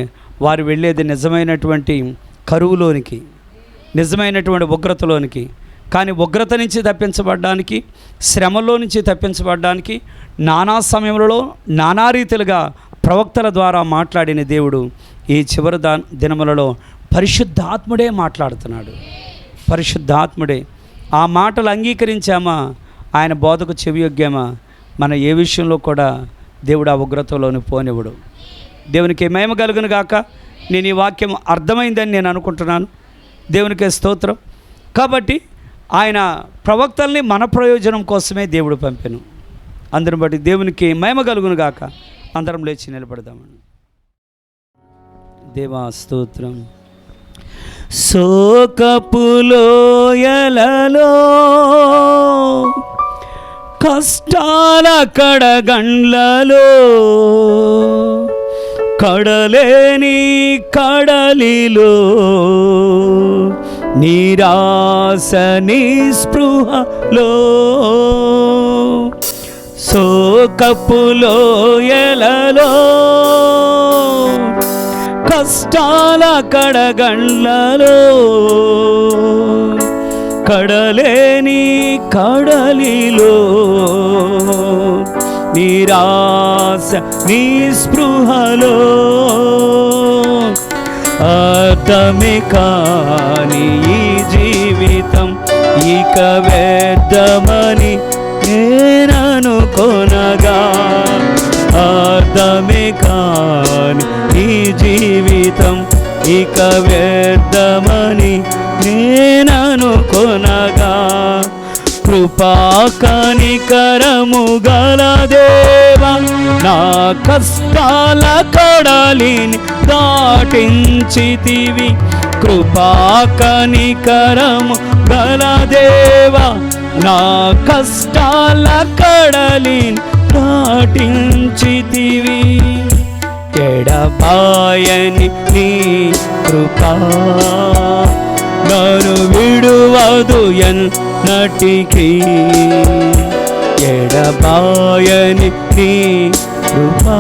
వారు వెళ్ళేది నిజమైనటువంటి కరువులోనికి, నిజమైనటువంటి ఉగ్రతలోనికి. కానీ ఉగ్రత నుంచి తప్పించబడ్డానికి, శ్రమలో నుంచి తప్పించబడ్డానికి నానా సమయంలో నానా రీతిలుగా ప్రవక్తల ద్వారా మాట్లాడిన దేవుడు ఈ చివరి దినములలో పరిశుద్ధాత్ముడే మాట్లాడుతున్నాడు. పరిశుద్ధాత్ముడే. ఆ మాటలు అంగీకరించామా? ఆయన బోధకు చెవియొగ్గామా? మన ఏ విషయంలో కూడా దేవుడు ఆ ఉగ్రతలోని పోనివ్వడు. దేవునికి మహిమ కలుగును గాక. నేను ఈ వాక్యం అర్థమైందని నేను అనుకుంటున్నాను. దేవునికే స్తోత్రం. కాబట్టి ఆయన ప్రవక్తల్ని మన ప్రయోజనం కోసమే దేవుడు పంపెను. అందరిని బట్టి దేవునికి మహిమ కలుగును గాక. అందరం లేచి నిలబడదామండి. దేవా స్తోత్రం. శోకపులోయలలో కష్టాల కడగండ్లలో కడలేని కడలిలో నిరాశ నిస్పృహలో శోకపులోయలలో కష్టాల కడగండ్లలో కడలేని కడలిలో నిరాశ నిస్పృహలో అర్థమే కాని ఈ జీవితం ఇక వ్యర్థమని నేననుకొనగా, అర్థమే కాని ఈ జీవితం ఇక వ్యర్థమని నేననుకొనగా, కృపా కనికరము గల దేవా, నా కష్టాల కడలిని దాటించితివి. కృపా కనికరము గల దేవా, నా కష్టాల కడలిని దాటించితివి. ఎడబాయని నీ కృపా నన్ను విడువదు ఎన్నటికీ. ఎడబాయని నీ కృపా.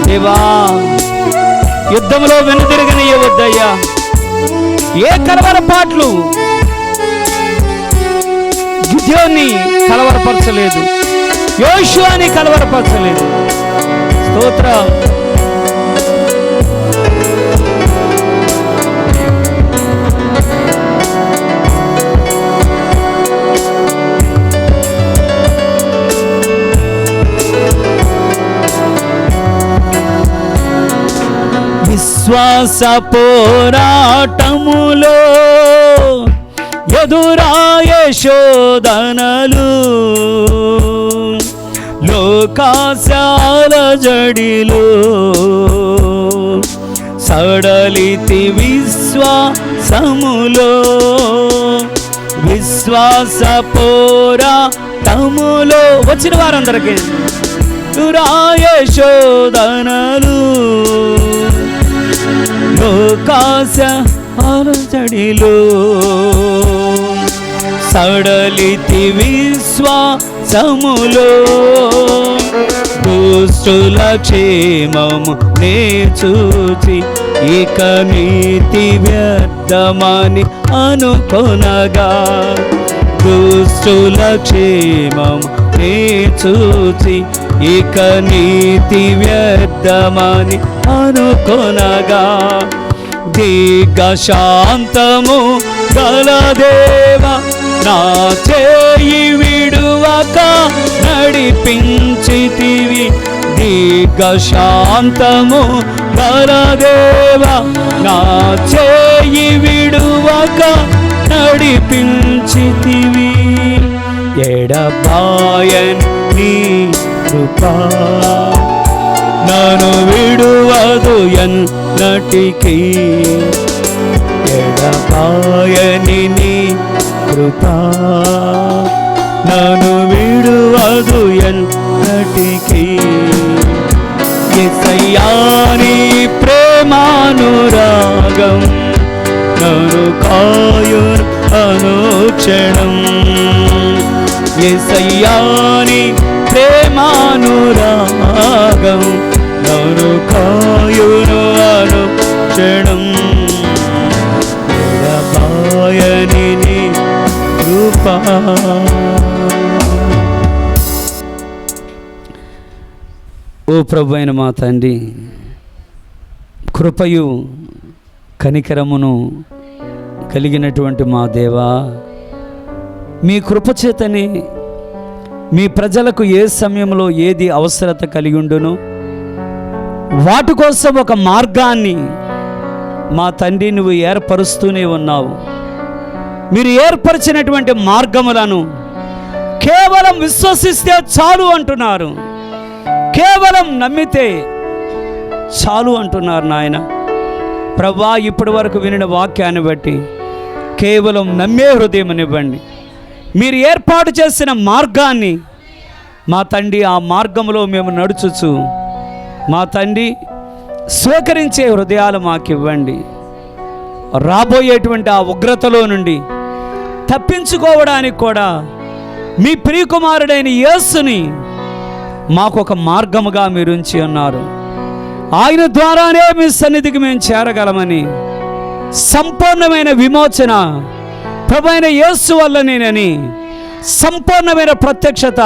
దేవా, యుద్ధంలో వెనుదిరగనియవద్దయ్యా. ఏ కలవరపాట్లు గిద్యోన్ని కలవరపరచలేదు, యోషువాని కలవరపరచలేదు. స్తోత్రం. విశ్వాస పోరాటములో ఎదురాయే శోధనలు, లోకాశాల జడిలో సడలితి విశ్వాసములో. విశ్వాస పోరాటములో వచ్చిన వారందరికీ ఎదురాయే శోధనలు, లోకాశాల జడిలో సడలితి విశ్వాసములో. దుష్టుల క్షేమము నే చూచి ఇక నీతి వ్యర్థమని అనుకొనగా. దుష్టుల క్షేమము నే చూచి ఇక నీతి వ్యర్థమని అనుకొనగా. దీర్ఘ శాంతము గల దేవా, నా చేయి విడువక నడిపించితివి. దీర్ఘ శాంతము గల దేవా, నా చేయి విడువక నడిపించితివి. ఎడబాయని నీ కృపా నన్ను విడువదు ఎన్నటికీ. ఎడబాయని నీ కృపా నన్ను విడువదు ఎన్నటికీ. యేసయ్యా నీ ప్రేమానురాగం నన్ను కాయును అనుక్షణం. యేసయ్యా నీ ప్రేమానురాగం నన్ను కాయును అనుక్షణం. ఎడబాయని నీ కృపా. ఓ ప్రభు అయిన మా తండ్రి, కృపయు కనికరమును కలిగినటువంటి మా దేవా, మీ కృపచేతనే మీ ప్రజలకు ఏ సమయంలో ఏది అవసరత కలిగి ఉండును వాటి కోసం ఒక మార్గాన్ని మా తండ్రి నువ్వు ఏర్పరుస్తూనే ఉన్నావు. మీరు ఏర్పరిచినటువంటి మార్గములను కేవలం విశ్వసిస్తే చాలు అంటున్నారు, కేవలం నమ్మితే చాలు అంటున్నారు నాయన. ప్రభువా, ఇప్పటి వరకు వినిన వాక్యాన్ని బట్టి కేవలం నమ్మే హృదయం ఇవ్వండి. మీరు ఏర్పాటు చేసిన మార్గాన్ని మా తండ్రి, ఆ మార్గంలో మేము నడుచుచు మా తండ్రి స్వీకరించే హృదయాలు మాకు ఇవ్వండి. రాబోయేటువంటి ఆ ఉగ్రతలో నుండి తప్పించుకోవడానికి కూడా మీ ప్రియకుమారుడైన యేసుని మాకొక మార్గముగా మీరు ఉంచి ఉన్నారు. ఆయన ద్వారానే మీ సన్నిధికి మేము చేరగలమని, సంపూర్ణమైన విమోచన ప్రభువైన యేసు వల్లనేనని, సంపూర్ణమైన ప్రత్యక్షత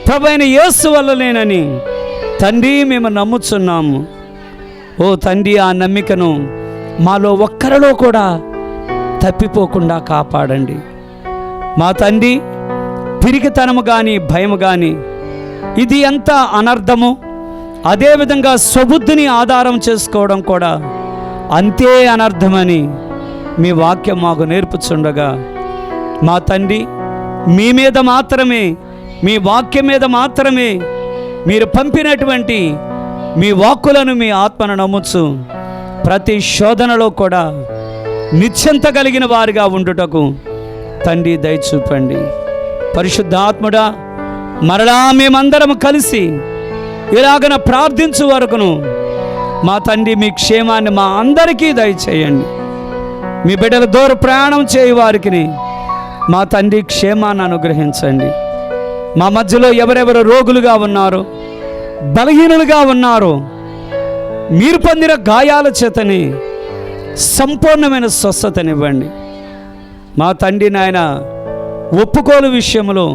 ప్రభువైన యేసు వల్లనేనని తండ్రి మేము నమ్ముచున్నాము. ఓ తండ్రి, ఆ నమ్మికను మాలో ఒక్కరిలో కూడా తప్పిపోకుండా కాపాడండి. మా తండ్రి, పిరికితనము కానీ భయము కానీ ఇది ఎంత అనర్థము. అదేవిధంగా స్వబుద్ధిని ఆధారం చేసుకోవడం కూడా అంతే అనర్థమని మీ వాక్యం మాకు నేర్పుచుండగా, మా తండ్రి, మీ మీద మాత్రమే, మీ వాక్యం మీద మాత్రమే మీరు పంపినటువంటి మీ వాక్కులను, మీ ఆత్మను నమ్ముచు ప్రతి శోధనలో కూడా నిశ్చింత కలిగిన వారిగా ఉండుటకు తండ్రి దయచూపండి. పరిశుద్ధాత్ముడా, మరలా మేమందరం కలిసి ఇలాగన ప్రార్థించు వరకును మా తండ్రి మీ క్షేమాన్ని మా అందరికీ దయచేయండి. మీ బిడ్డల దూర ప్రయాణం చేయ వారికి మా తండ్రి క్షేమాన్ని అనుగ్రహించండి. మా మధ్యలో ఎవరెవరు రోగులుగా ఉన్నారో, బలహీనులుగా ఉన్నారో, మీరు పొందిన గాయాల చేతని సంపూర్ణమైన స్వస్థతనివ్వండి. మా తండ్రి నాయన ఒప్పుకోలు విషయంలో